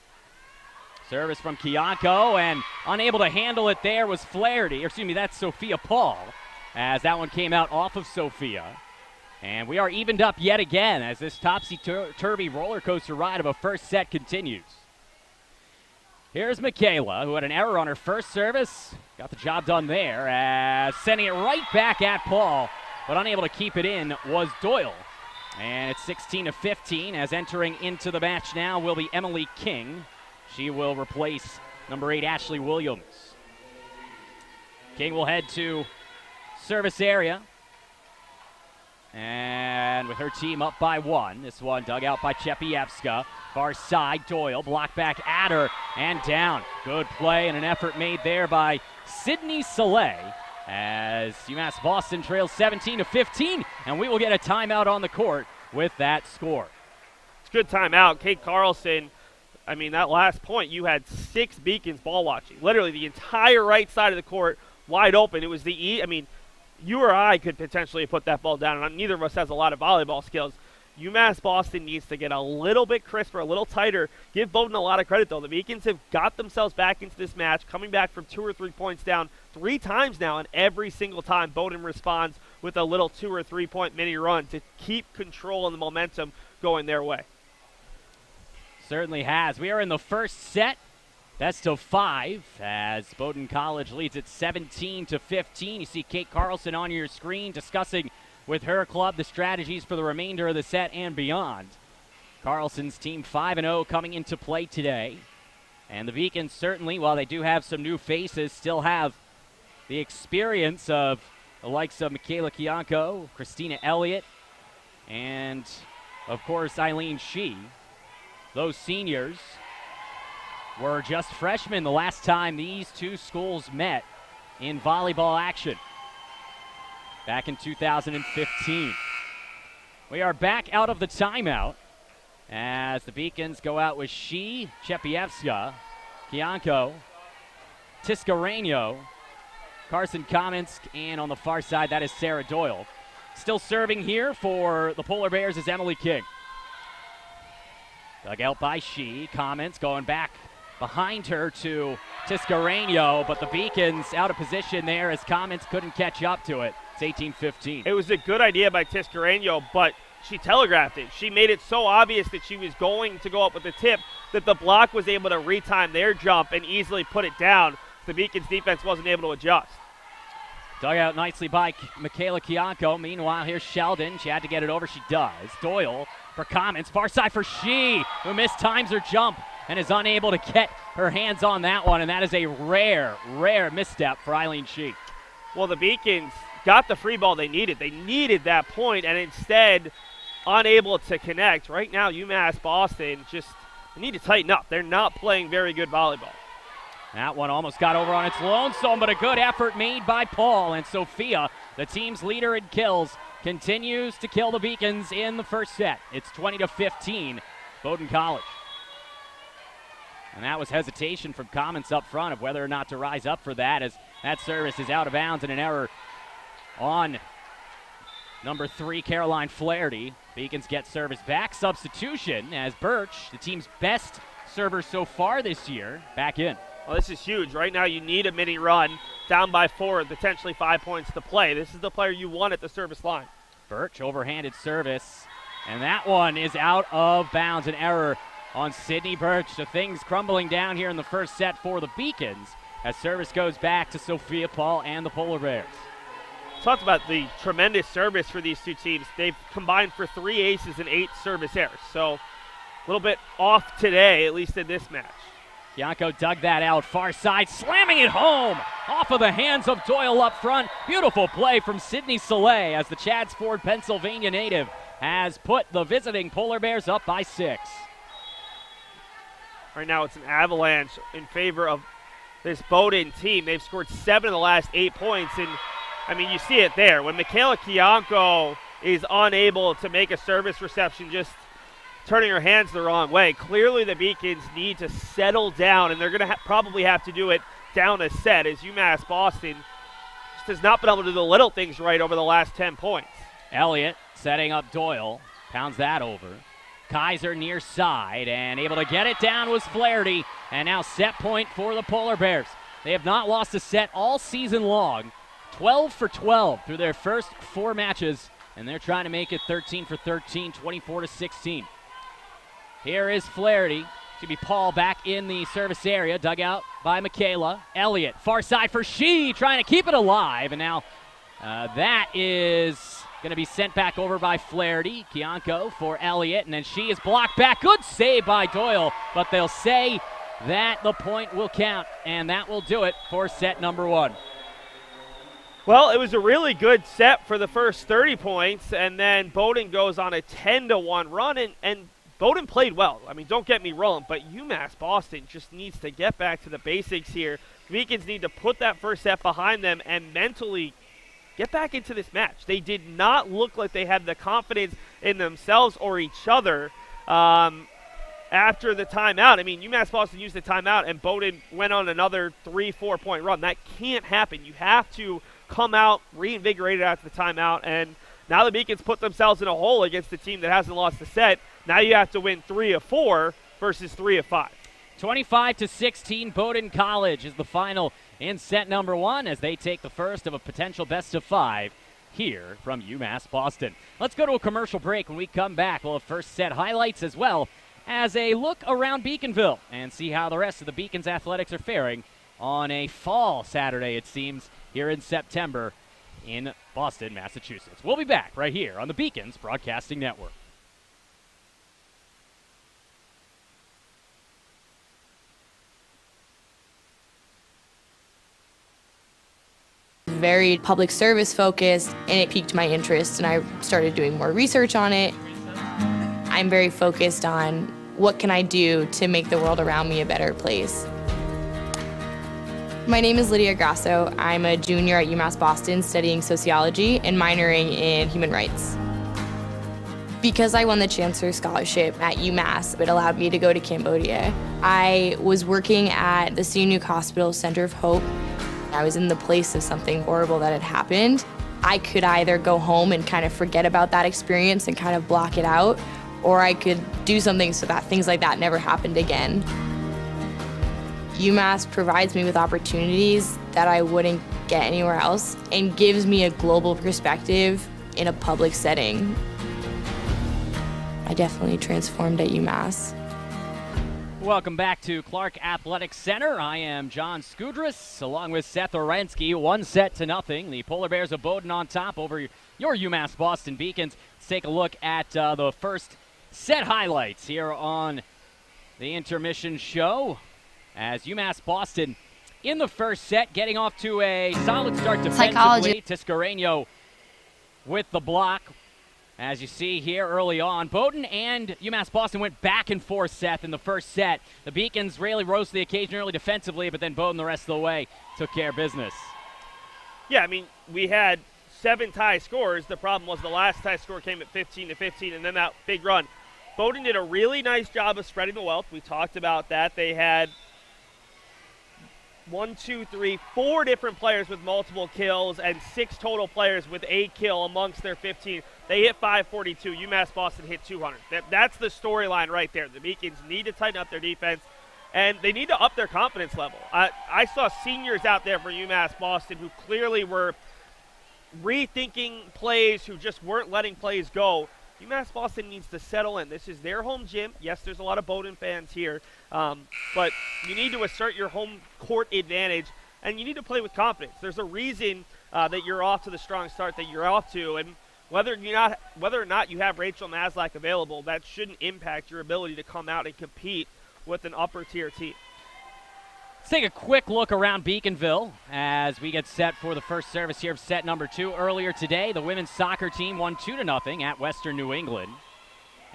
Service from Kianko, and unable to handle it there was Flaherty. That's Sophia Paul, as that one came out off of Sophia. And we are evened up yet again as this topsy-turvy roller coaster ride of a first set continues. Here's Michaela, who had an error on her first service. Got the job done there as sending it right back at Paul, but unable to keep it in was Doyle. And it's 16-15 as entering into the match now will be Emily King. She will replace number 8, Ashley Williams. King will head to service area. And with her team up by 1, this one dug out by Chepievska. Far side, Doyle blocked back at her. and down. Good play and an effort made there by Sidnee Berch as UMass Boston trails 17-15, and we will get a timeout on the court with that score. It's a good timeout. Kate Carlson, I mean, that last point, you had 6 Beacons ball watching. Literally the entire right side of the court wide open. It was I mean, you or I could potentially put that ball down, and neither of us has a lot of volleyball skills. UMass Boston needs to get a little bit crisper, a little tighter. Give Bowdoin a lot of credit, though. The Beacons have got themselves back into this match, coming back from 2 or 3 points down 3 times now, and every single time Bowdoin responds with a little 2 or 3 point mini run to keep control and the momentum going their way. Certainly has. We are in the first set. Best of 5 as Bowdoin College leads it 17-15. You see Kate Carlson on your screen discussing with her club the strategies for the remainder of the set and beyond. Carlson's team 5-0 coming into play today. And the Beacons certainly, while they do have some new faces, still have the experience of the likes of Michaela Kianko, Christina Elliott, and, of course, Eileen Shee. Those seniors were just freshmen the last time these two schools met in volleyball action, back in 2015. We are back out of the timeout as the Beacons go out with Shee, Chepievska, Kianko, Tiscareño, Carson Kamensk, and on the far side, that is Sarah Doyle. Still serving here for the Polar Bears is Emily King. Dug out by Shee. Kamensk going back behind her to Tiscareño, but the Beacons out of position there as Kamensk couldn't catch up to it. It's 18-15. It was a good idea by Tiscareño, but she telegraphed it. She made it so obvious that she was going to go up with the tip that the block was able to retime their jump and easily put it down. The Beacons defense wasn't able to adjust. Dug out nicely by Michaela Kianko. Meanwhile, here's Sheldon. She had to get it over. She does. Doyle for Kamensk. Far side for Shee, who mistimes her jump and is unable to get her hands on that one. And that is a rare misstep for Eileen Shee. Well, the Beacons got the free ball they needed. They needed that point, and instead unable to connect. Right now, UMass Boston just need to tighten up. They're not playing very good volleyball. That one almost got over on its lonesome, but a good effort made by Paul. And Sophia, the team's leader in kills, continues to kill the Beacons in the first set. It's 20-15, Bowdoin College. And that was hesitation from Kamensk up front of whether or not to rise up for that, as that service is out of bounds and an error on number 3, Caroline Flaherty. Beacons get service back. Substitution as Berch, the team's best server so far this year, back in. Well, this is huge. Right now you need a mini run, down by 4, potentially 5 points to play. This is the player you want at the service line. Berch, overhanded service, and that one is out of bounds, an error on Sidnee Berch. So things crumbling down here in the first set for the Beacons as service goes back to Sophia Paul and the Polar Bears. Talked about the tremendous service for these two teams. They've combined for 3 aces and 8 service errors. So a little bit off today, at least in this match. Kianko dug that out, far side, slamming it home off of the hands of Doyle up front. Beautiful play from Sidnee Berch as the Chadsford, Pennsylvania native has put the visiting Polar Bears up by 6. Right now it's an avalanche in favor of this Bowdoin team. They've scored 7 of the last 8 points, and I mean, you see it there. When Michaela Kianko is unable to make a service reception, just turning her hands the wrong way, clearly the Beacons need to settle down, and they're going to probably have to do it down a set, as UMass Boston just has not been able to do the little things right over the last 10 points. Elliott setting up Doyle, pounds that over. Kaiser near side, and able to get it down was Flaherty, and now set point for the Polar Bears. They have not lost a set all season long. 12 for 12 through their first 4 matches, and they're trying to make it 13 for 13, 24-16. Here is Flaherty. Should be Paul back in the service area, dug out by Michaela. Elliott, far side for Shee, trying to keep it alive, and now that is going to be sent back over by Flaherty. Kianko for Elliott, and then Shee is blocked back. Good save by Doyle, but they'll say that the point will count, and that will do it for set number 1. Well, it was a really good set for the first 30 points, and then Bowdoin goes on a 10-1 run, and Bowdoin played well. I mean, don't get me wrong, but UMass Boston just needs to get back to the basics here. Beacons need to put that first set behind them and mentally get back into this match. They did not look like they had the confidence in themselves or each other after the timeout. I mean, UMass Boston used the timeout, and Bowdoin went on another 3-4 point run. That can't happen. You have to come out reinvigorated after the timeout, and now the Beacons put themselves in a hole against the team that hasn't lost a set. Now you have to win 3 of 4 versus 3 of 5. 25-16, Bowdoin College is the final in set number 1 as they take the first of a potential best of 5 here from UMass Boston. Let's go to a commercial break. When we come back, we'll have first set highlights as well as a look around Beaconville and see how the rest of the Beacons athletics are faring on a fall Saturday, it seems, here in September in Boston, Massachusetts. We'll be back right here on the Beacons Broadcasting Network. Very public service focused, and it piqued my interest, and I started doing more research on it. I'm very focused on what can I do to make the world around me a better place. My name is Lydia Grasso. I'm a junior at UMass Boston studying sociology and minoring in human rights. Because I won the Chancellor Scholarship at UMass, it allowed me to go to Cambodia. I was working at the Sihanouk Hospital Center of Hope. I was in the place of something horrible that had happened. I could either go home and kind of forget about that experience and kind of block it out, or I could do something so that things like that never happened again. UMass provides me with opportunities that I wouldn't get anywhere else and gives me a global perspective in a public setting. I definitely transformed at UMass. Welcome back to Clark Athletic Center. I am John Skudras, along with Seth Orensky. 1-0. The Polar Bears of Bowdoin on top over your UMass Boston Beacons. Let's take a look at the first set highlights here on the intermission show. As UMass Boston in the first set, getting off to a solid start defensively. Tiscareño with the block. As you see here early on, Bowdoin and UMass Boston went back and forth, Seth, in the first set. The Beacons really rose to the occasion early defensively, but then Bowdoin the rest of the way took care of business. Yeah, I mean, we had 7 tie scores. The problem was the last tie score came at 15-15, and then that big run. Bowdoin did a really nice job of spreading the wealth. We talked about that. They had 4 different players with multiple kills and 6 total players with a kill amongst their 15. They hit 542. UMass Boston hit 200. That's the storyline right there. The Beacons need to tighten up their defense, and they need to up their confidence level. I saw seniors out there for UMass Boston who clearly were rethinking plays, who just weren't letting plays go. UMass Boston needs to settle in. This is their home gym. Yes, there's a lot of Bowdoin fans here, but you need to assert your home court advantage, and you need to play with confidence. There's a reason that you're off to the strong start that you're off to, and whether or not you have Rachel Maslach available, that shouldn't impact your ability to come out and compete with an upper-tier team. Let's take a quick look around Beaconville as we get set for the first service here of set number 2. Earlier today, the women's soccer team won 2-0 at Western New England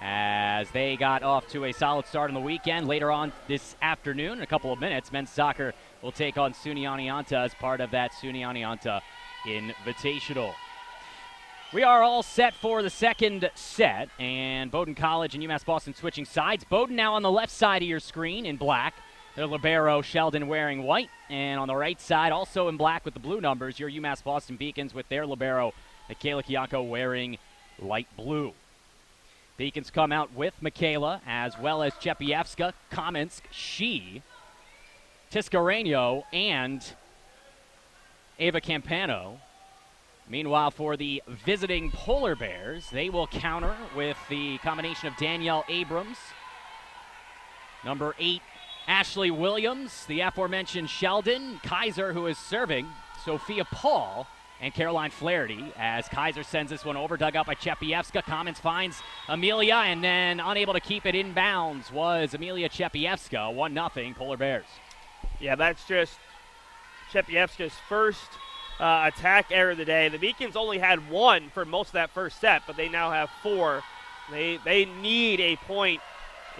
as they got off to a solid start on the weekend. Later on this afternoon, in a couple of minutes, men's soccer will take on SUNY Oneonta as part of that SUNY Oneonta Invitational. We are all set for the second set, and Bowdoin College and UMass Boston switching sides. Bowdoin now on the left side of your screen in black. Their libero, Sheldon, wearing white. And on the right side, also in black with the blue numbers, your UMass Boston Beacons with their libero, Michaela Kiyanko, wearing light blue. Beacons come out with Michaela, as well as Chepievska, Kamensk, Shi, Tiscareño, and Ava Campano. Meanwhile, for the visiting Polar Bears, they will counter with the combination of Danielle Abrams, number 8, Ashley Williams, the aforementioned Sheldon, Kaiser, who is serving, Sophia Paul, and Caroline Flaherty, as Kaiser sends this one over, dug out by Chepievska. Commons finds Amelia, and then unable to keep it in bounds was Amelia Chepievska. 1-0 Polar Bears. Yeah, that's just Chepievska's first attack error of the day. The Beacons only had 1 for most of that first set, but they now have 4. They need a point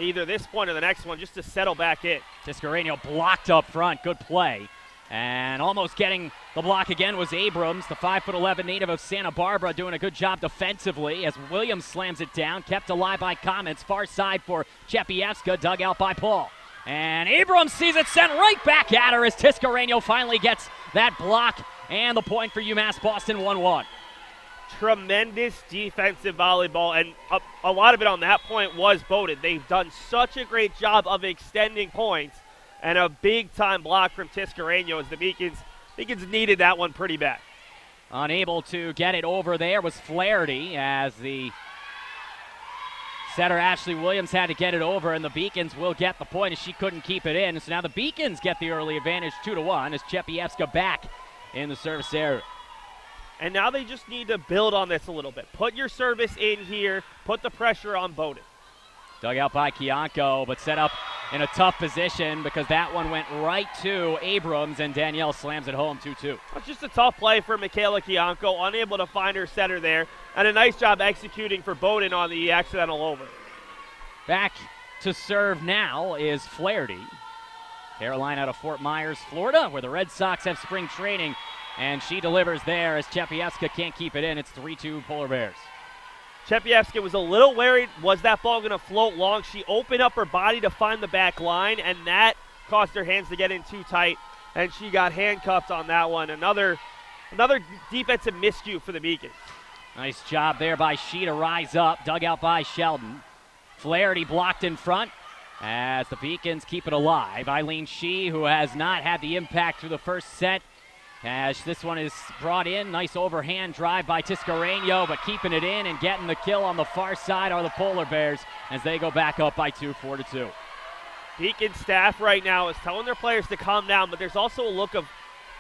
either this point or the next one just to settle back in. Tiscareño blocked up front. Good play. And almost getting the block again was Abrams, the 5'11" native of Santa Barbara, doing a good job defensively as Williams slams it down. Kept alive by Comets. Far side for Chepievska, dug out by Paul. And Abrams sees it sent right back at her as Tiscareño finally gets that block. And the point for UMass Boston, 1-1. Tremendous defensive volleyball, and a lot of it on that point was Bowdoin. They've done such a great job of extending points, and a big-time block from Tiscareño as the Beacons needed that one pretty bad. Unable to get it over there was Flaherty as the setter Ashley Williams had to get it over, and the Beacons will get the point as she couldn't keep it in. So now the Beacons get the early advantage 2-1 as Chepievska back in the service area. And now they just need to build on this a little bit. Put your service in here, put the pressure on Bowdoin. Dug out by Kianko, but set up in a tough position because that one went right to Abrams, and Danielle slams it home 2-2. It's just a tough play for Michaela Kianko, unable to find her setter there, and a nice job executing for Bowdoin on the accidental over. Back to serve now is Flaherty. Caroline out of Fort Myers, Florida, where the Red Sox have spring training, and she delivers there as Chepievska can't keep it in. It's 3-2 Polar Bears. Chepievska was a little worried, was that ball going to float long? She opened up her body to find the back line, and that caused her hands to get in too tight, and she got handcuffed on that one. Another defensive miscue for the Beacons. Nice job there by Shee to rise up, dug out by Sheldon. Flaherty blocked in front as the Beacons keep it alive. Eileen Shee, who has not had the impact through the first set, as this one is brought in. Nice overhand drive by Tiscareño, but keeping it in and getting the kill on the far side are the Polar Bears as they go back up by 2, 4-2. Beacon staff right now is telling their players to calm down, but there's also a look of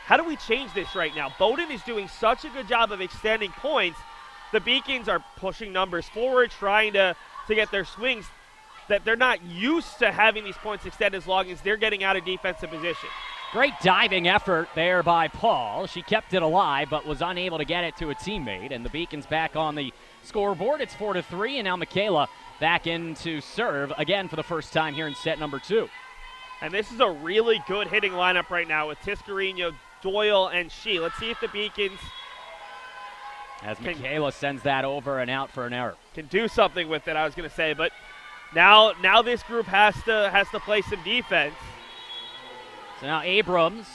how do we change this right now? Bowdoin is doing such a good job of extending points. The Beacons are pushing numbers forward, trying to get their swings, that they're not used to having these points extend as long as they're getting out of defensive position. Great diving effort there by Paul. She kept it alive but was unable to get it to a teammate, and the Beacons back on the scoreboard. It's 4-3, and now Michaela back into serve again for the first time here in set number 2. And this is a really good hitting lineup right now with Tiscareño, Doyle, and Shee. Let's see if the Beacons as Michaela sends that over and out for an error. Can do something with it, I was going to say, but now this group has to play some defense. So now Abrams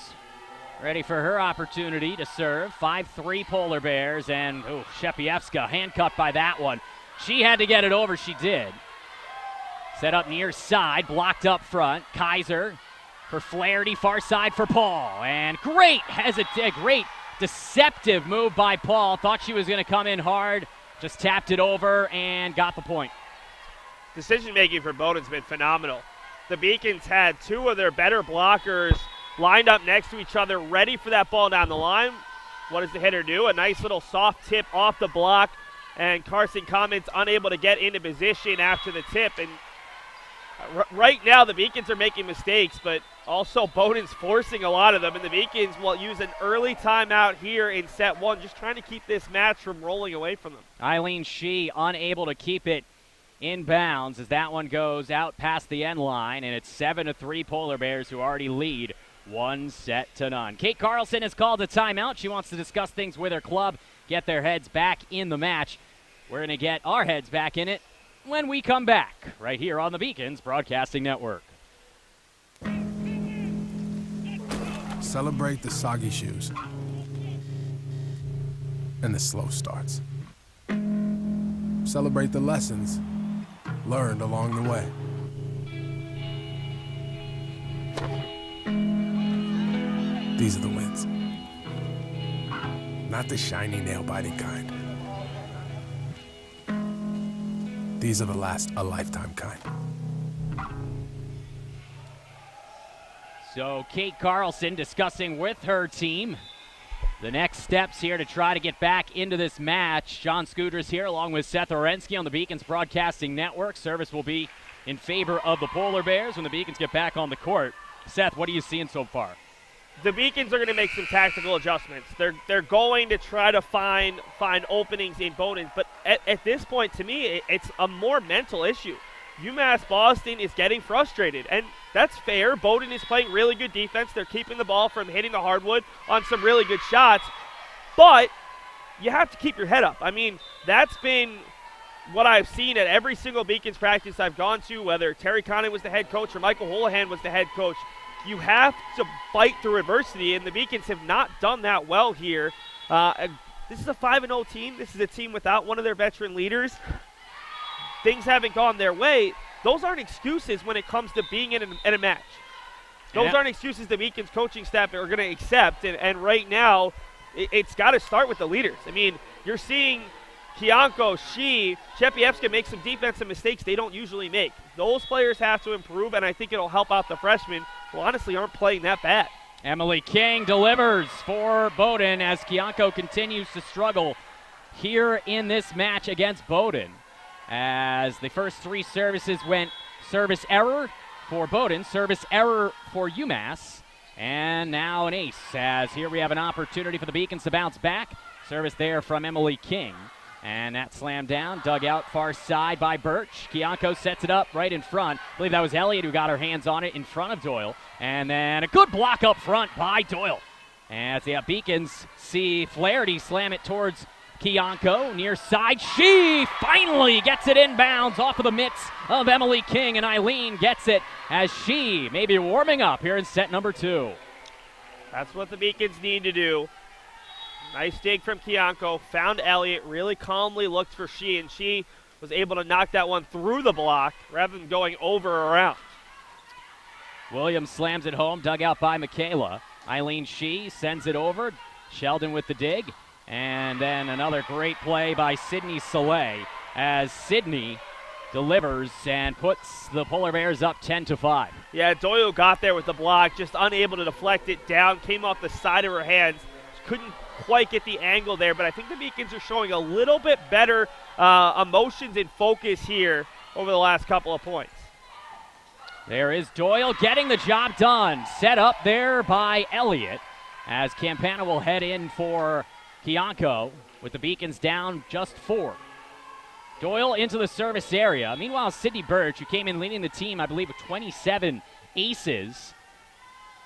ready for her opportunity to serve. 5-3 Polar Bears, and Chepievska handcuffed by that one. She had to get it over, she did. Set up near side, blocked up front. Kaiser for Flaherty, far side for Paul. And great deceptive move by Paul. Thought she was going to come in hard, just tapped it over and got the point. Decision making for Bowdoin's been phenomenal. The Beacons had two of their better blockers lined up next to each other, ready for that ball down the line. What does the hitter do? A nice little soft tip off the block, and Carson Comets unable to get into position after the tip. And right now the Beacons are making mistakes, but also Bowdoin's forcing a lot of them, and the Beacons will use an early timeout here in set 1, just trying to keep this match from rolling away from them. Eileen Shee unable to keep it inbounds as that one goes out past the end line, and it's 7-3 Polar Bears, who already lead 1-0. Kate Carlson has called a timeout. She wants to discuss things with her club, get their heads back in the match. We're going to get our heads back in it when we come back, right here on the Beacons Broadcasting Network. Celebrate the soggy shoes and the slow starts. Celebrate the lessons learned along the way. These are the wins. Not the shiny, nail-biting kind. These are the last a lifetime kind. So Kate Carlson discussing with her team the next steps here to try to get back into this match. John Scudras here along with Seth Orensky on the Beacons Broadcasting Network. Service will be in favor of the Polar Bears when the Beacons get back on the court. Seth, what are you seeing so far? The Beacons are going to make some tactical adjustments. They're going to try to find openings in Bowdoin, but at this point, to me, it's a more mental issue. UMass Boston is getting frustrated, and that's fair. Bowdoin is playing really good defense. They're keeping the ball from hitting the hardwood on some really good shots, but you have to keep your head up. I mean, that's been what I've seen at every single Beacons practice I've gone to, whether Terry Conley was the head coach or Michael Holohan was the head coach. You have to fight through adversity, and the Beacons have not done that well here. This is a 5-0 team. This is a team without one of their veteran leaders. Things haven't gone their way. Those aren't excuses when it comes to being in a match. Those aren't excuses the Beacons coaching staff are going to accept, and right now it's got to start with the leaders. I mean, you're seeing Kianko, Chepievska make some defensive mistakes they don't usually make. Those players have to improve, and I think it'll help out the freshmen who honestly aren't playing that bad. Emily King delivers for Bowdoin as Kianko continues to struggle here in this match against Bowdoin. As the first 3 services went service error for Bowdoin, service error for UMass, and now an ace. As here we have an opportunity for the Beacons to bounce back. Service there from Emily King. And that slammed down, dug out far side by Berch. Kianko sets it up right in front. I believe that was Elliott who got her hands on it in front of Doyle. And then a good block up front by Doyle. As the Beacons see Flaherty slam it towards Kianko, near side. She finally gets it inbounds off of the mitts of Emily King, and Eileen gets it as she may be warming up here in set number 2. That's what the Beacons need to do. Nice dig from Kianko, found Elliott, really calmly looked for and she was able to knock that one through the block rather than going over or around. Williams slams it home, dug out by Michaela. Eileen Shee sends it over. Sheldon with the dig. And then another great play by Sidney Soleil as Sidney delivers and puts the Polar Bears up 10-5. Yeah, Doyle got there with the block, just unable to deflect it down, came off the side of her hands. Couldn't quite get the angle there, but I think the Beacons are showing a little bit better emotions and focus here over the last couple of points. There is Doyle getting the job done. Set up there by Elliott as Campana will head in for Kianko with the Beacons down just 4. Doyle into the service area. Meanwhile, Sidnee Berch, who came in leading the team, I believe, with 27 aces,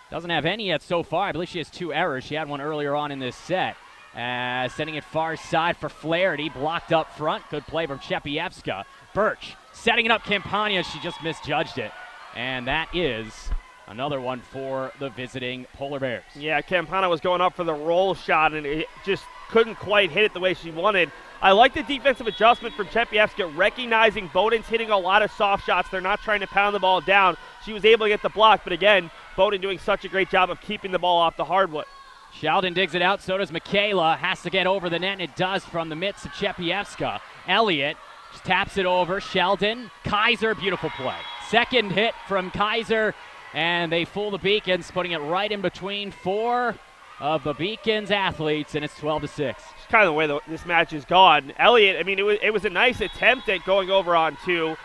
doesn't have any yet so far. I believe she has 2 errors. She had one earlier on in this set. Sending it far side for Flaherty. Blocked up front. Good play from Chepievska. Berch setting it up Campania. She just misjudged it. And that is another one for the visiting Polar Bears. Yeah, Campana was going up for the roll shot, and it just couldn't quite hit it the way she wanted. I like the defensive adjustment from Chepievska, recognizing Bowdoin's hitting a lot of soft shots. They're not trying to pound the ball down. She was able to get the block, but again, Bowdoin doing such a great job of keeping the ball off the hardwood. Sheldon digs it out, so does Michaela. Has to get over the net, and it does from the midst of Chepievska. Elliott just taps it over. Sheldon, Kaiser, beautiful play. Second hit from Kaiser, and they fool the Beacons, putting it right in between 4 of the Beacons athletes, and it's 12-6. It's kind of the way this match is gone. Elliott, I mean, it was a nice attempt at going over on 2,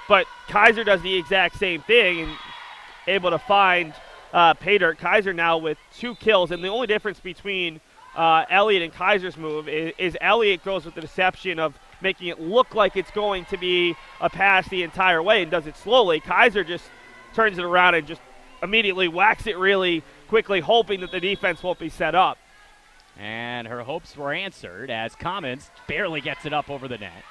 but Kaiser does the exact same thing and able to find pay dirt. Kaiser now with 2 kills, and the only difference between Elliott and Kaiser's move is Elliott goes with the deception of making it look like it's going to be a pass the entire way and does it slowly. Kaiser just turns it around and just immediately whacks it really quickly, hoping that the defense won't be set up. And her hopes were answered as Commons barely gets it up over the net.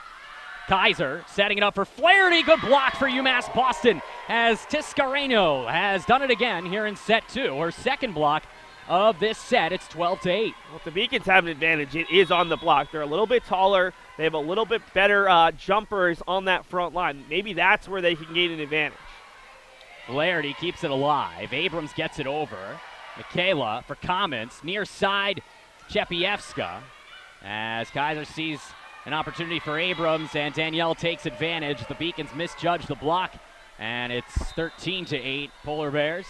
Kaiser setting it up for Flaherty. Good block for UMass Boston as Tiscareno has done it again here in set 2. Her second block of this set. It's 12-8. Well, if the Beacons have an advantage, it is on the block. They're a little bit taller. They have a little bit better jumpers on that front line. Maybe that's where they can gain an advantage. Flaherty keeps it alive. Abrams gets it over. Michaela for Commons. Near side, Chepievska. As Kaiser sees an opportunity for Abrams, and Danielle takes advantage. The Beacons misjudge the block, and it's 13-8 Polar Bears.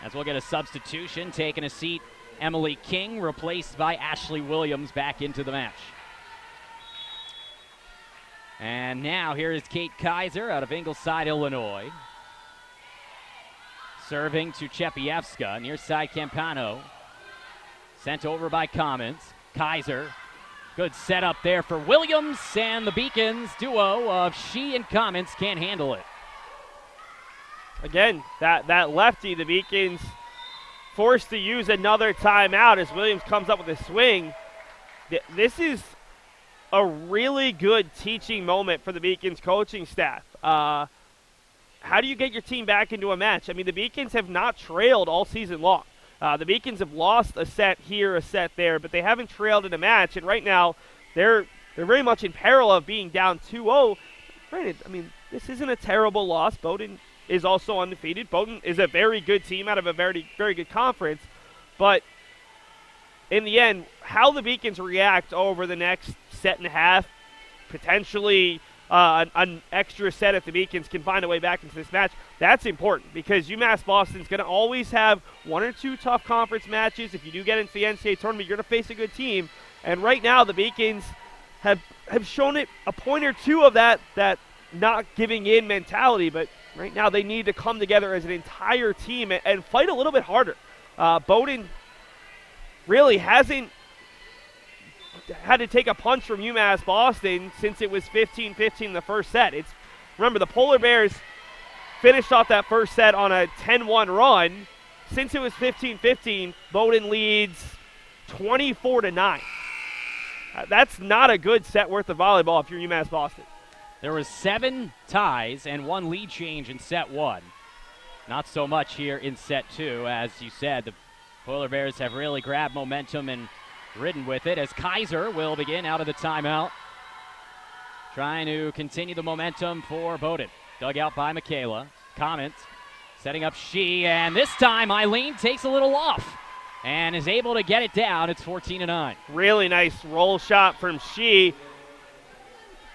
As we'll get a substitution, taking a seat, Emily King, replaced by Ashley Williams, back into the match. And now here is Kate Kaiser out of Ingleside, Illinois. Serving to Chepievska, near side Campano. Sent over by Commons. Kaiser, good setup there for Williams, and the Beacons duo of She and Commons can't handle it. again, that lefty, the Beacons forced to use another timeout as Williams comes up with a swing. This is a really good teaching moment for the Beacons coaching staff. How do you get your team back into a match? I mean, the Beacons have not trailed all season long. The Beacons have lost a set here, a set there, but they haven't trailed in a match, and right now they're very much in peril of being down 2-0. Granted, I mean, this isn't a terrible loss. Bowdoin is also undefeated. Bowdoin is a very good team out of a very, very good conference, but in the end, how the Beacons react over the next set and a half, potentially an extra set if the Beacons can find a way back into this match, that's important because UMass Boston's going to always have one or two tough conference matches. If you do get into the NCAA tournament, you're going to face a good team. And right now, the Beacons have shown it a point or two of that not giving in mentality, but right now they need to come together as an entire team and fight a little bit harder. Bowdoin really hasn't had to take a punch from UMass Boston since it was 15-15 in the first set. Remember, the Polar Bears finished off that first set on a 10-1 run. Since it was 15-15, Bowdoin leads 24-9. That's not a good set worth of volleyball if you're UMass Boston. There was 7 ties and 1 lead change in set 1. Not so much here in set 2. As you said, the Polar Bears have really grabbed momentum and ridden with it as Kaiser will begin out of the timeout. Trying to continue the momentum for Bowdoin. Dug out by Michaela. Comments. Setting up She, and this time Eileen takes a little off and is able to get it down. It's 14-9. Really nice roll shot from She.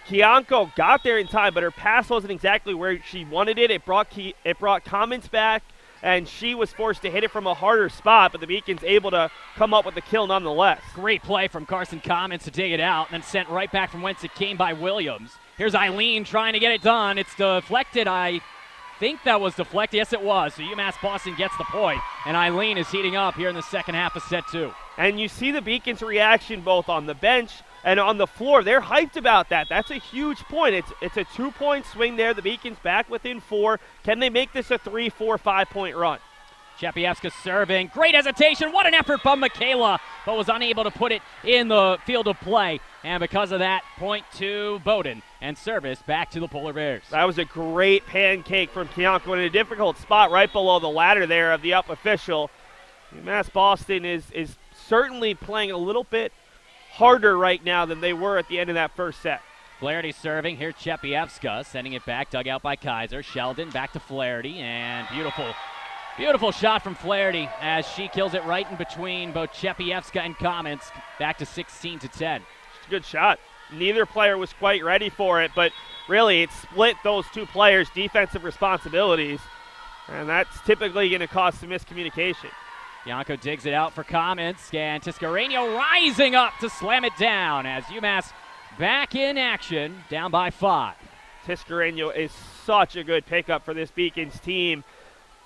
Kianko got there in time, but her pass wasn't exactly where she wanted it. It brought Comments back, and She was forced to hit it from a harder spot, but the Beacons able to come up with the kill nonetheless. Great play from Carson Comments to dig it out, and then sent right back from whence it came by Williams. Here's Eileen trying to get it done. It's deflected. I think that was deflected. Yes, it was. So UMass Boston gets the point, and Eileen is heating up here in the second half of set 2. And you see the Beacons' reaction both on the bench and on the floor. They're hyped about that. That's a huge point. It's a 2-point swing there. The Beacons back within 4. Can they make this a 3, 4, 5-point run? Chepievska serving. Great hesitation. What an effort from Michaela, but was unable to put it in the field of play. And because of that, point to Bowdoin. And service back to the Polar Bears. That was a great pancake from Kianko in a difficult spot right below the ladder there of the up official. UMass Boston is certainly playing a little bit harder right now than they were at the end of that first set. Flaherty serving. Here's Chepievska sending it back, dug out by Kaiser. Sheldon back to Flaherty, and beautiful shot from Flaherty as she kills it right in between both Chepievska and Comments, back to 16-10. It's a good shot. Neither player was quite ready for it, but really it split those two players' defensive responsibilities, and that's typically going to cause some miscommunication. Bianco digs it out for Comments, and Tiscareño rising up to slam it down as UMass back in action, down by 5. Tiscareño is such a good pickup for this Beacons team.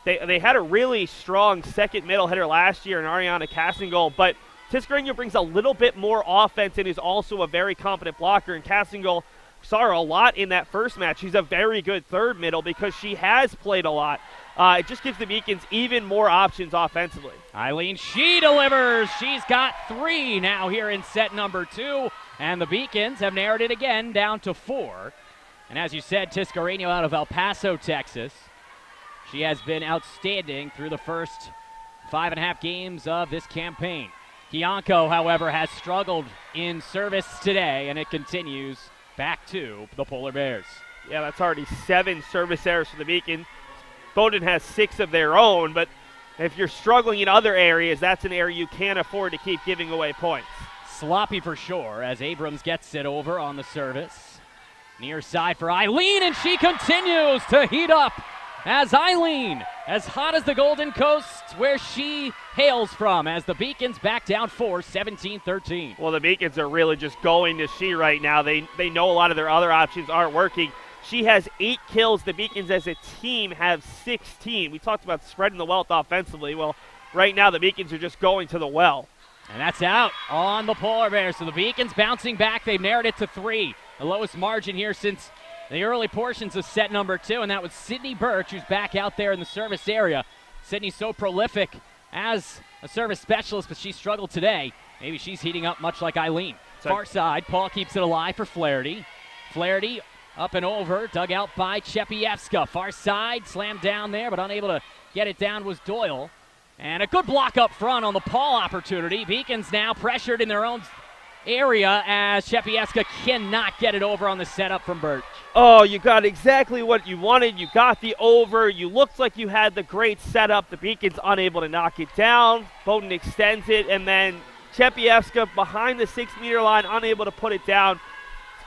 They had a really strong second middle hitter last year in Ariana Cassingle, but Tiscareño brings a little bit more offense and is also a very competent blocker. And Cassingle saw her a lot in that first match. She's a very good third middle because she has played a lot. It just gives the Beacons even more options offensively. Eileen, she delivers. She's got 3 now here in set number 2. And the Beacons have narrowed it again down to 4. And as you said, Tiscareño out of El Paso, Texas. She has been outstanding through the first 5.5 games of this campaign. Kianko, however, has struggled in service today, and it continues back to the Polar Bears. Yeah, that's already 7 service errors for the Beacon. Bowdoin has 6 of their own, but if you're struggling in other areas, that's an area you can't afford to keep giving away points. Sloppy for sure as Abrams gets it over on the service. Near side for Eileen, and she continues to heat up as Eileen, as hot as the Golden Coast, where she hails from, as the Beacons back down 4, 17-13. Well, the Beacons are really just going to She right now. They know a lot of their other options aren't working. She has 8 kills. The Beacons as a team have 16. We talked about spreading the wealth offensively. Well, right now the Beacons are just going to the well. And that's out on the Polar Bears. So the Beacons bouncing back. They've narrowed it to 3. The lowest margin here since the early portions of set number 2, and that was Sidnee Berch, who's back out there in the service area. Sidney's so prolific as a service specialist, but she struggled today. Maybe she's heating up much like Eileen. Far side, Paul keeps it alive for Flaherty. Flaherty up and over, dug out by Chepievska. Far side, slammed down there, but unable to get it down was Doyle. And a good block up front on the Paul opportunity. Beacons now pressured in their own area as Chepievska cannot get it over on the setup from Berch. Oh, you got exactly what you wanted. You got the over. You looked like you had the great setup. The Beacons unable to knock it down. Bowdoin extends it, and then Chepievska behind the 6-meter line, unable to put it down.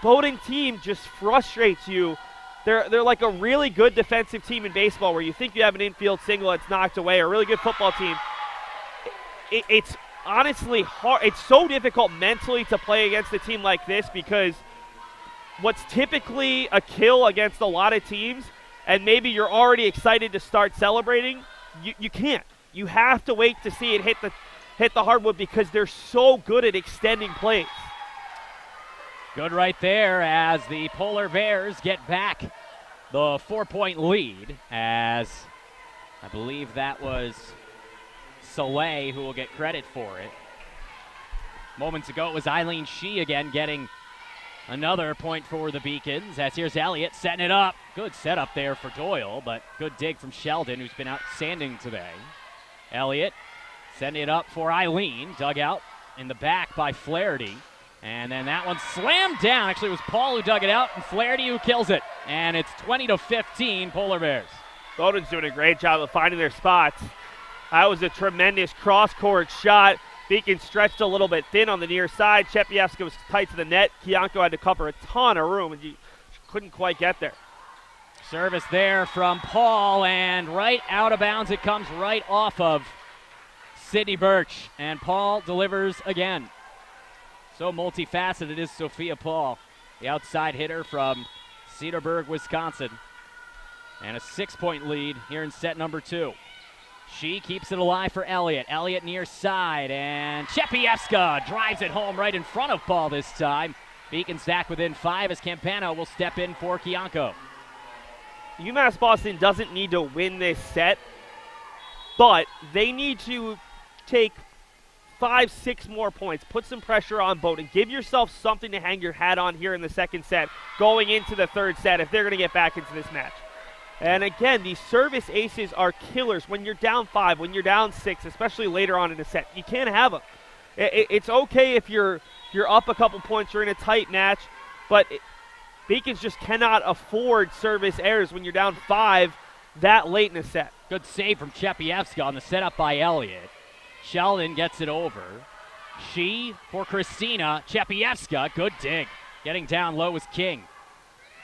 Bowdoin team just frustrates you. They're like a really good defensive team in baseball where you think you have an infield single that's knocked away, a really good football team. It's honestly hard. It's so difficult mentally to play against a team like this because what's typically a kill against a lot of teams, and maybe you're already excited to start celebrating, you can't. You have to wait to see it hit the hardwood because they're so good at extending plays. Good right there as the Polar Bears get back the 4-point lead, as I believe that was Soleil who will get credit for it. Moments ago it was Eileen Shee again getting another point for the Beacons, as here's Elliott setting it up. Good setup there for Doyle, but good dig from Sheldon, who's been outstanding today. Elliott setting it up for Eileen, dug out in the back by Flaherty. And then that one slammed down. Actually, it was Paul who dug it out, and Flaherty who kills it. And it's 20-15, Polar Bears. Bowdoin's doing a great job of finding their spots. That was a tremendous cross-court shot. Beacon stretched a little bit thin on the near side. Chepievska was tight to the net. Kianko had to cover a ton of room, and she couldn't quite get there. Service there from Paul, and right out of bounds. It comes right off of Sidnee Berch, and Paul delivers again. So multifaceted is Sophia Paul, the outside hitter from Cedarburg, Wisconsin. And a 6-point lead here in set number 2. She keeps it alive for Elliott. Elliott near side, and Chepievska drives it home right in front of Paul this time. Beacons back within 5 as Campano will step in for Kianko. UMass Boston doesn't need to win this set, but they need to take 5-6 more points, put some pressure on Bowdoin, give yourself something to hang your hat on here in the second set, going into the third set if they're going to get back into this match. And again, these service aces are killers when you're down 5, when you're down 6, especially later on in the set. You can't have them. It's okay if you're up a couple points, you're in a tight match, but Beacons just cannot afford service errors when you're down 5 that late in the set. Good save from Chepievska on the setup by Elliott. Sheldon gets it over. She for Christina. Chepievska, good dig. Getting down low is King.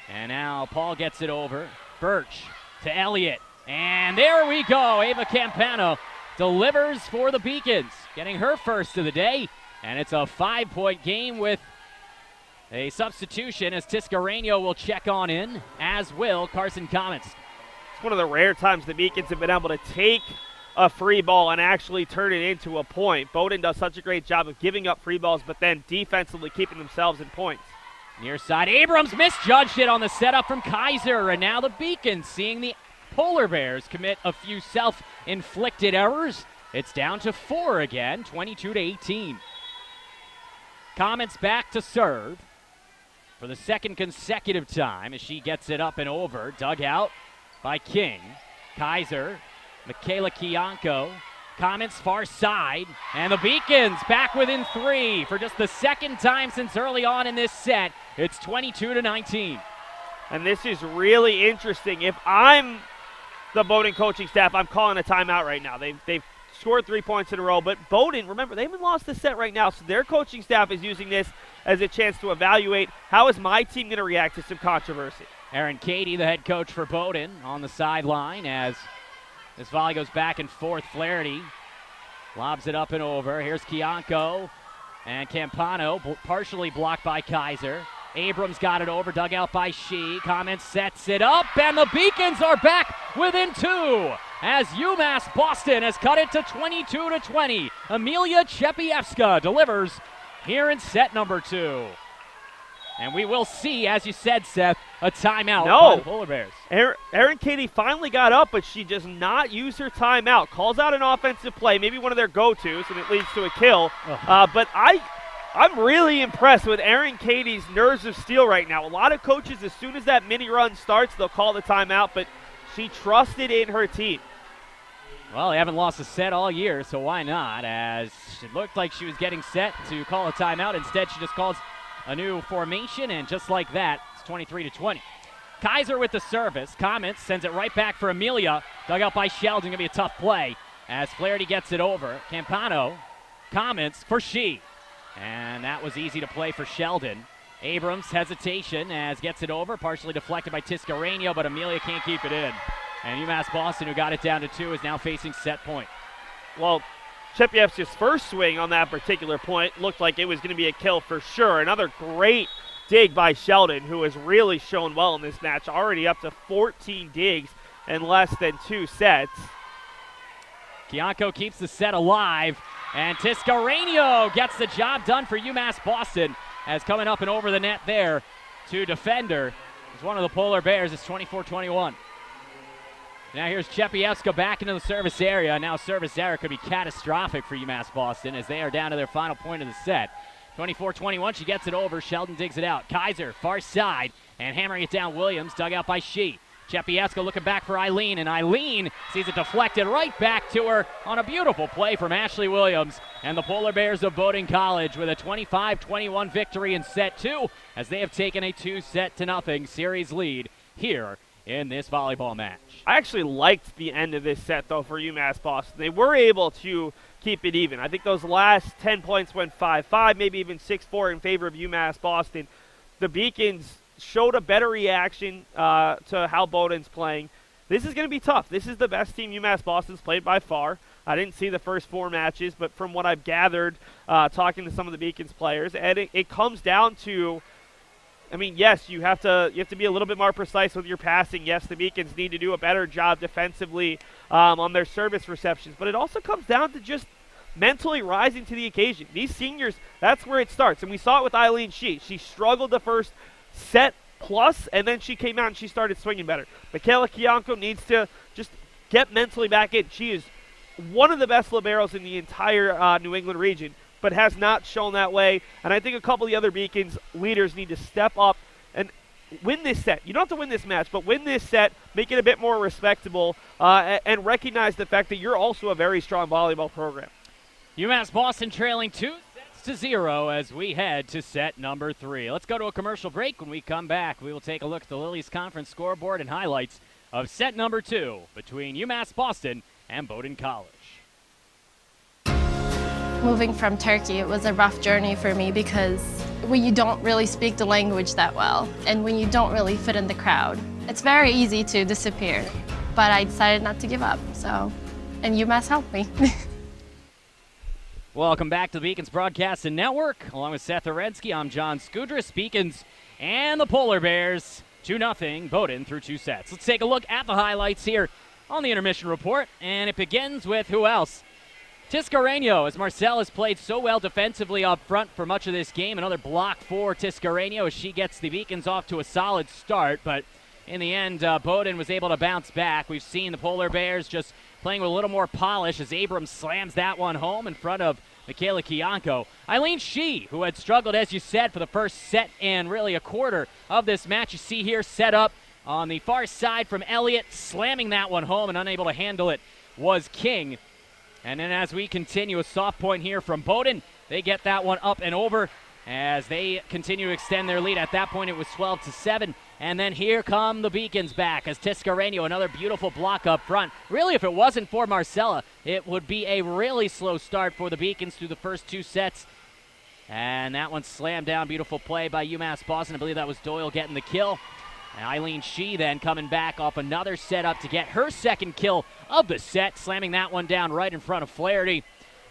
And now Paul gets it over. Berch to Elliott. And there we go. Ava Campano delivers for the Beacons, getting her first of the day. And it's a 5-point game with a substitution as Tiscareño will check on in, as will Carson Comets. It's one of the rare times the Beacons have been able to take a free ball and actually turn it into a point. Bowdoin does such a great job of giving up free balls, but then defensively keeping themselves in points. Near side, Abrams misjudged it on the setup from Kaiser, and now the Beacons seeing the Polar Bears commit a few self-inflicted errors. It's down to 4 again, 22-18. Comets back to serve for the second consecutive time as she gets it up and over. Dug out by King. Kaiser, Michaela Kianko, Comets far side, and the Beacons back within 3 for just the second time since early on in this set. It's 22-19. And this is really interesting. If I'm the Bowdoin coaching staff, I'm calling a timeout right now. They've scored 3 points in a row, but Bowdoin, remember, they haven't lost the set right now, so their coaching staff is using this as a chance to evaluate how is my team going to react to some controversy. Aaron Cady, the head coach for Bowdoin, on the sideline as this volley goes back and forth. Flaherty lobs it up and over. Here's Kianko and Campano, partially blocked by Kaiser. Abrams got it over, dug out by Shee. Comets sets it up, and the Beacons are back within 2 as UMass Boston has cut it to 22-20. Amelia Chepievska delivers here in set number 2. And we will see, as you said, Seth, a timeout No. by the Polar Bears. Erin Katie finally got up, but she does not use her timeout. Calls out an offensive play, maybe one of their go-tos, and it leads to a kill. But I'm really impressed with Erin Katie's nerves of steel right now. A lot of coaches, as soon as that mini run starts, they'll call the timeout, but she trusted in her team. Well, they haven't lost a set all year, so why not? As it looked like she was getting set to call a timeout. Instead, she just calls a new formation, and just like that, it's 23-20. Kaiser with the service. Comets sends it right back for Amelia. Dug out by Sheldon. Going to be a tough play as Flaherty gets it over. Campano, Comets for She. And that was easy to play for Sheldon. Abrams, hesitation as gets it over. Partially deflected by Tiscareño, but Amelia can't keep it in. And UMass Boston, who got it down to 2, is now facing set point. Well, Chepievska's first swing on that particular point looked like it was going to be a kill for sure. Another great dig by Sheldon, who has really shown well in this match, already up to 14 digs in less than 2 sets. Kianko keeps the set alive, and Tiscareño gets the job done for UMass Boston as coming up and over the net there to defend her. It's one of the Polar Bears. It's 24-21. Now here's Chepievska back into the service area. Now service error could be catastrophic for UMass Boston as they are down to their final point of the set. 24-21, she gets it over. Sheldon digs it out. Kaiser, far side, and hammering it down. Williams, dug out by She. Chepievska looking back for Eileen, and Eileen sees it deflected right back to her on a beautiful play from Ashley Williams. And the Polar Bears of Bowdoin College with a 25-21 victory in set 2 as they have taken a 2-0 series lead here in this volleyball match. I actually liked the end of this set, though, for UMass Boston. They were able to keep it even. I think those last 10 points went 5-5, maybe even 6-4 in favor of UMass Boston. The Beacons showed a better reaction to how Bowdoin's playing. This is going to be tough. This is the best team UMass Boston's played by far. I didn't see the first 4 matches, but from what I've gathered talking to some of the Beacons players, and it comes down to, I mean, yes, you have to be a little bit more precise with your passing. Yes, the Beacons need to do a better job defensively on their service receptions, but it also comes down to just mentally rising to the occasion. These seniors, that's where it starts, and we saw it with Eileen She. She struggled the first set plus, and then she came out and she started swinging better. Michaela Kianko needs to just get mentally back in. She is one of the best liberos in the entire New England region, but has not shown that way. And I think a couple of the other Beacons leaders need to step up and win this set. You don't have to win this match, but win this set, make it a bit more respectable, and recognize the fact that you're also a very strong volleyball program. UMass Boston trailing 2-0 as we head to set number 3. Let's go to a commercial break. When we come back, we will take a look at the Lilies Conference scoreboard and highlights of set number 2 between UMass Boston and Bowdoin College. Moving from Turkey, it was a rough journey for me because when you don't really speak the language that well and when you don't really fit in the crowd, it's very easy to disappear. But I decided not to give up, and UMass helped me. Welcome back to the Beacons Broadcasting Network. Along with Seth Orensky, I'm John Skudris. Beacons and the Polar Bears, 2-0, Bowdoin through 2 sets. Let's take a look at the highlights here on the intermission report, and it begins with who else? Tiscareño, as Marcel has played so well defensively up front for much of this game. Another block for Tiscareño as she gets the Beacons off to a solid start, but in the end, Bowdoin was able to bounce back. We've seen the Polar Bears just playing with a little more polish as Abrams slams that one home in front of Michaela Kianko. Eileen She, who had struggled, as you said, for the first set and really a quarter of this match. You see here set up on the far side from Elliott, slamming that one home, and unable to handle it was King. And then as we continue, a soft point here from Bowdoin. They get that one up and over as they continue to extend their lead. At that point, it was 12-7. And then here come the Beacons back as Tiscareño, another beautiful block up front. Really, if it wasn't for Marcella, it would be a really slow start for the Beacons through the first 2 sets. And that one slammed down. Beautiful play by UMass Boston. I believe that was Doyle getting the kill. And Eileen She then coming back off another setup to get her second kill of the set, slamming that one down right in front of Flaherty.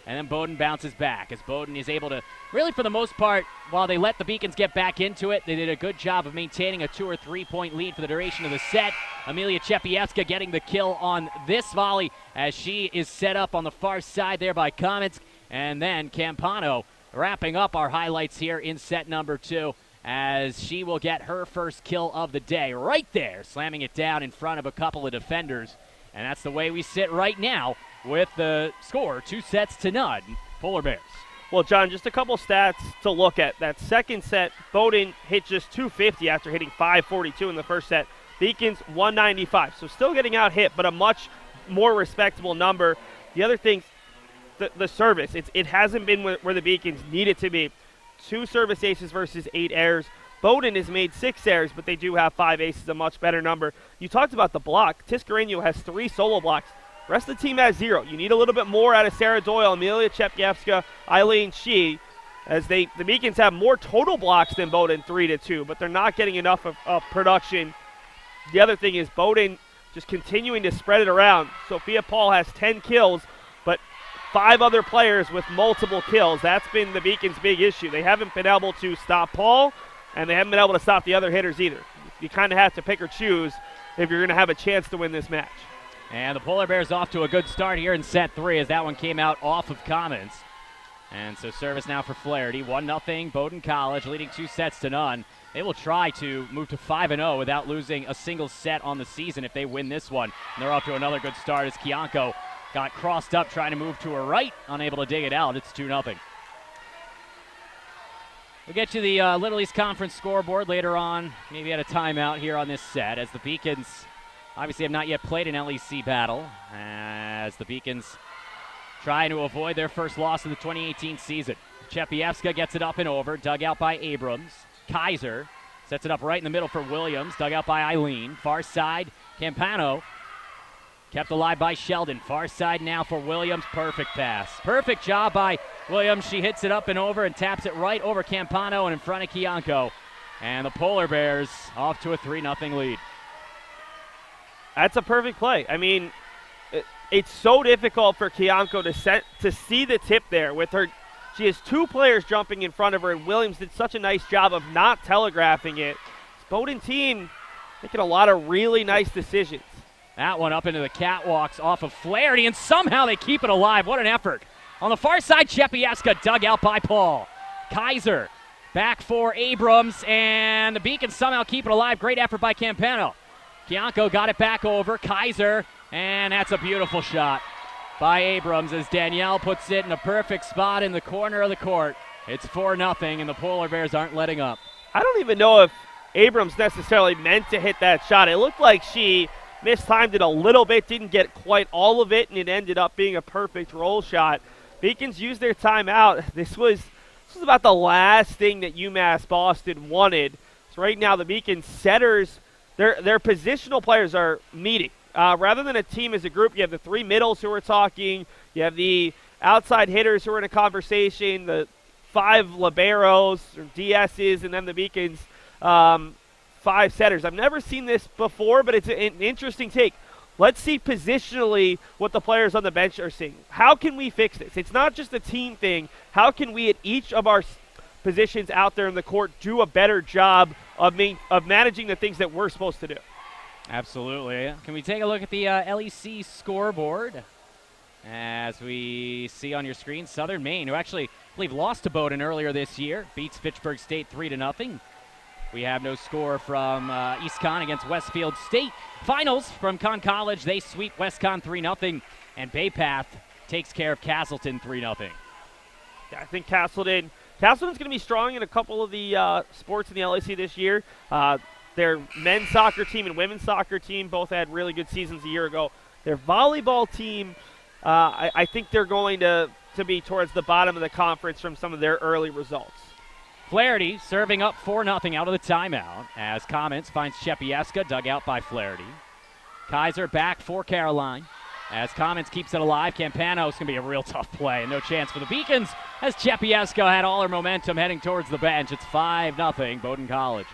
And then Bowdoin bounces back as Bowdoin is able to, really for the most part, while they let the Beacons get back into it, they did a good job of maintaining a 2 or 3 point lead for the duration of the set. Amelia Chepievska getting the kill on this volley as she is set up on the far side there by Comets. And then Campano wrapping up our highlights here in set number 2. as she will get her first kill of the day right there, slamming it down in front of a couple of defenders. And that's the way we sit right now with the score 2-0. Polar Bears. Well, John, just a couple stats to look at. That second set, Bowdoin hit just 250 after hitting 542 in the first set. Beacons 195. So still getting out hit, but a much more respectable number. The other thing, the service. It hasn't been where the Beacons need it to be. 2 service aces versus 8 errors. Bowdoin has made 6 errors, but they do have 5 aces, a much better number. You talked about the block. Tiscareño has 3 solo blocks. The rest of the team has 0. You need a little bit more out of Sarah Doyle, Amelia Chepievska, Eileen Shee, as the Beacons have more total blocks than Bowdoin, 3-2, but they're not getting enough of production. The other thing is Bowdoin just continuing to spread it around. Sophia Paul has 10 kills, but 5 other players with multiple kills. That's been the Beacons' big issue. They haven't been able to stop Paul, and they haven't been able to stop the other hitters either. You kind of have to pick or choose if you're going to have a chance to win this match. And the Polar Bears off to a good start here in set 3 as that one came out off of Commons. And so service now for Flaherty. 1-0 Bowdoin College leading 2-0. They will try to move to 5-0 without losing a single set on the season if they win this one. And they're off to another good start as Kianko got crossed up trying to move to her right, unable to dig it out. It's 2-0. We'll get you the Little East Conference scoreboard later on, maybe at a timeout here on this set, as the Beacons obviously have not yet played an LEC battle, as the Beacons trying to avoid their first loss of the 2018 season. Chepievska gets it up and over, dug out by Abrams. Kaiser sets it up right in the middle for Williams, dug out by Eileen. Far side, Campano kept alive by Sheldon. Far side now for Williams, perfect pass. Perfect job by Williams. She hits it up and over and taps it right over Campano and in front of Kianko. And the Polar Bears off to a 3-0 lead. That's a perfect play. I mean, it's so difficult for Kianko to see the tip there with her. She has 2 players jumping in front of her, and Williams did such a nice job of not telegraphing it. This Bowdoin team making a lot of really nice decisions. That one up into the catwalks off of Flaherty, and somehow they keep it alive. What an effort. On the far side, Chepievska dug out by Paul. Kaiser back for Abrams, and the Beacons somehow keep it alive. Great effort by Campano. Kianko got it back over. Kaiser, and that's a beautiful shot by Abrams as Danielle puts it in a perfect spot in the corner of the court. It's 4-0, and the Polar Bears aren't letting up. I don't even know if Abrams necessarily meant to hit that shot. It looked like she mistimed it a little bit, didn't get quite all of it, and it ended up being a perfect roll shot. Beacons used their timeout. This was about the last thing that UMass Boston wanted. So right now the Beacons setters, their positional players are meeting. Rather than a team as a group, you have the 3 middles who are talking, you have the outside hitters who are in a conversation, the 5 liberos or DSs, and then the Beacons 5 setters. I've never seen this before, but it's an interesting take. Let's see positionally what the players on the bench are seeing. How can we fix this? It's not just a team thing. How can we at each of our positions out there in the court do a better job of managing the things that we're supposed to do? Absolutely. Can we take a look at the LEC scoreboard? As we see on your screen, Southern Maine, who actually, I believe, lost to Bowdoin earlier this year, beats Fitchburg State 3-0. We have no score from East Con against Westfield State. Finals from Con College, they sweep West Con 3-0, and Bay Path takes care of Castleton 3-0. Yeah, I think Castleton's going to be strong in a couple of the sports in the LEC this year. Their men's soccer team and women's soccer team both had really good seasons a year ago. Their volleyball team, I think they're going to be towards the bottom of the conference from some of their early results. Flaherty serving up 4-0 out of the timeout as Comments finds Chepievska, dug out by Flaherty. Kaiser back for Caroline as Comments keeps it alive. Campano's going to be a real tough play and no chance for the Beacons as Chepievska had all her momentum heading towards the bench. It's 5-0 Bowdoin College.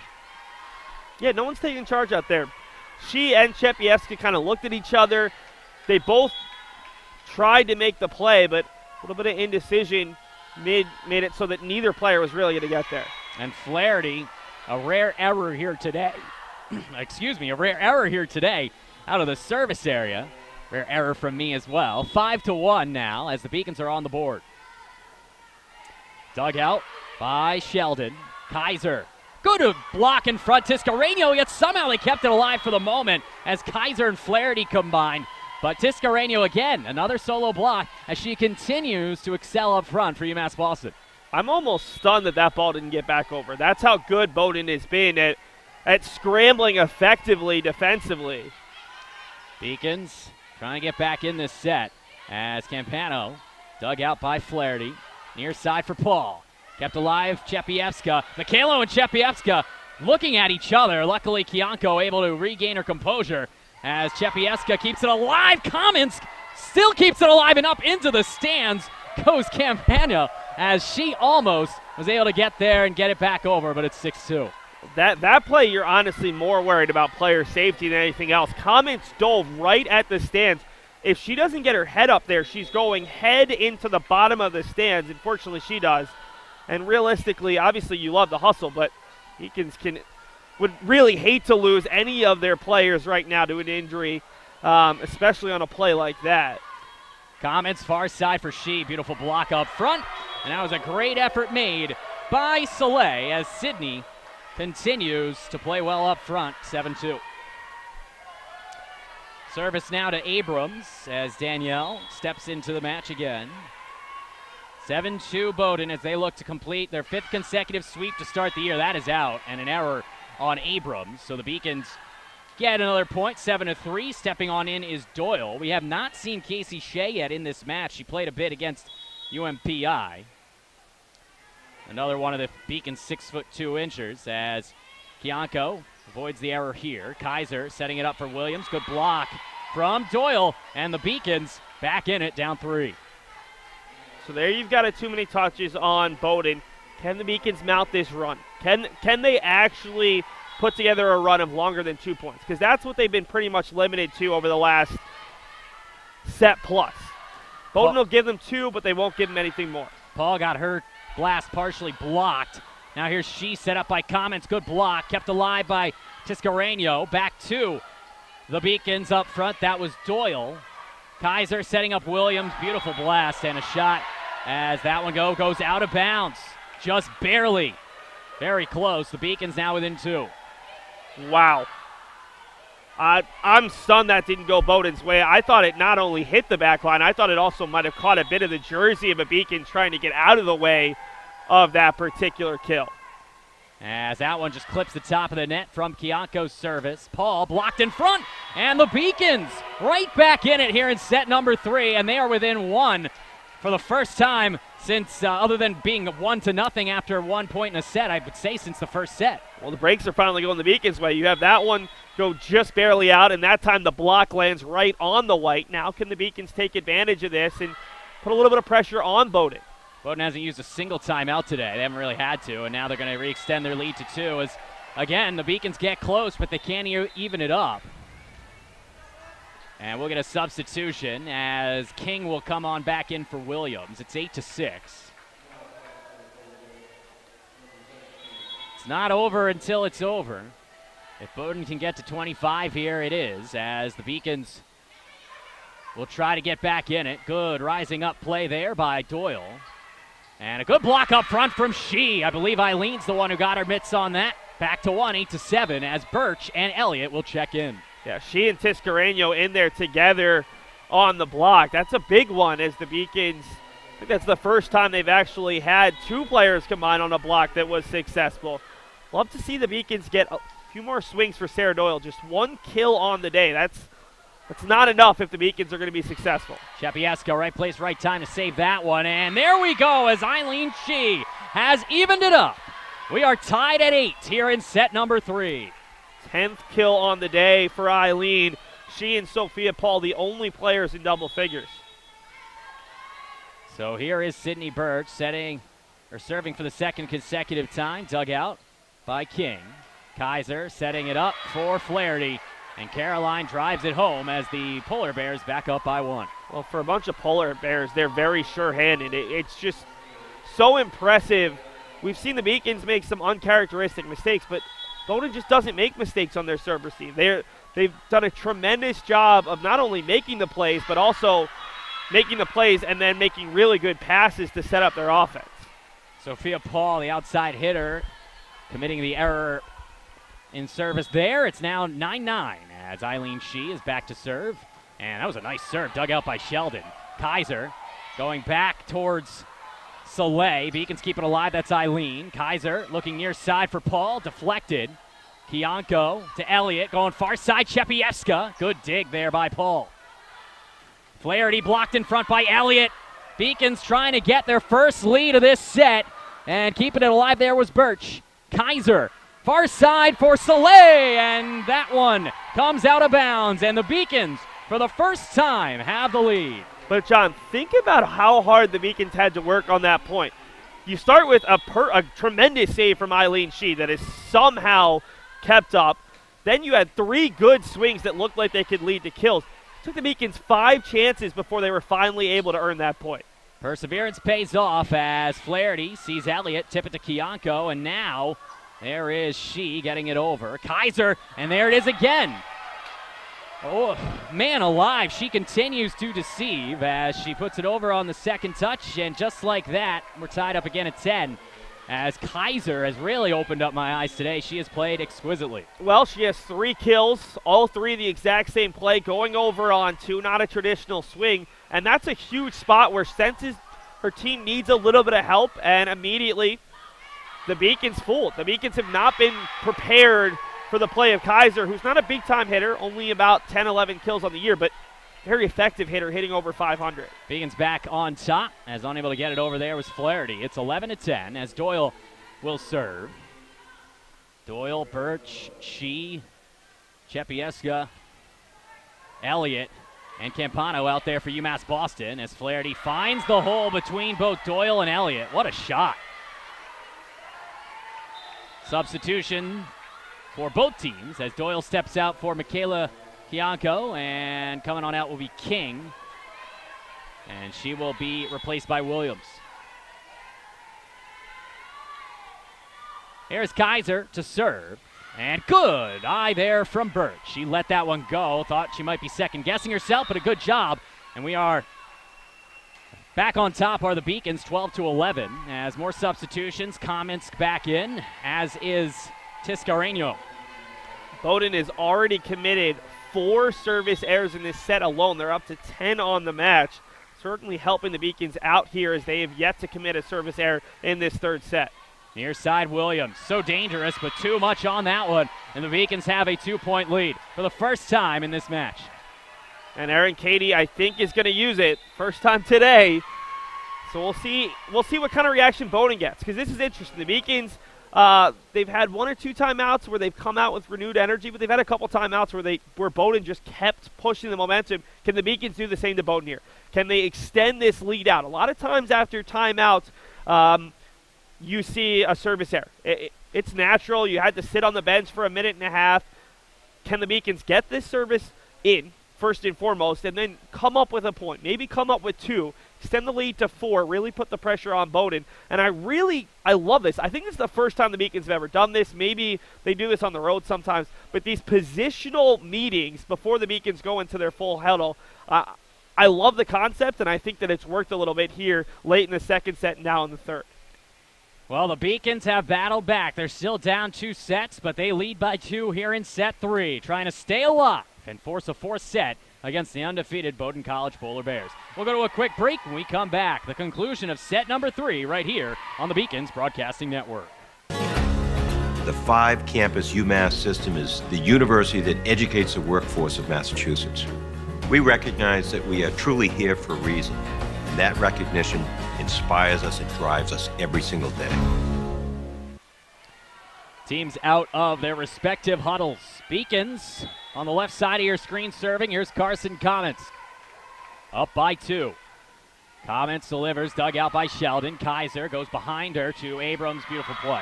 Yeah, no one's taking charge out there. She and Chepievska kind of looked at each other. They both tried to make the play, but a little bit of indecision made it so that neither player was really going to get there. And Flaherty, a rare error here today. A rare error here today out of the service area. Rare error from me as well. 5-1 now as the Beacons are on the board. Dug out by Sheldon. Kaiser Good block in front. Tiscareño, yet somehow they kept it alive for the moment as Kaiser and Flaherty combined. But Tiscareño again, another solo block as she continues to excel up front for UMass Boston. I'm almost stunned that ball didn't get back over. That's how good Bowdoin has been at scrambling effectively defensively. Beacons trying to get back in this set as Campano dug out by Flaherty. Near side for Paul. Kept alive, Chepievska. Mikhailo and Chepievska looking at each other. Luckily, Kianko able to regain her composure as Chepievska keeps it alive. Kamensk still keeps it alive and up into the stands goes Campano as she almost was able to get there and get it back over, but it's 6-2. That play, you're honestly more worried about player safety than anything else. Kamensk dove right at the stands. If she doesn't get her head up there, she's going head into the bottom of the stands. Unfortunately, she does. And realistically, obviously you love the hustle, but Beacons would really hate to lose any of their players right now to an injury, especially on a play like that. Comments far side for Shi. Beautiful block up front. And that was a great effort made by Soleil as Sidney continues to play well up front, 7-2. Service now to Abrams as Danielle steps into the match again. 7-2 Bowdoin as they look to complete their 5th consecutive sweep to start the year. That is out, and an error on Abrams. So the Beacons get another point, 7-3. Stepping on in is Doyle. We have not seen Casey Shea yet in this match. She played a bit against UMPI. Another one of the Beacons' 6'2" inchers as Kianko avoids the error here. Kaiser setting it up for Williams. Good block from Doyle, and the Beacons back in it, down 3. So there you've got too many touches on Bowdoin. Can the Beacons mount this run? Can they actually put together a run of longer than 2 points? Because that's what they've been pretty much limited to over the last set plus. Bowdoin will give them 2, but they won't give them anything more. Paul got her blast partially blocked. Now here's She set up by Comments. Good block. Kept alive by Tiscareño. Back to the Beacons up front. That was Doyle. Kaiser setting up Williams. Beautiful blast and a shot as that one goes out of bounds. Just barely. Very close. The Beacons now within 2. Wow. I'm stunned that didn't go Bowdoin's way. I thought it not only hit the back line, I thought it also might have caught a bit of the jersey of a Beacon trying to get out of the way of that particular kill. As that one just clips the top of the net from Kianko's service. Paul blocked in front, and the Beacons right back in it here in set number 3, and they are within 1 for the first time since, other than being 1-0 after 1 point in a set, I would say since the first set. Well, the breaks are finally going the Beacons' way. You have that one go just barely out, and that time the block lands right on the white. Now can the Beacons take advantage of this and put a little bit of pressure on Bowdoin? Bowdoin hasn't used a single timeout today. They haven't really had to, and now they're going to re-extend their lead to 2 as, again, the Beacons get close, but they can't even it up. And we'll get a substitution as King will come on back in for Williams. It's 8-6. It's not over until it's over. If Bowdoin can get to 25 here, it is, as the Beacons will try to get back in it. Good rising up play there by Doyle. And a good block up front from She. I believe Eileen's the one who got her mitts on that. Back to 1, 8-7, as Berch and Elliott will check in. Yeah, She and Tiscareño in there together on the block. That's a big one as the Beacons, I think that's the first time they've actually had 2 players combine on a block that was successful. Love to see the Beacons get a few more swings for Sarah Doyle. Just 1 kill on the day. That's not enough if the Beacons are going to be successful. Chepievska, right place, right time to save that one. And there we go as Eileen She has evened it up. We are tied at 8 here in set number 3. 10th kill on the day for Eileen. She and Sophia Paul, the only players in double figures. So here is Sidnee Berch serving for the 2nd consecutive time. Dug out by King. Kaiser setting it up for Flaherty. And Caroline drives it home as the Polar Bears back up by 1. Well, for a bunch of Polar Bears, they're very sure-handed. It's just so impressive. We've seen the Beacons make some uncharacteristic mistakes, but Bowdoin just doesn't make mistakes on their serve receive. They've done a tremendous job of not only making the plays, but also making the plays and then making really good passes to set up their offense. Sophia Paul, the outside hitter, committing the error in service there. It's now 9-9 as Eileen Shee is back to serve. And that was a nice serve dug out by Sheldon. Kaiser going back towards Soleil. Beacons keep it alive. That's Eileen. Kaiser looking near side for Paul. Deflected. Kianko to Elliott. Going far side. Chepieska. Good dig there by Paul. Flaherty blocked in front by Elliott. Beacons trying to get their first lead of this set. And keeping it alive there was Berch. Kaiser. Far side for Soleil. And that one comes out of bounds. And the Beacons, for the first time, have the lead. But, John, think about how hard the Beacons had to work on that point. You start with a tremendous save from Eileen Shee that is somehow kept up. Then you had 3 good swings that looked like they could lead to kills. It took the Beacons 5 chances before they were finally able to earn that point. Perseverance pays off as Flaherty sees Elliott tip it to Kianko, and now there is Shee getting it over. Kaiser, and there it is again. Oh, man alive, she continues to deceive as she puts it over on the second touch, and just like that, we're tied up again at 10. As Kaiser has really opened up my eyes today. She has played exquisitely. Well, she has 3 kills, all 3 the exact same play, going over on 2, not a traditional swing, and that's a huge spot where senses her team needs a little bit of help, and immediately the Beacons fooled. The Beacons have not been prepared for the play of Kaiser, who's not a big-time hitter, only about 10, 11 kills on the year, but very effective hitter, hitting over 500. Beacons back on top, as unable to get it over there was Flaherty. It's 11-10 as Doyle will serve. Doyle, Berch, Shee, Chepieska, Elliott, and Campano out there for UMass Boston as Flaherty finds the hole between both Doyle and Elliott. What a shot. Substitution for both teams as Doyle steps out for Michaela Kianko, and coming on out will be King, and she will be replaced by Williams. Here's Kaiser to serve, and good eye there from Berch. She let that one go, thought she might be second guessing herself, but a good job, and we are back on top are the Beacons, 12-11, as more substitutions. Comments back in, as is Tiscareño. Bowdoin has already committed 4 service errors in this set alone. They're up to 10 on the match. Certainly helping the Beacons out here as they have yet to commit a service error in this third set. Near side Williams, so dangerous, but too much on that one. And the Beacons have a 2-point lead for the first time in this match. And Erin Cady, I think, is going to use it. First time today. So we'll see what kind of reaction Bowdoin gets, because this is interesting. The Beacons, they've had 1 or 2 timeouts where they've come out with renewed energy, but they've had a couple timeouts where Bowdoin just kept pushing the momentum. Can the Beacons do the same to Bowdoin here? Can they extend this lead out? A lot of times after timeouts, you see a service error. It's natural. You had to sit on the bench for a minute and a half. Can the Beacons get this service in, first and foremost, and then come up with a point? Maybe come up with 2. Extend the lead to 4, really put the pressure on Bowdoin. And I love this. I think this is the first time the Beacons have ever done this. Maybe they do this on the road sometimes. But these positional meetings before the Beacons go into their full huddle, I love the concept, and I think that it's worked a little bit here late in the second set and now in the third. Well, the Beacons have battled back. They're still down 2 sets, but they lead by 2 here in set 3, trying to stay alive and force a 4th set against the undefeated Bowdoin College Polar Bears. We'll go to a quick break when we come back. The conclusion of set number 3 right here on the Beacons Broadcasting Network. The 5-campus UMass system is the university that educates the workforce of Massachusetts. We recognize that we are truly here for a reason, and that recognition inspires us and drives us every single day. Teams out of their respective huddles. Beacons on the left side of your screen serving. Here's Carson Comets. Up by 2. Comets delivers, dug out by Sheldon. Kaiser goes behind her to Abrams. Beautiful play.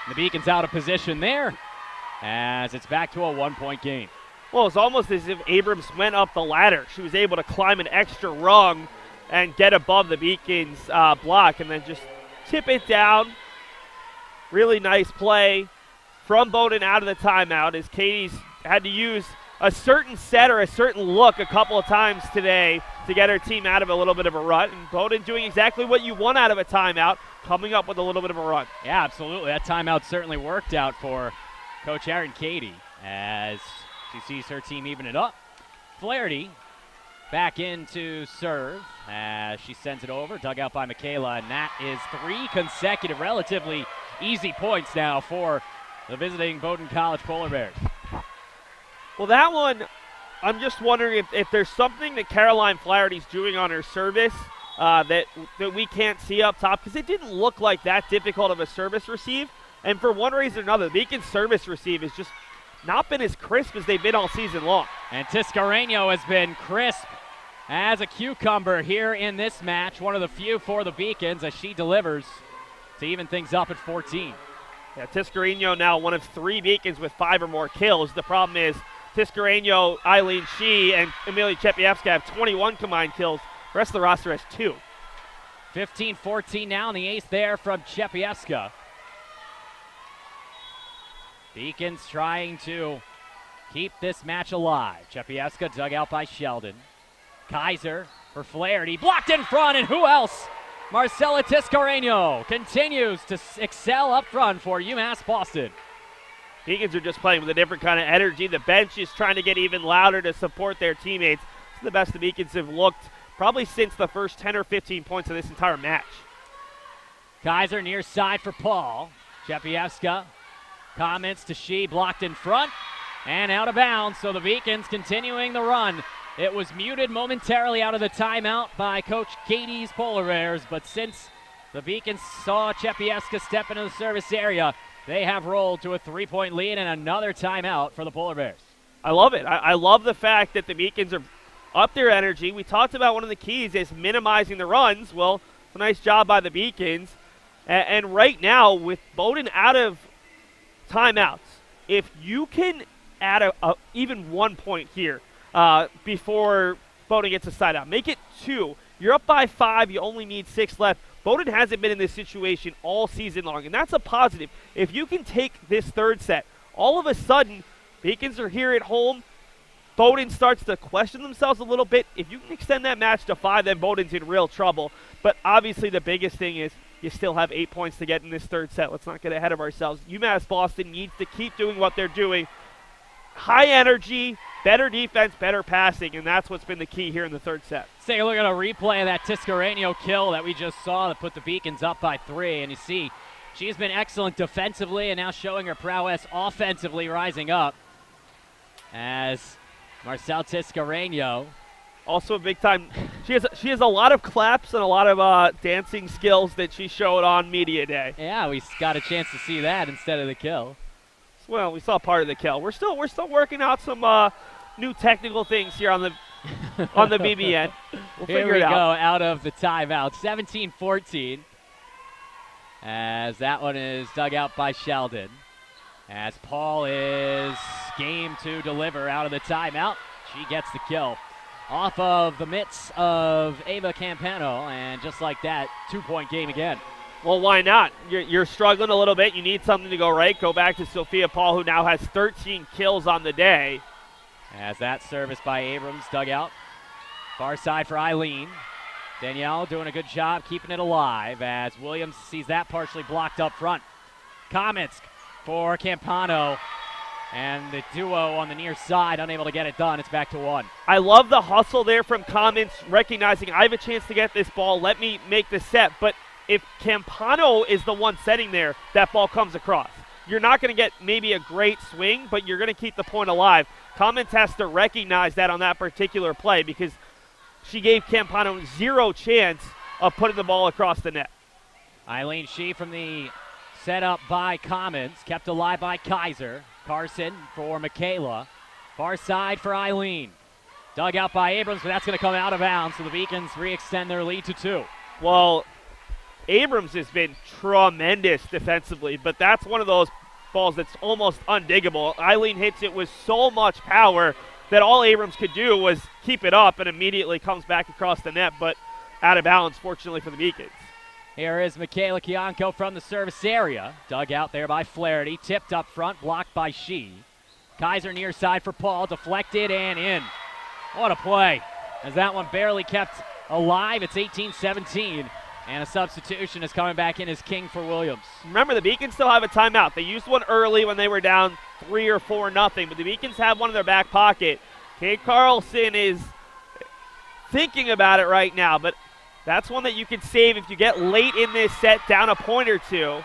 And the Beacons out of position there as it's back to a 1-point game. Well, it's almost as if Abrams went up the ladder. She was able to climb an extra rung and get above the Beacons block and then just tip it down. Really nice play from Bowdoin out of the timeout as Katie's had to use a certain set or a certain look a couple of times today to get her team out of a little bit of a rut. And Bowdoin doing exactly what you want out of a timeout, coming up with a little bit of a run. Yeah, absolutely. That timeout certainly worked out for Coach Erin Cady as she sees her team even it up. Flaherty back in to serve as she sends it over, dug out by Michaela, and that is 3 consecutive relatively easy points now for the visiting Bowdoin College Polar Bears. Well, that one, I'm just wondering if there's something that Caroline Flaherty's doing on her service that we can't see up top, because it didn't look like that difficult of a service receive. And for one reason or another, the Beacon's service receive has just not been as crisp as they've been all season long. And Tiscareño has been crisp as a cucumber here in this match, one of the few for the Beacons as she delivers to even things up at 14. Yeah, Tiscareño now one of 3 Beacons with 5 or more kills. The problem is Tiscareño, Eileen Shee, and Amelia Chepievska have 21 combined kills. The rest of the roster has 2. 15-14 now, and the ace there from Chepievska. Beacons trying to keep this match alive. Chepievska dug out by Sheldon. Kaiser for Flaherty, blocked in front, and who else? Marcela Tiscareño continues to excel up front for UMass Boston. Beacons are just playing with a different kind of energy. The bench is trying to get even louder to support their teammates. It's the best the Beacons have looked probably since the first 10 or 15 points of this entire match. Kaiser near side for Paul. Chepievska comments to Shee, blocked in front and out of bounds. So the Beacons continuing the run. It was muted momentarily out of the timeout by Coach Cady's Polar Bears, but since the Beacons saw Chepievska step into the service area, they have rolled to a 3-point lead and another timeout for the Polar Bears. I love it. I love the fact that the Beacons are up their energy. We talked about one of the keys is minimizing the runs. Well, it's a nice job by the Beacons. And right now, with Bowdoin out of timeouts, if you can add even 1 point here, before Bowdoin gets a side out. Make it 2. You're up by 5. You only need 6 left. Bowdoin hasn't been in this situation all season long, and that's a positive. If you can take this third set, all of a sudden, Beacons are here at home. Bowdoin starts to question themselves a little bit. If you can extend that match to 5, then Bowdoin's in real trouble. But obviously the biggest thing is you still have 8 points to get in this third set. Let's not get ahead of ourselves. UMass Boston needs to keep doing what they're doing. High energy, better defense, better passing, and that's what's been the key here in the third set. Let's take a look at a replay of that Tiscareño kill that we just saw that put the Beacons up by 3. And you see she's been excellent defensively and now showing her prowess offensively, rising up as Marcel Tiscareño. Also a big time. She has a lot of claps and a lot of dancing skills that she showed on media day. Yeah, we got a chance to see that instead of the kill. Well, we saw part of the kill. We're still working out some new technical things here on the BBN. We'll figure it out. Here we go out of the timeout. 17-14. As that one is dug out by Sheldon. As Paul is game to deliver out of the timeout. She gets the kill off of the mitts of Ava Campano, and just like that, 2-point game again. Well, why not? You're struggling a little bit. You need something to go right. Go back to Sophia Paul, who now has 13 kills on the day. As that service by Abrams dug out. Far side for Eileen. Danielle doing a good job keeping it alive as Williams sees that partially blocked up front. Comets for Campano. And the duo on the near side unable to get it done. It's back to 1. I love the hustle there from Comets, recognizing I have a chance to get this ball. Let me make the set. But if Campano is the one setting there, that ball comes across. You're not going to get maybe a great swing, but you're going to keep the point alive. Comets has to recognize that on that particular play because she gave Campano 0 chance of putting the ball across the net. Eileen Shee from the setup by Comets, kept alive by Kaiser. Carson for Michaela. Far side for Eileen. Dug out by Abrams, but that's going to come out of bounds, so the Beacons re-extend their lead to 2. Well, Abrams has been tremendous defensively, but that's one of those balls that's almost undiggable. Eileen hits it with so much power that all Abrams could do was keep it up and immediately comes back across the net, but out of balance, fortunately for the Beacons. Here is Michaela Kianko from the service area. Dug out there by Flaherty. Tipped up front, blocked by Shee. Kaiser near side for Paul, deflected and in. What a play, as that one barely kept alive. It's 18-17, and a substitution is coming back in as King for Williams. Remember, the Beacons still have a timeout. They used one early when they were down 3 or 4-0, but the Beacons have one in their back pocket. Kate Carlson is thinking about it right now, but that's one that you can save if you get late in this set, down a point or two.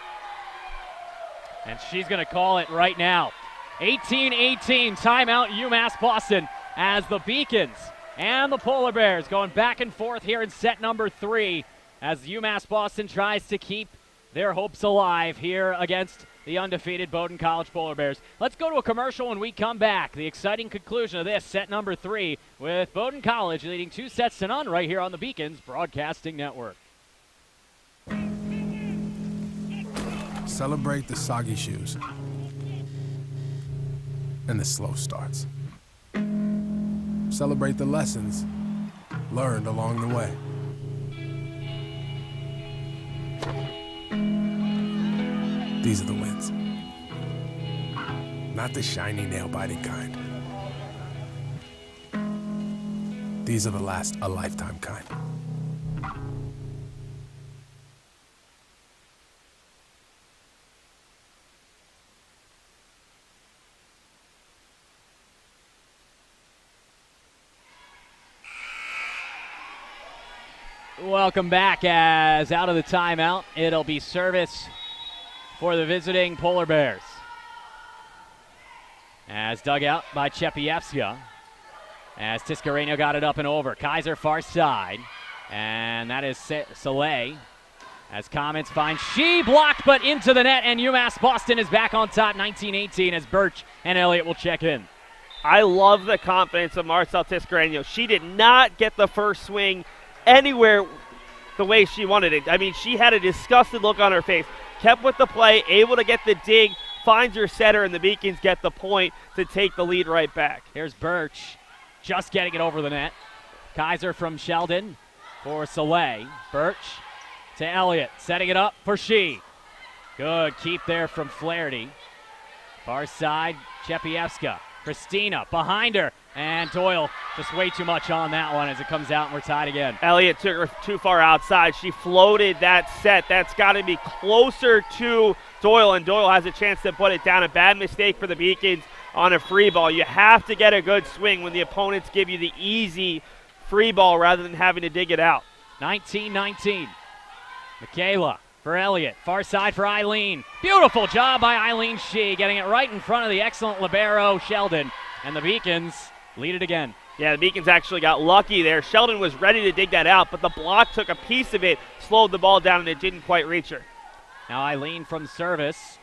And she's going to call it right now. 18-18, timeout UMass Boston, as the Beacons and the Polar Bears going back and forth here in set number 3, as UMass Boston tries to keep their hopes alive here against the undefeated Bowdoin College Polar Bears. Let's go to a commercial when we come back. The exciting conclusion of this, set number 3, with Bowdoin College leading 2-0 right here on the Beacons Broadcasting Network. Celebrate the soggy shoes and the slow starts. Celebrate the lessons learned along the way. These are the wins. Not the shiny, nail-biting kind. These are the last a lifetime kind. Welcome back, as out of the timeout, it'll be service for the visiting Polar Bears. As dug out by Chepievska, as Tiscareño got it up and over. Kaiser far side, and that is Soleil. As Comets finds she blocked, but into the net, and UMass Boston is back on top, 19-18, as Berch and Elliott will check in. I love the confidence of Marcel Tiscareño. She did not get the first swing anywhere the way she wanted it. I mean, she had a disgusted look on her face. Kept with the play, able to get the dig, finds her setter, and the Beacons get the point to take the lead right back. Here's Berch, just getting it over the net. Kaiser from Sheldon for Soleil. Berch to Elliott, setting it up for she. Good keep there from Flaherty. Far side, Chepievska. Christina behind her, and Doyle just way too much on that one as it comes out and we're tied again. Elliott took her too far outside. She floated that set. That's got to be closer to Doyle, and Doyle has a chance to put it down. A bad mistake for the Beacons on a free ball. You have to get a good swing when the opponents give you the easy free ball rather than having to dig it out. 19-19. Michaela for Elliott. Far side for Eileen. Beautiful job by Eileen Shee, getting it right in front of the excellent libero Sheldon. And the Beacons lead it again. Yeah, the Beacons actually got lucky there. Sheldon was ready to dig that out, but the block took a piece of it, slowed the ball down, and it didn't quite reach her. Now Eileen from service.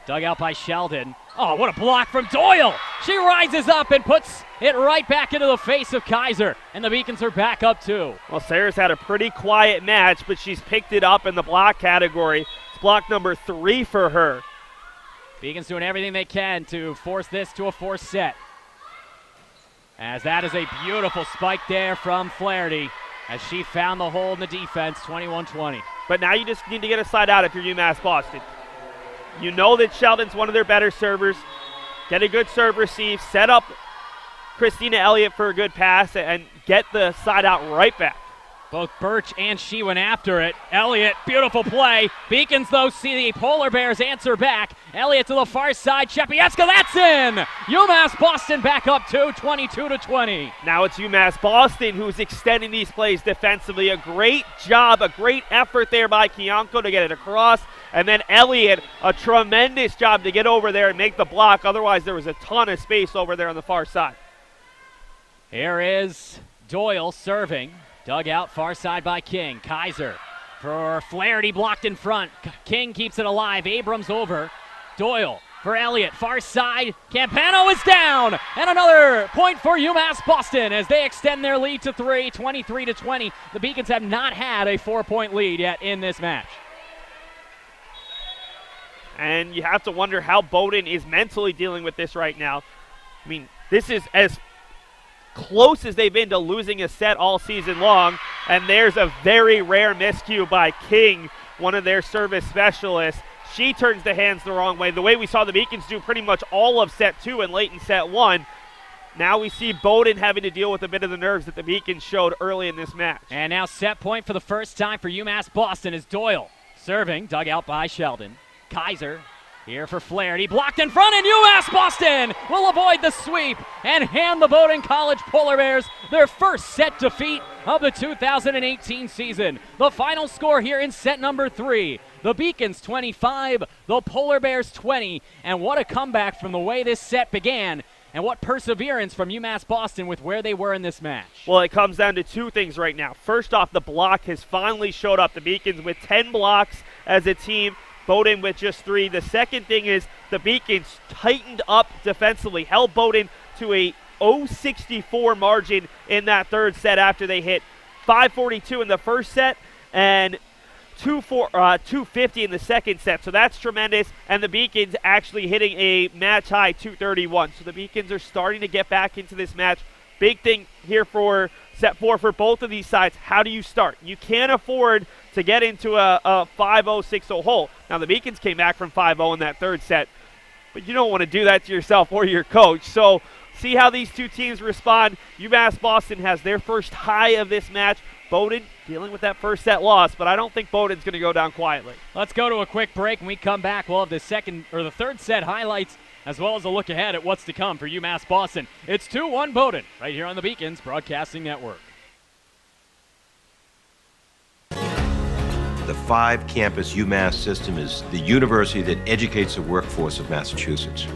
Dug out by Sheldon. Oh, what a block from Doyle! She rises up and puts it right back into the face of Kaiser, and the Beacons are back up 2. Well, Sarah's had a pretty quiet match, but she's picked it up in the block category. It's block number 3 for her. Beacons doing everything they can to force this to a 4th set. As that is a beautiful spike there from Flaherty, as she found the hole in the defense, 21-20. But now you just need to get a side out if you're UMass Boston. You know that Sheldon's one of their better servers. Get a good serve receive, set up Christina Elliott for a good pass, and get the side out right back. Both Berch and she went after it. Elliott, beautiful play. Beacons, though, see the Polar Bears answer back. Elliott to the far side. Chepievska, that's in! UMass Boston back up 2, 22-20. Now it's UMass Boston who's extending these plays defensively. A great job, a great effort there by Kiyanko to get it across. And then Elliott, a tremendous job to get over there and make the block. Otherwise, there was a ton of space over there on the far side. Here is Doyle serving. Dug out far side by King. Kaiser for Flaherty, blocked in front. King keeps it alive. Abrams over. Doyle for Elliott. Far side. Campano is down. And another point for UMass Boston as they extend their lead to 3, 23-20. The Beacons have not had a 4-point lead yet in this match. And you have to wonder how Bowdoin is mentally dealing with this right now. I mean, this is as close as they've been to losing a set all season long, and there's a very rare miscue by King, one of their service specialists. she turns the hands the wrong way, the way we saw the Beacons do pretty much all of set 2 and late in set 1. Now we see Bowdoin having to deal with a bit of the nerves that the Beacons showed early in this match. And now set point for the first time for UMass Boston is Doyle. Serving, dug out by Sheldon. Kaiser here for Flaherty, blocked in front, and UMass Boston will avoid the sweep and hand the Bowdoin College Polar Bears their first set defeat of the 2018 season. The final score here in set number 3. The Beacons 25, the Polar Bears 20, and what a comeback from the way this set began, and what perseverance from UMass Boston with where they were in this match. Well, it comes down to two things right now. First off, the block has finally showed up. The Beacons with 10 blocks as a team, Bowdoin with just 3. The second thing is the Beacons tightened up defensively, held Bowdoin to a 0-64 margin in that third set after they hit 542 in the first set and 250 in the second set. So that's tremendous, and the Beacons actually hitting a match-high 231. So the Beacons are starting to get back into this match. Big thing here for set 4 for both of these sides. How do you start? You can't afford to get into a 5-0, 6-0 hole. Now, the Beacons came back from 5-0 in that third set, but you don't want to do that to yourself or your coach. So see how these two teams respond. UMass Boston has their first high of this match. Bowdoin dealing with that first set loss, but I don't think Bowdoin's going to go down quietly. Let's go to a quick break. When we come back, we'll have the third set highlights as well as a look ahead at what's to come for UMass Boston. It's 2-1 Bowdoin right here on the Beacons Broadcasting Network. The 5-campus UMass system is the university that educates the workforce of Massachusetts.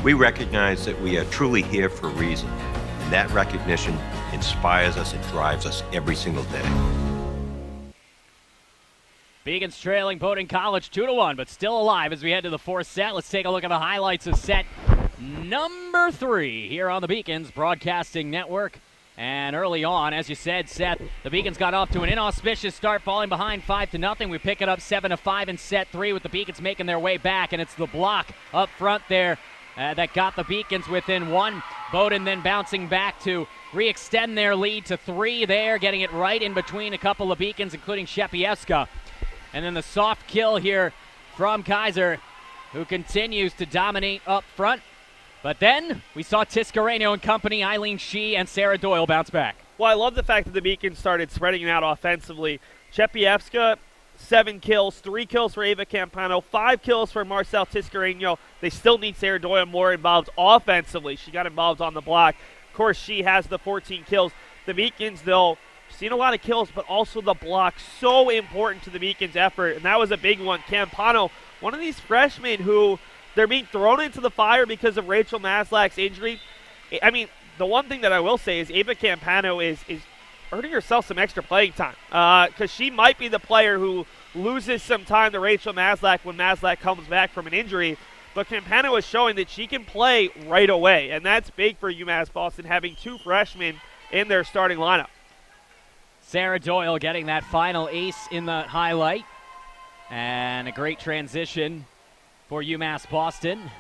We recognize that we are truly here for a reason, and that recognition inspires us and drives us every single day. Beacons trailing Bowdoin College 2-1, but still alive as we head to the fourth set. Let's take a look at the highlights of set number 3 here on the Beacons Broadcasting Network. And early on, as you said, Seth, the Beacons got off to an inauspicious start, falling behind 5-0. We pick it up 7-5 in set 3 with the Beacons making their way back, and it's the block up front there that got the Beacons within 1. Bowdoin then bouncing back to re-extend their lead to 3 there, getting it right in between a couple of Beacons, including Shepiewska. And then the soft kill here from Kaiser, who continues to dominate up front. But then we saw Tiscareño and company, Eileen Shee and Sarah Doyle bounce back. Well, I love the fact that the Beacons started spreading it out offensively. Shepiewska, 7 kills, 3 kills for Ava Campano, 5 kills for Marcel Tiscareño. They still need Sarah Doyle more involved offensively. She got involved on the block. Of course, she has the 14 kills. The Beacons, though, seen a lot of kills, but also the block, so important to the Beacons' effort, and that was a big one. Campano, one of these freshmen who they're being thrown into the fire because of Rachel Maslak's injury. I mean, the one thing that I will say is Ava Campano is earning herself some extra playing time because she might be the player who loses some time to Rachel Maslak when Maslak comes back from an injury. But Campano is showing that she can play right away, and that's big for UMass Boston, having 2 freshmen in their starting lineup. Sarah Doyle getting that final ace in the highlight. And a great transition for UMass Boston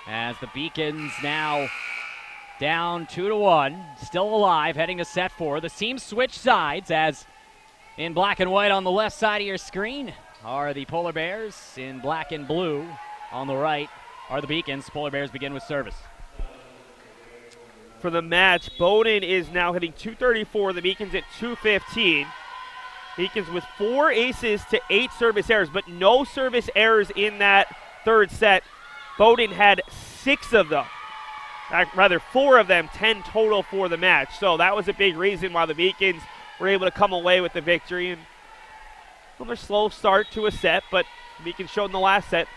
as the Beacons now down 2-1, still alive, heading to set 4. The teams switch sides as in black and white on the left side of your screen are the Polar Bears. In black and blue on the right are the Beacons. Polar Bears begin with service. For the match, Bowdoin is now hitting 234, the Beacons at 215. Beacons with 4 aces to 8 service errors, but no service errors in that third set. Bowdoin had 6 of them. Rather, 4 of them, 10 total for the match. So that was a big reason why the Beacons were able to come away with the victory. And their slow start to a set, but the Beacons showed in the last set,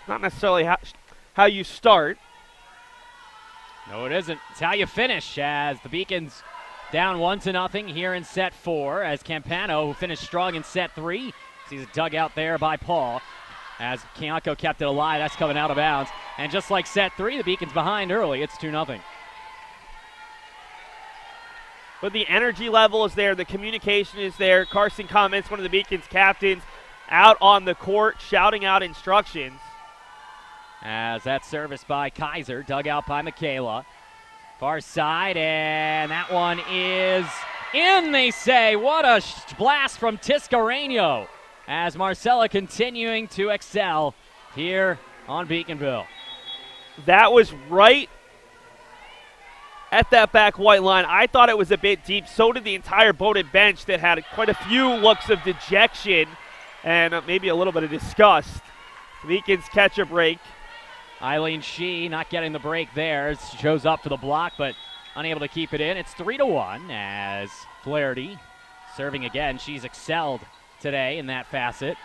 not necessarily how you start. No, it isn't. It's how you finish as the Beacons down 1-0 here in set 4 as Campano, who finished strong in set 3, sees it dug out there by Paul as Kianko kept it alive. That's coming out of bounds. And just like set 3, the Beacons behind early. It's 2-0. But the energy level is there. The communication is there. Carson Comments, one of the Beacons captains, out on the court shouting out instructions. As that service by Kaiser, dug out by Michaela. Far side, and that one is in, they say. What a blast from Tiscareño. as Marcella continuing to excel here on Beaconville. That was right at that back white line. I thought it was a bit deep. So did the entire Bowdoin bench that had quite a few looks of dejection and maybe a little bit of disgust. The Beacons catch a break. Eileen Shee not getting the break there. Shows up for the block, but unable to keep it in. It's 3-1 as Flaherty serving again. She's excelled today in that facet.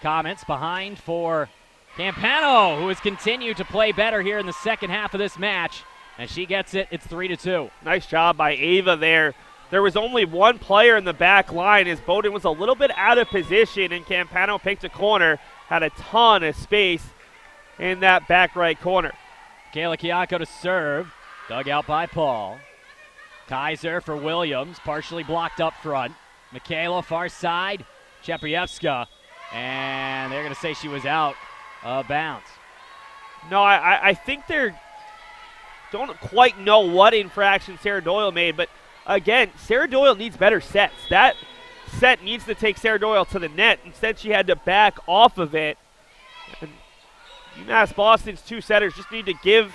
Comments behind for Campano, who has continued to play better here in the second half of this match. And she gets it. It's 3-2. Nice job by Ava there. There was only one player in the back line as Bowdoin was a little bit out of position, and Campano picked a corner, had a ton of space in that back right corner. Kayla Kiako to serve. Dug out by Paul. Kaiser for Williams, partially blocked up front. Michaela far side. Cheprievska. And they're going to say she was out of bounds. No, I think they don't quite know what infraction Sarah Doyle made, but again, Sarah Doyle needs better sets. That set needs to take Sarah Doyle to the net. Instead, she had to back off of it. And UMass Boston's two setters just need to give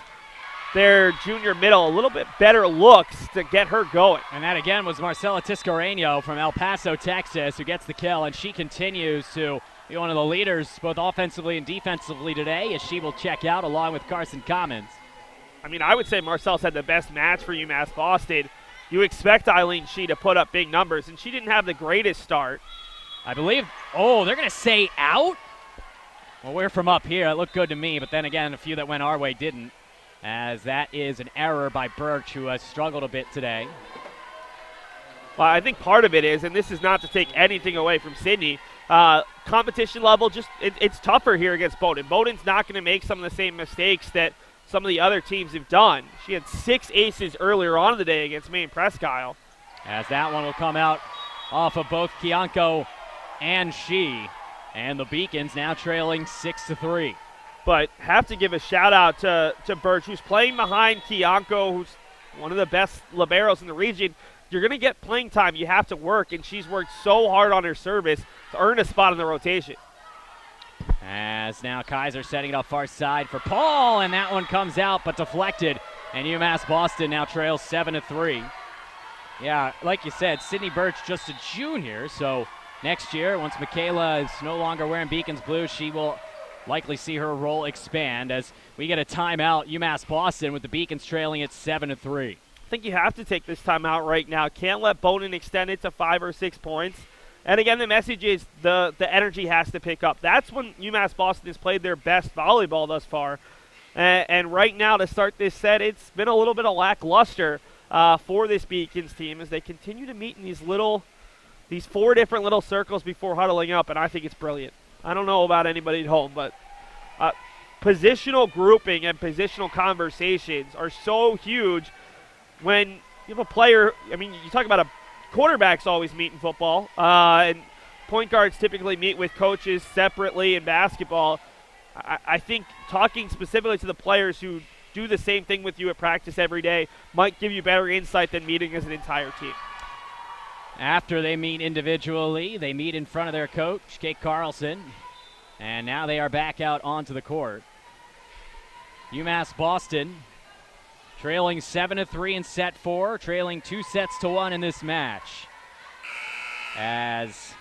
their junior middle a little bit better looks to get her going. And that again was Marcela Tiscareño from El Paso, Texas, who gets the kill, and she continues to be one of the leaders both offensively and defensively today as she will check out along with Carson Commons. I mean, I would say Marcel's had the best match for UMass Boston. You expect Eileen Shee to put up big numbers, and she didn't have the greatest start. I believe, they're going to say out? Well, we're from up here. It looked good to me, but then again, a few that went our way didn't, as that is an error by Berch, who has struggled a bit today. Well, I think part of it is, and this is not to take anything away from Sidney, competition level, it's tougher here against Bowdoin. Bowdoin's not going to make some of the same mistakes that some of the other teams have done. She had 6 aces earlier on in the day against Maine Presque Isle. As that one will come out off of both Kianko and Shee. And the Beacons now trailing 6-3. But have to give a shout out to Berch, who's playing behind Kianko, who's one of the best liberos in the region. You're going to get playing time. You have to work, and she's worked so hard on her service to earn a spot in the rotation. As now Kaiser setting it up far side for Paul, and that one comes out but deflected. And UMass Boston now trails 7-3. Yeah, like you said, Sidnee Berch just a junior, so next year, once Michaela is no longer wearing Beacons blue, she will likely see her role expand as we get a timeout. UMass Boston with the Beacons trailing at 7-3. I think you have to take this timeout right now. Can't let Bowdoin extend it to 5 or 6 points. And again, the message is the energy has to pick up. That's when UMass Boston has played their best volleyball thus far. And right now, to start this set, it's been a little bit of lackluster for this Beacons team as they continue to meet in these 4 different little circles before huddling up, and I think it's brilliant. I don't know about anybody at home, but positional grouping and positional conversations are so huge when you have a player. I mean, you talk about quarterbacks always meet in football, and point guards typically meet with coaches separately in basketball. I think talking specifically to the players who do the same thing with you at practice every day might give you better insight than meeting as an entire team. After they meet individually, they meet in front of their coach, Kate Carlson, and now they are back out onto the court. UMass Boston trailing 7-3 in set 4, trailing 2-1 in this match. As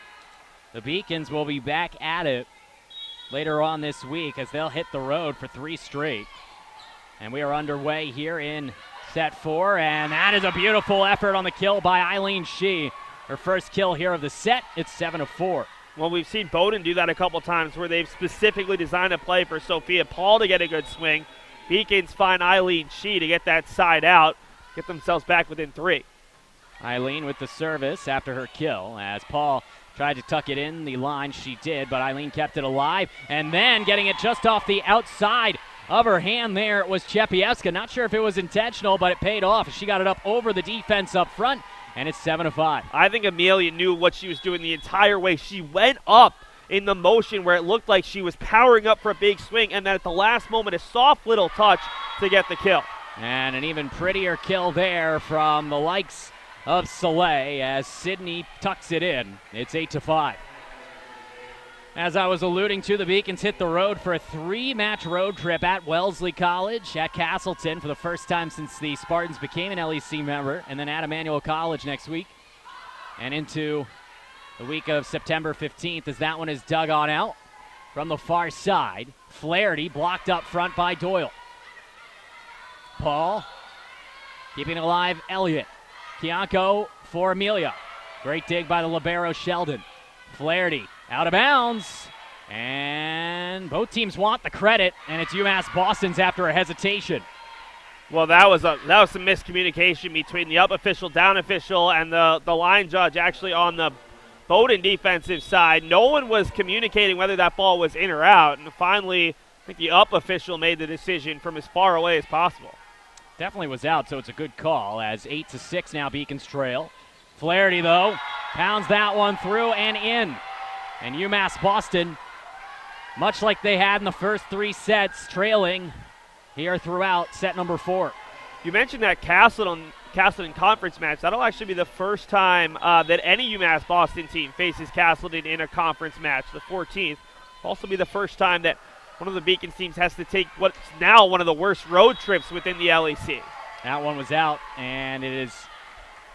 the Beacons will be back at it later on this week as they'll hit the road for 3 straight. And we are underway here in set 4, and that is a beautiful effort on the kill by Eileen Shee. Her first kill here of the set. It's 7-4. Well, we've seen Bowdoin do that a couple times where they've specifically designed a play for Sophia Paul to get a good swing. Beacons find Eileen Shee to get that side out, get themselves back within 3. Eileen with the service after her kill as Paul tried to tuck it in the line. She did, but Eileen kept it alive. And then getting it just off the outside of her hand there was Chepievska. Not sure if it was intentional, but it paid off. She got it up over the defense up front, and it's 7-5. I think Amelia knew what she was doing the entire way. She went up in the motion where it looked like she was powering up for a big swing, and then at the last moment, a soft little touch to get the kill. And an even prettier kill there from the likes of Soleil as Sidney tucks it in. It's 8-5. As I was alluding to, the Beacons hit the road for a 3-match road trip at Wellesley College, at Castleton for the first time since the Spartans became an LEC member, and then at Emmanuel College next week, and into the week of September 15th as that one is dug on out from the far side. Flaherty blocked up front by Doyle. Paul keeping alive Elliott. Kianko for Amelia. Great dig by the libero Sheldon. Flaherty out of bounds, and both teams want the credit, and it's UMass Boston's after a hesitation. Well, that was some miscommunication between the up official, down official, and the line judge actually on the Bowdoin defensive side. No one was communicating whether that ball was in or out, and finally, I think the up official made the decision from as far away as possible. Definitely was out, so it's a good call as 8-6 now Beacons trail. Flaherty, though, pounds that one through and in. And UMass Boston, much like they had in the first 3 sets, trailing here throughout set number 4. You mentioned that Castleton conference match. That'll actually be the first time that any UMass Boston team faces Castleton in a conference match, the 14th. Also be the first time that one of the Beacons teams has to take what's now one of the worst road trips within the LEC. That one was out, and it is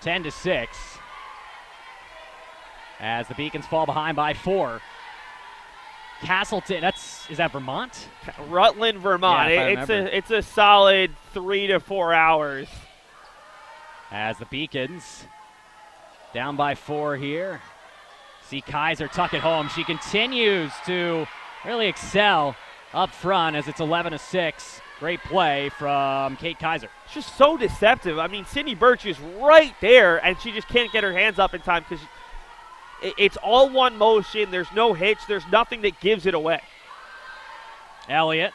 10-6. As the Beacons fall behind by 4. Castleton, is that Vermont? Rutland, Vermont. Yeah, it's a solid 3 to 4 hours. As the Beacons down by 4 here. See Kaiser tuck it home. She continues to really excel up front as it's 11-6. Great play from Kate Kaiser. It's just so deceptive. I mean, Sidnee Berch is right there, and she just can't get her hands up in time because it's all one motion. There's no hitch. There's nothing that gives it away. Elliott,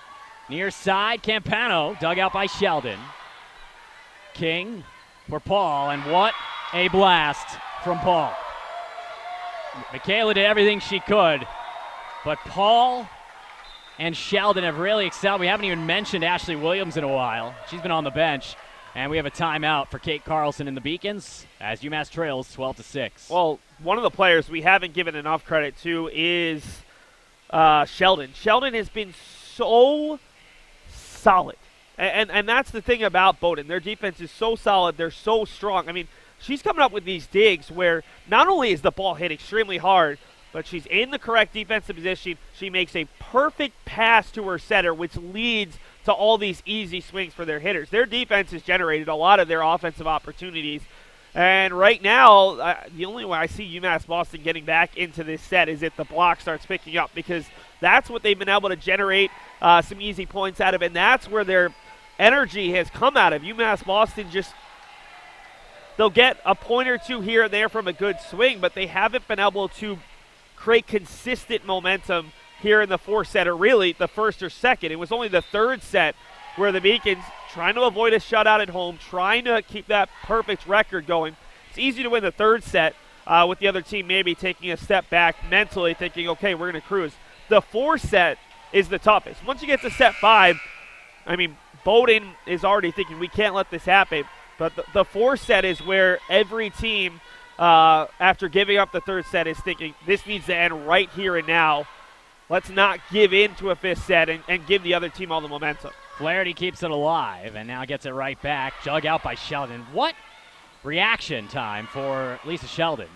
near side, Campano, dug out by Sheldon. King for Paul, and what a blast from Paul. Michaela did everything she could, but Paul and Sheldon have really excelled. We haven't even mentioned Ashley Williams in a while. She's been on the bench. And we have a timeout for Kate Carlson and the Beacons as UMass trails 12-6. Well, one of the players we haven't given enough credit to is Sheldon. Sheldon has been so solid. And that's the thing about Bowdoin. Their defense is so solid. They're so strong. I mean, she's coming up with these digs where not only is the ball hit extremely hard, but she's in the correct defensive position. She makes a perfect pass to her setter, which leads to all these easy swings for their hitters. Their defense has generated a lot of their offensive opportunities. And right now, the only way I see UMass Boston getting back into this set is if the block starts picking up, because that's what they've been able to generate some easy points out of, and that's where their energy has come out of. UMass Boston they'll get a point or two here and there from a good swing, but they haven't been able to create consistent momentum here in the 4th set, or really the 1st or 2nd. It was only the 3rd set where the Beacons, trying to avoid a shutout at home, trying to keep that perfect record going. It's easy to win the 3rd set with the other team maybe taking a step back mentally, thinking, okay, we're going to cruise. The 4th set is the toughest. Once you get to set 5, I mean, Bowdoin is already thinking we can't let this happen. But the 4th set is where every team, after giving up the 3rd set, is thinking this needs to end right here and now. Let's not give in to a 5th set and give the other team all the momentum. Flaherty keeps it alive and now gets it right back. Jug out by Sheldon. What reaction time for Lisa Sheldon.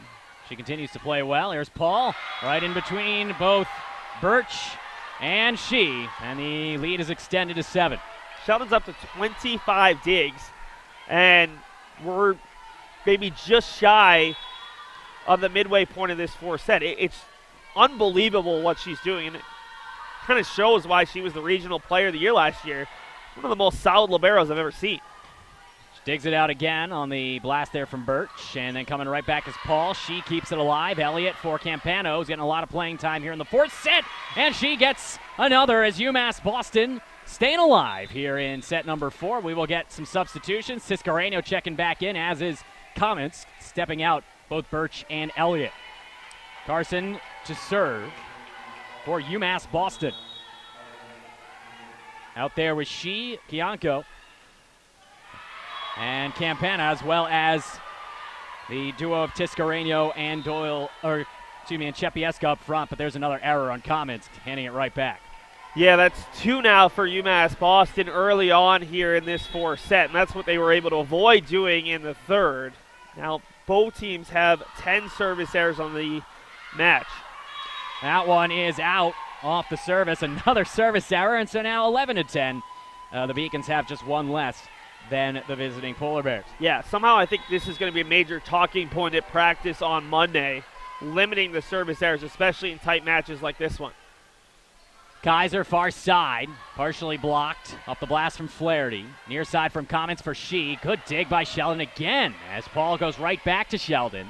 She continues to play well. Here's Paul right in between both Berch and she, and the lead is extended to 7. Sheldon's up to 25 digs, and we're maybe just shy of the midway point of this 4th set. It's unbelievable what she's doing, and it kind of shows why she was the regional player of the year last year. One of the most solid liberos I've ever seen. She digs it out again on the blast there from Berch, and then coming right back is Paul. She keeps it alive. Elliott for Campano is getting a lot of playing time here in the 4th set, and she gets another as UMass Boston staying alive here in set number 4. We will get some substitutions. Ciscareno checking back in, as is Comets, stepping out both Berch and Elliott. Carson to serve for UMass Boston. Out there with Kianko, and Campana, as well as the duo of Tiscareno and Doyle, or And Chepieska up front, but there's another error on Comments, handing it right back. Yeah, that's 2 now for UMass Boston early on here in this 4th set, and that's what they were able to avoid doing in the 3rd. Now, both teams have 10 service errors on the match. That one is out off the service. Another service error, and so now 11-10. The Beacons have just 1 less than the visiting Polar Bears. Yeah, somehow I think this is going to be a major talking point at practice on Monday, limiting the service errors, especially in tight matches like this one. Kaiser far side, partially blocked. Up the blast from Flaherty. Near side from Comments for She. Good dig by Sheldon again as Paul goes right back to Sheldon.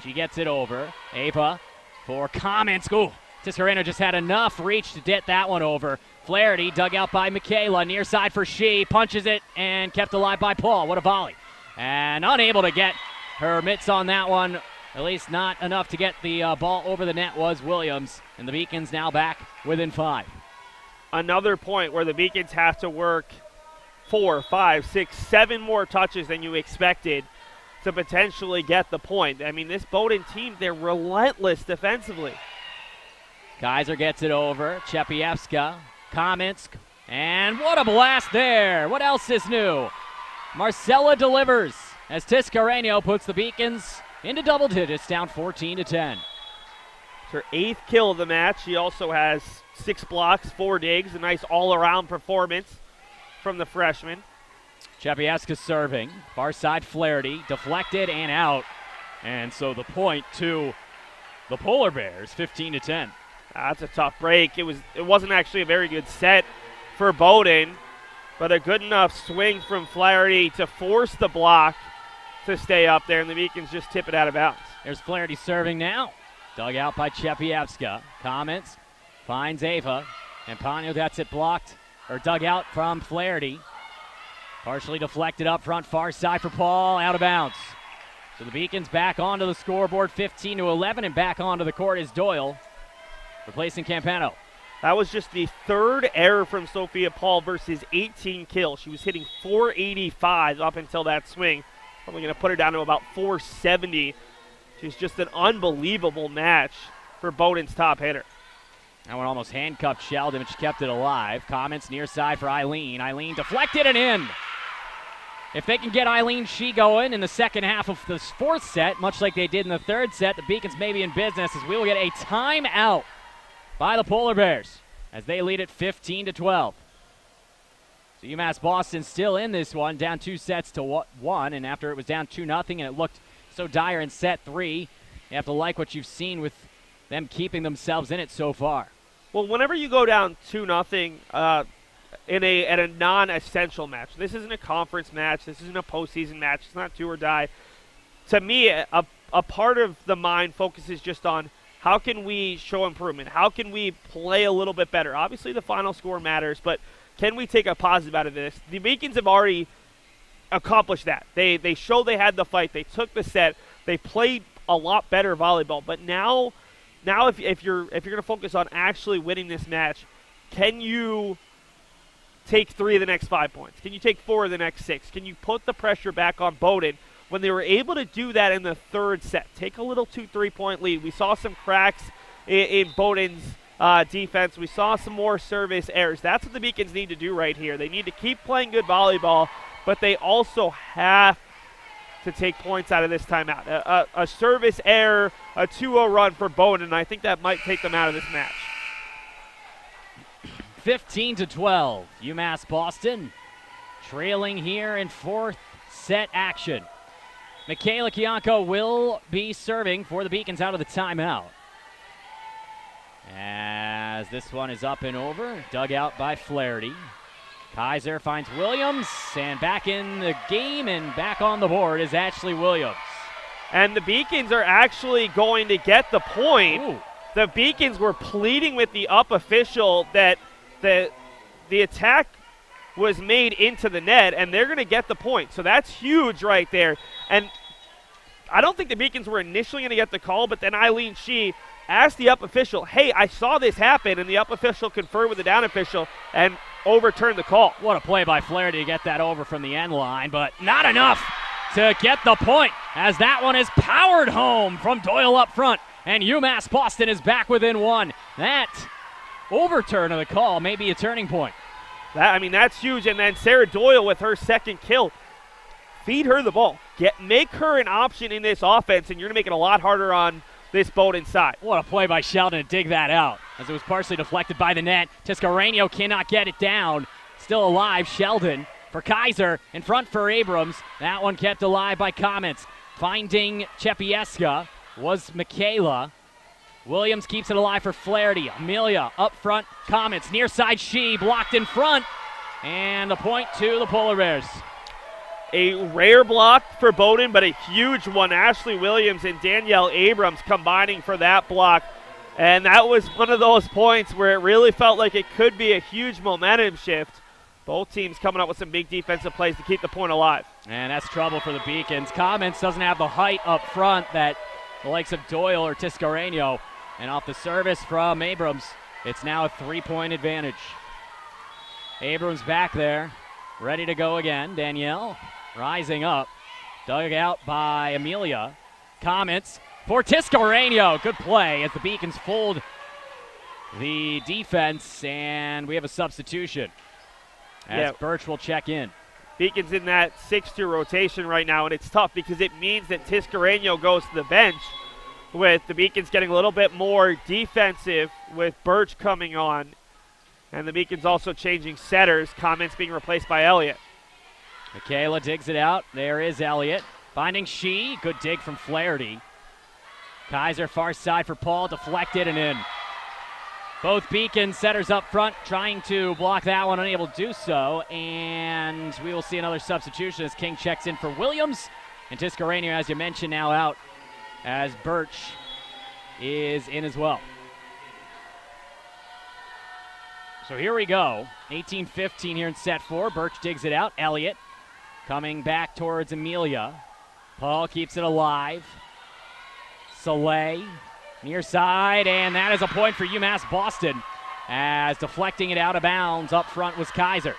She gets it over. Ava for Comments. Ooh, Tiscareno just had enough reach to get that one over. Flaherty dug out by Michaela. Near side for She. Punches it and kept alive by Paul. What a volley. And unable to get her mitts on that one. At least not enough to get the ball over the net was Williams. And the Beacons now back within 5. Another point where the Beacons have to work 4, 5, 6, 7 more touches than you expected to potentially get the point. I mean, this Bowdoin team, they're relentless defensively. Kaiser gets it over. Chepieska, Comments, and what a blast there. What else is new? Marcella delivers as Tiscareno puts the Beacons into double digits, down 14-10. It's her 8th kill of the match. She also has 6 blocks, 4 digs, a nice all-around performance from the freshman. Chepieska serving. Far side Flaherty, deflected and out. And so the point to the Polar Bears, 15-10. That's a tough break. It wasn't actually a very good set for Bowdoin, but a good enough swing from Flaherty to force the block to stay up there, and the Beacons just tip it out of bounds. There's Flaherty serving now. Dug out by Chepieska. Comments, finds Ava, and Ponyo gets it blocked, or dug out from Flaherty. Partially deflected up front, far side for Paul, out of bounds. So the Beacons back onto the scoreboard, 15-11, and back onto the court is Doyle, replacing Campano. That was just the 3rd error from Sophia Paul versus 18 kills. She was hitting .485 up until that swing. Probably going to put her down to about .470. She's just an unbelievable match for Bowdoin's top hitter. That one almost handcuffed Sheldon, but she kept it alive. Comments near side for Eileen. Eileen deflected and in. If they can get Eileen She going in the second half of the 4th set, much like they did in the 3rd set, the Beacons may be in business as we will get a timeout by the Polar Bears as they lead it 15-12. So UMass Boston still in this one, down 2 sets to 1, and after it was down 2-0 and it looked so dire in set 3, you have to like what you've seen with them keeping themselves in it so far. Well, whenever you go down 2-0 at a non-essential match, this isn't a conference match, this isn't a postseason match, it's not do or die. To me, a part of the mind focuses just on how can we show improvement? How can we play a little bit better? Obviously, the final score matters, but can we take a positive out of this? The Beacons have already accomplished that. They showed they had the fight. They took the set. They played a lot better volleyball. But now if you're going to focus on actually winning this match, can you take 3 of the next 5 points? Can you take 4 of the next 6? Can you put the pressure back on Bowdoin when they were able to do that in the 3rd set? Take a little 2-3 point lead. We saw some cracks in Bowdoin's defense. We saw some more service errors. That's what the Beacons need to do right here. They need to keep playing good volleyball, but they also have to take points out of this timeout. A service error, a 2-0 run for Bowdoin, and I think that might take them out of this match. 15-12, UMass Boston trailing here in 4th set action. Michaela Kianko will be serving for the Beacons out of the timeout. As this one is up and over, dug out by Flaherty. Kaiser finds Williams, and back in the game and back on the board is Ashley Williams. And the Beacons are actually going to get the point. Ooh. The Beacons were pleading with the up official that the attack was made into the net, and they're going to get the point. So that's huge right there. And I don't think the Beacons were initially going to get the call, but then Eileen She asked the up official, hey, I saw this happen, and the up official conferred with the down official and overturned the call. What a play by Flaherty to get that over from the end line, but not enough to get the point as that one is powered home from Doyle up front. And UMass Boston is back within one. That overturn of the call may be a turning point. That's huge. And then Sarah Doyle with her second kill. Feed her the ball. Make her an option in this offense, and you're going to make it a lot harder on this Bowdoin side. What a play by Sheldon to dig that out, as it was partially deflected by the net. Tiscareño cannot get it down. Still alive, Sheldon for Kaiser, in front for Abrams. That one kept alive by Comets. Finding Chepieska was Michaela. Williams keeps it alive for Flaherty. Amelia up front, Comets. Near side, she blocked in front. And the point to the Polar Bears. A rare block for Bowdoin, but a huge one. Ashley Williams and Danielle Abrams combining for that block. And that was one of those points where it really felt like it could be a huge momentum shift. Both teams coming up with some big defensive plays to keep the point alive. And that's trouble for the Beacons. Comets doesn't have the height up front that the likes of Doyle or Tiscareño. And off the service from Abrams, it's now a 3-point advantage. Abrams back there, ready to go again. Danielle rising up, dug out by Amelia. Comets for Tiscareño. Good play as the Beacons fold the defense, and we have a substitution as Berch will check in. Beacons in that 6-2 rotation right now, and it's tough because it means that Tiscareño goes to the bench, with the Beacons getting a little bit more defensive with Berch coming on. And the Beacons also changing setters, Comets being replaced by Elliott. Michaela digs it out. There is Elliott. Finding She. Good dig from Flaherty. Kaiser far side for Paul. Deflected and in. Both Beacon setters up front trying to block that one, unable to do so. And we will see another substitution as King checks in for Williams. And Tiscareño, as you mentioned, now out as Berch is in as well. So here we go. 18-15 here in set 4. Berch digs it out. Elliott coming back towards Amelia. Paul keeps it alive. Soleil near side, and that is a point for UMass Boston as deflecting it out of bounds up front was Kaiser.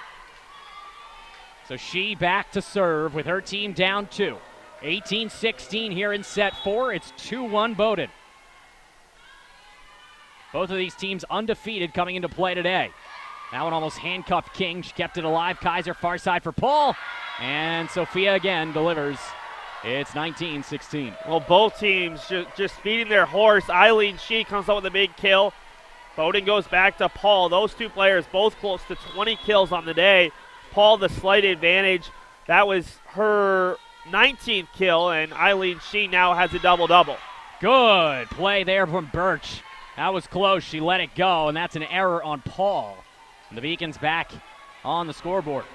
So she back to serve with her team down 2. 18-16 here in set 4. It's 2-1 Bowdoin. Both of these teams undefeated coming into play today. That one almost handcuffed King. She kept it alive. Kaiser far side for Paul. And Sophia again delivers. It's 19-16. Well, both teams just feeding their horse. Eileen Shee comes up with a big kill. Bowdoin goes back to Paul. Those two players both close to 20 kills on the day. Paul the slight advantage. That was her 19th kill, and Eileen Shee now has a double-double. Good play there from Berch. That was close. She let it go, and that's an error on Paul. And the Beacons back on the scoreboard.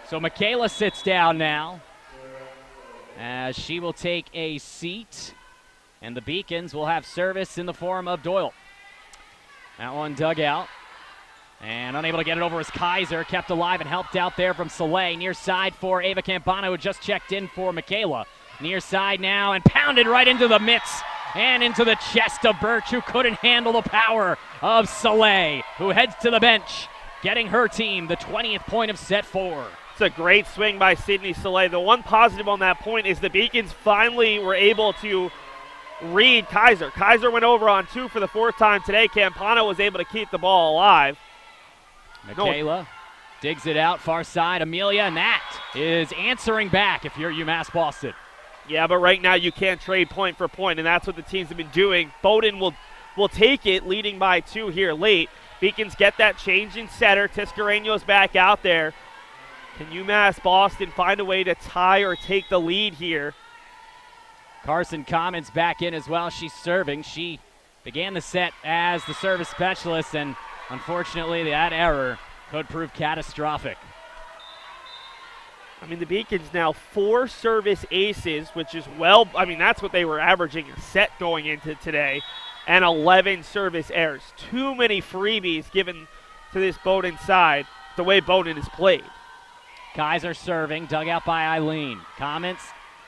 So Michaela sits down now as she will take a seat, and the Beacons will have service in the form of Doyle. That one dug out, and unable to get it over is Kaiser. Kept alive and helped out there from Soleil. Near side for Ava Campana, who just checked in for Michaela. Near side now, and pounded right into the mitts and into the chest of Berch, who couldn't handle the power of Soleil, who heads to the bench, getting her team the 20th point of set 4. It's a great swing by Sidney Soleil. The one positive on that point is the Beacons finally were able to read Kaiser. Kaiser went over on 2 for the 4th time today. Campana was able to keep the ball alive. Michaela digs it out far side. Amelia, and that is answering back if you're UMass Boston. Yeah, but right now you can't trade point for point, and that's what the teams have been doing. Bowdoin will take it, leading by 2 here late. Beacons get that change in setter. Tiscareño's back out there. Can UMass Boston find a way to tie or take the lead here? Carson Commons back in as well. She's serving. She began the set as the service specialist, and unfortunately that error could prove catastrophic. I mean, the Beacons now 4 service aces, which is well, I mean, that's what they were averaging a set going into today, and 11 service errors. Too many freebies given to this Bowdoin side, the way Bowdoin is played. Kaiser serving, dug out by Eileen. Comments,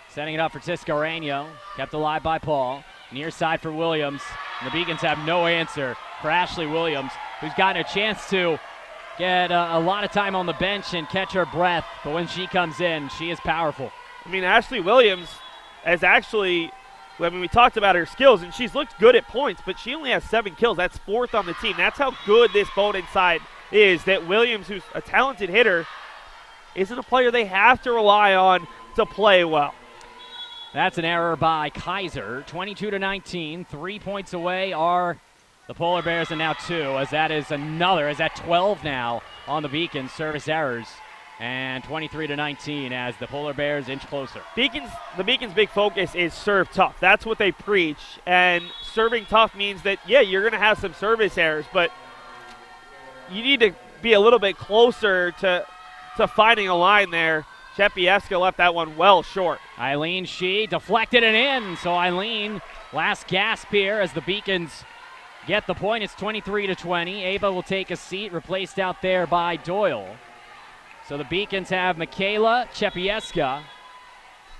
setting it up for Tiscareño, kept alive by Paul. Near side for Williams, and the Beacons have no answer for Ashley Williams, who's gotten a chance to get a lot of time on the bench and catch her breath, but when she comes in, she is powerful. I mean, Ashley Williams has actually I mean, we talked about her skills, and she's looked good at points, but she only has 7 kills. That's 4th on the team. That's how good this Bowdoin side is, that Williams, who's a talented hitter, isn't a player they have to rely on to play well. That's an error by Kaiser. 22-19. 3 points away are the Polar Bears, and now 2, as that is another, as at 12 now on the Beacons. Service errors. And 23-19 as the Polar Bears inch closer. The Beacons' big focus is serve tough. That's what they preach. And serving tough means that, yeah, you're going to have some service errors, but you need to be a little bit closer to finding a line there. Chepieska left that one well short. Eileen Shee deflected it in. So Eileen, last gasp here as the Beacons get the point. It's 23-20. Ava will take a seat, replaced out there by Doyle. So the Beacons have Michaela, Chepieska,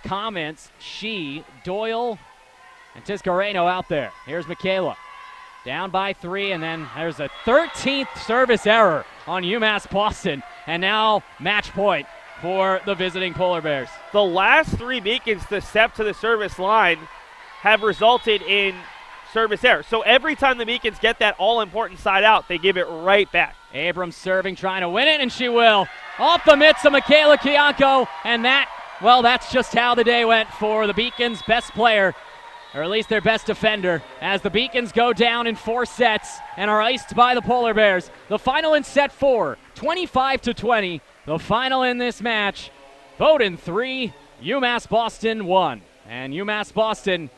Comments, Shee, Doyle, and Tiscareno out there. Here's Michaela. Down by 3, and then there's a 13th service error on UMass Boston. And now match point for the visiting Polar Bears. The last 3 Beacons to step to the service line have resulted in service error. So every time the Beacons get that all-important side out, they give it right back. Abrams serving, trying to win it, and she will. Off the mitts of Michaela Kianko, and that's just how the day went for the Beacons' best player, or at least their best defender, as the Beacons go down in 4 sets and are iced by the Polar Bears. The final in set 4, 25-20. The final in this match, Bowdoin 3, UMass Boston 1. And UMass Boston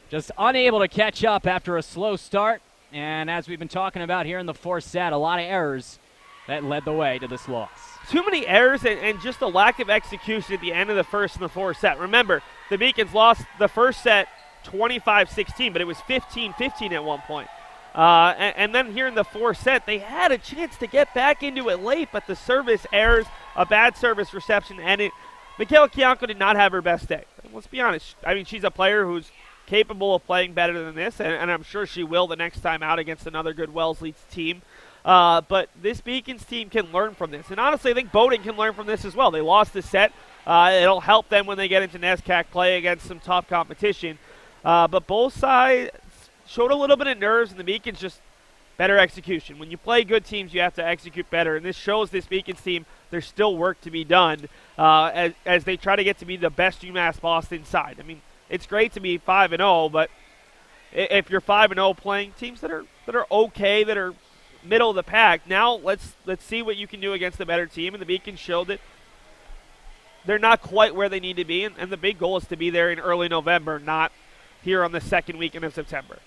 just unable to catch up after a slow start. And as we've been talking about here in the 4th set, a lot of errors that led the way to this loss. Too many errors and just a lack of execution at the end of the 1st and the 4th set. Remember, the Beacons lost the 1st set 25-16, but it was 15-15 at one point. And then here in the 4th set, they had a chance to get back into it late, but the service errors, a bad service reception, and Michaela Kianko did not have her best day. Let's be honest. I mean, she's a player who's capable of playing better than this, and I'm sure she will the next time out against another good Wellesley team. But this Beacons team can learn from this. And honestly, I think Bowdoin can learn from this as well. They lost the set. It'll help them when they get into NESCAC play against some tough competition. But both sides showed a little bit of nerves, and the Beacons just better execution. When you play good teams, you have to execute better. And this shows this Beacons team there's still work to be done as they try to get to be the best UMass Boston side. I mean, it's great to be 5-0, but if you're 5-0 playing teams that are okay, that are middle of the pack, now let's see what you can do against the better team. And the Beacons showed that they're not quite where they need to be, and the big goal is to be there in early November, not here on the 2nd weekend of September.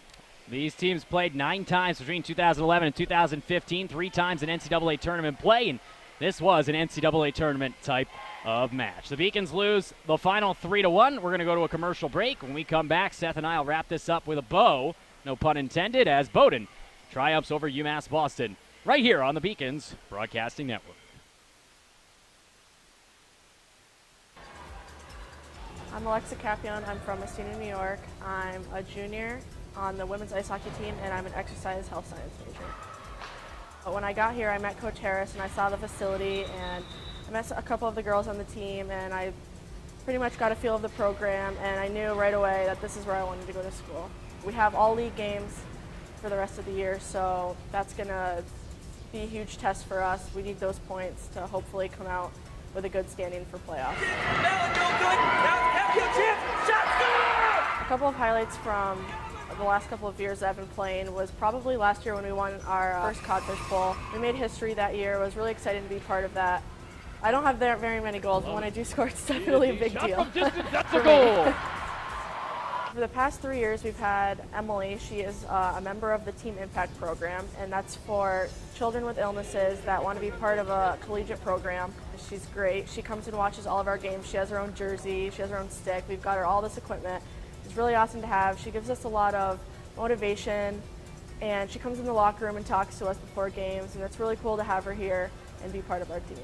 These teams played 9 times between 2011 and 2015, 3 times in NCAA tournament play, and this was an NCAA tournament type of match. The Beacons lose the final 3-1. We're going to go to a commercial break. When we come back, Seth and I will wrap this up with a bow, no pun intended, as Bowdoin triumphs over UMass Boston right here on the Beacons Broadcasting Network. I'm Alexa Capion. I'm from Messina, New York. I'm a junior on the women's ice hockey team, and I'm an exercise health science major. But when I got here, I met Coach Harris, and I saw the facility, and I met a couple of the girls on the team, and I pretty much got a feel of the program, and I knew right away that this is where I wanted to go to school. We have all league games for the rest of the year, so that's going to be a huge test for us. We need those points to hopefully come out with a good standing for playoffs. A couple of highlights from the last couple of years I've been playing was probably last year when we won our first Codfish Bowl. We made history that year. I was really excited to be part of that. I don't have very many goals, but when I do score, it's definitely a big deal. That's a goal. For the past 3 years, we've had Emily. She is a member of the Team Impact program, and that's for children with illnesses that want to be part of a collegiate program. She's great. She comes and watches all of our games. She has her own jersey. She has her own stick. We've got her all this equipment. It's really awesome to have. She gives us a lot of motivation, and she comes in the locker room and talks to us before games, and it's really cool to have her here and be part of our team.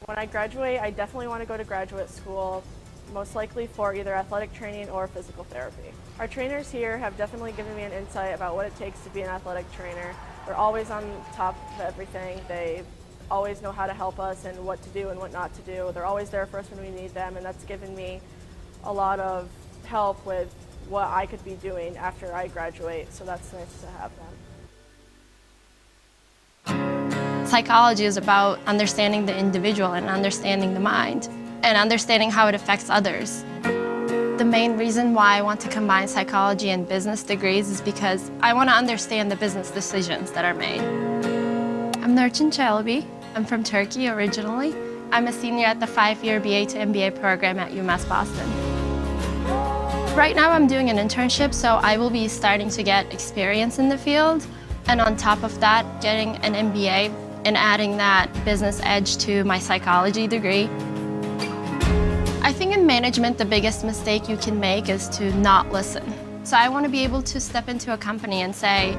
When I graduate, I definitely want to go to graduate school, most likely for either athletic training or physical therapy. Our trainers here have definitely given me an insight about what it takes to be an athletic trainer. They're always on top of everything. They always know how to help us and what to do and what not to do. They're always there for us when we need them, and that's given me a lot of help with what I could be doing after I graduate, so that's nice to have them. Psychology is about understanding the individual and understanding the mind and understanding how it affects others. The main reason why I want to combine psychology and business degrees is because I want to understand the business decisions that are made. I'm Nurçin Çelebi. I'm from Turkey originally. I'm a senior at the 5-year BA to MBA program at UMass Boston. Right now I'm doing an internship, so I will be starting to get experience in the field. And on top of that, getting an MBA and adding that business edge to my psychology degree. I think in management, the biggest mistake you can make is to not listen. So I want to be able to step into a company and say,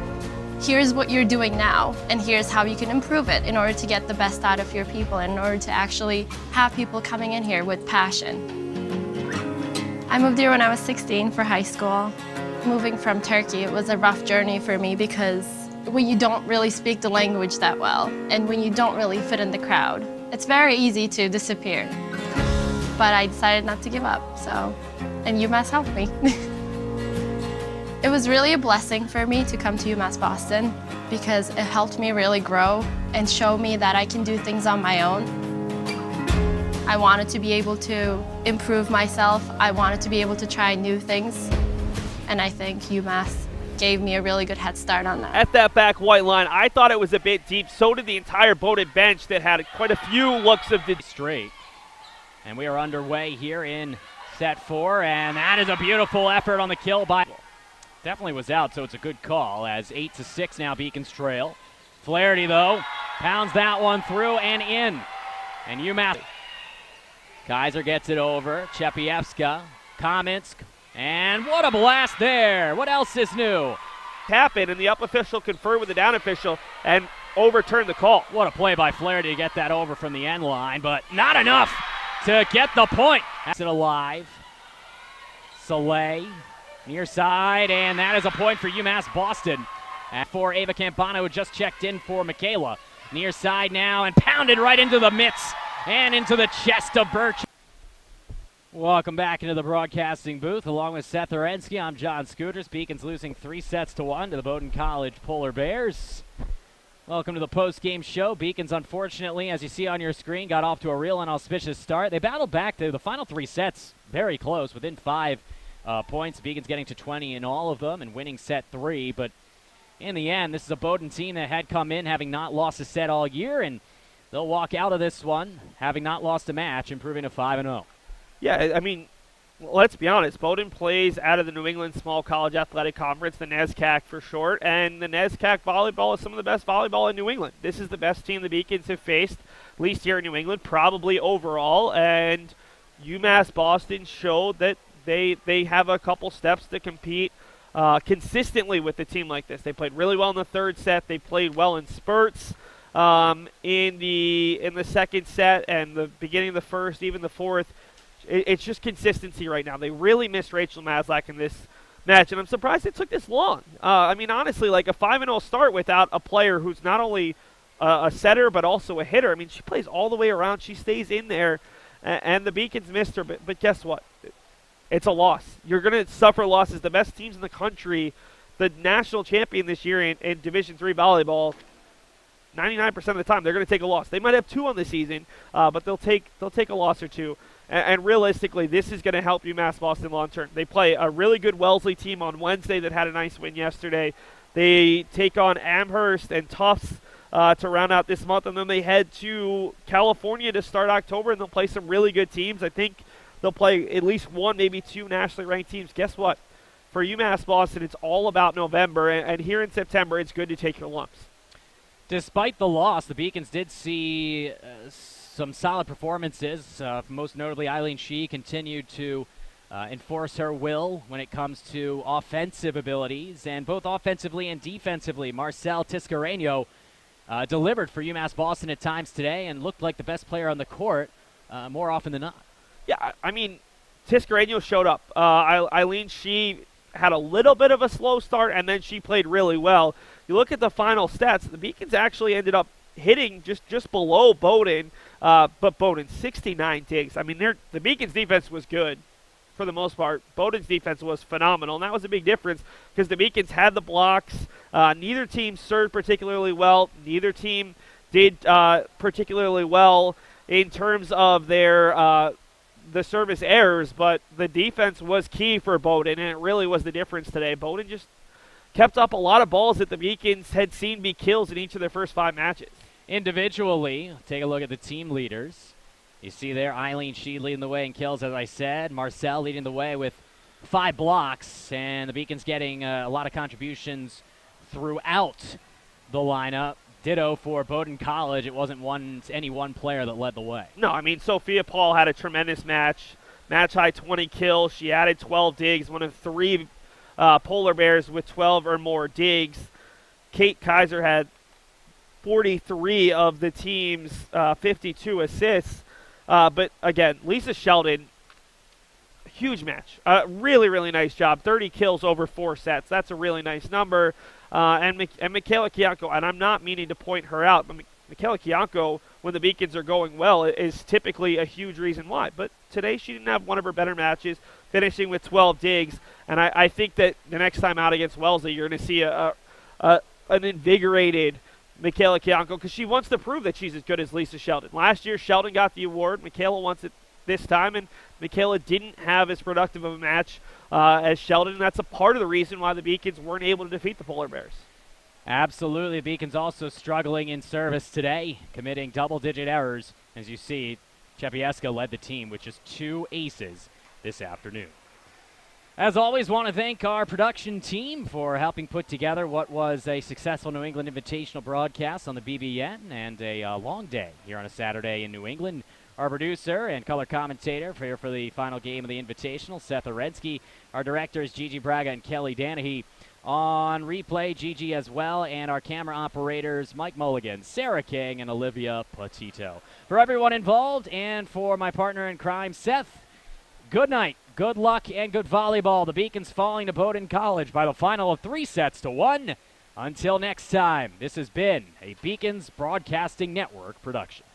here's what you're doing now, and here's how you can improve it in order to get the best out of your people and in order to actually have people coming in here with passion. I moved here when I was 16 for high school. Moving from Turkey, it was a rough journey for me because when you don't really speak the language that well and when you don't really fit in the crowd, it's very easy to disappear. But I decided not to give up, and UMass helped me. It was really a blessing for me to come to UMass Boston because it helped me really grow and show me that I can do things on my own. I wanted to be able to improve myself. I wanted to be able to try new things. And I think UMass gave me a really good head start on that. At that back white line, I thought it was a bit deep. So did the entire Bowdoin bench that had quite a few looks of the straight. And we are underway here in set 4, and that is a beautiful effort on the kill by. Definitely was out, so it's a good call as 8-6 now Beacons trail. Flaherty, though, pounds that one through and in. And UMass. Kaiser gets it over. Chepievska, Kaminsk, and what a blast there. What else is new? Happened, and the up official conferred with the down official and overturned the call. What a play by Flaherty to get that over from the end line, but not enough to get the point. That's it alive. Soleil, near side, and that is a point for UMass Boston. For Ava Campana, who just checked in for Michaela. Near side now, and pounded right into the mitts and into the chest of Berch. Welcome back into the broadcasting booth. Along with Seth Orensky, I'm John Scooters. Beacons losing 3-1 to the Bowdoin College Polar Bears. Welcome to the post-game show. Beacons, unfortunately, as you see on your screen, got off to a real inauspicious start. They battled back to the final 3 sets, very close, within 5 points. Beacons getting to 20 in all of them and winning set 3. But in the end, this is a Bowdoin team that had come in having not lost a set all year, and they'll walk out of this one having not lost a match, improving to 5-0. Yeah, I mean, let's be honest. Bowdoin plays out of the New England Small College Athletic Conference, the NESCAC for short, and the NESCAC volleyball is some of the best volleyball in New England. This is the best team the Beacons have faced, at least here in New England, probably overall, and UMass Boston showed that they have a couple steps to compete consistently with a team like this. They played really well in the third set. They played well in spurts in the second set and the beginning of the first, even the fourth. It's just consistency right now. They really missed Rachel Maslach in this match, and I'm surprised it took this long. I mean, honestly, like a 5-0 start without a player who's not only a setter but also a hitter. I mean, she plays all the way around. She stays in there, and the Beacons missed her. But guess what? It's a loss. You're going to suffer losses. The best teams in the country, the national champion this year in Division III volleyball, 99% of the time they're going to take a loss. They might have 2 on the season, but they'll take a loss or 2. And realistically, this is going to help UMass Boston long term. They play a really good Wellesley team on Wednesday that had a nice win yesterday. They take on Amherst and Tufts to round out this month, and then they head to California to start October, and they'll play some really good teams. I think they'll play at least 1, maybe 2 nationally ranked teams. Guess what? For UMass Boston, it's all about November, and here in September, it's good to take your lumps. Despite the loss, the Beacons did see some solid performances. Most notably, Eileen Shee continued to enforce her will when it comes to offensive abilities, and both offensively and defensively, Marcel Tiscareño delivered for UMass Boston at times today and looked like the best player on the court more often than not. Yeah, I mean, Tiscareño showed up. Eileen Shee had a little bit of a slow start, and then she played really well. You look at the final stats, the Beacons actually ended up hitting just below Bowdoin, but Bowdoin 69 digs. I mean, the Beacons defense was good. for the most part, Bowdoin's defense was phenomenal, and that was a big difference because the Beacons had the blocks. Neither team served particularly well. Neither team did particularly well in terms of their the service errors, but the defense was key for Bowdoin, and it really was the difference today. Bowdoin just kept up a lot of balls that the Beacons had seen be kills in each of their first 5 matches. Individually, take a look at the team leaders. You see there Eileen Sheed leading the way in kills, as I said. Marcel leading the way with 5 blocks, and the Beacons getting a lot of contributions throughout the lineup. Ditto for Bowdoin College. It wasn't any one player that led the way. No, I mean, Sophia Paul had a tremendous match. Match-high 20 kills. She added 12 digs, one of 3 Polar Bears with 12 or more digs. Kate Kaiser had 43 of the team's 52 assists. But, again, Lisa Sheldon, huge match. Really, really nice job. 30 kills over 4 sets. That's a really nice number. And Michaela Kianko, and I'm not meaning to point her out, but Michaela Kianko, when the Beacons are going well, is typically a huge reason why. But today she didn't have one of her better matches, finishing with 12 digs. And I think that the next time out against Wellesley, you're going to see an invigorated Michaela Kianko, because she wants to prove that she's as good as Lisa Sheldon. Last year, Sheldon got the award. Michaela wants it this time, and Michaela didn't have as productive of a match as Sheldon, and that's a part of the reason why the Beacons weren't able to defeat the Polar Bears. Absolutely. The Beacons also struggling in service today, committing double-digit errors. As you see, Chepieska led the team with just 2 aces this afternoon. As always, want to thank our production team for helping put together what was a successful New England Invitational broadcast on the BBN and a long day here on a Saturday in New England. Our producer and color commentator for the final game of the Invitational, Seth Arensky. Our directors, Gigi Braga and Kelly Danahy. On replay, Gigi as well, and our camera operators, Mike Mulligan, Sarah King, and Olivia Petito. For everyone involved and for my partner in crime, Seth, good night, good luck, and good volleyball. The Beacons falling to Bowdoin College by the final of 3-1. Until next time, this has been a Beacons Broadcasting Network production.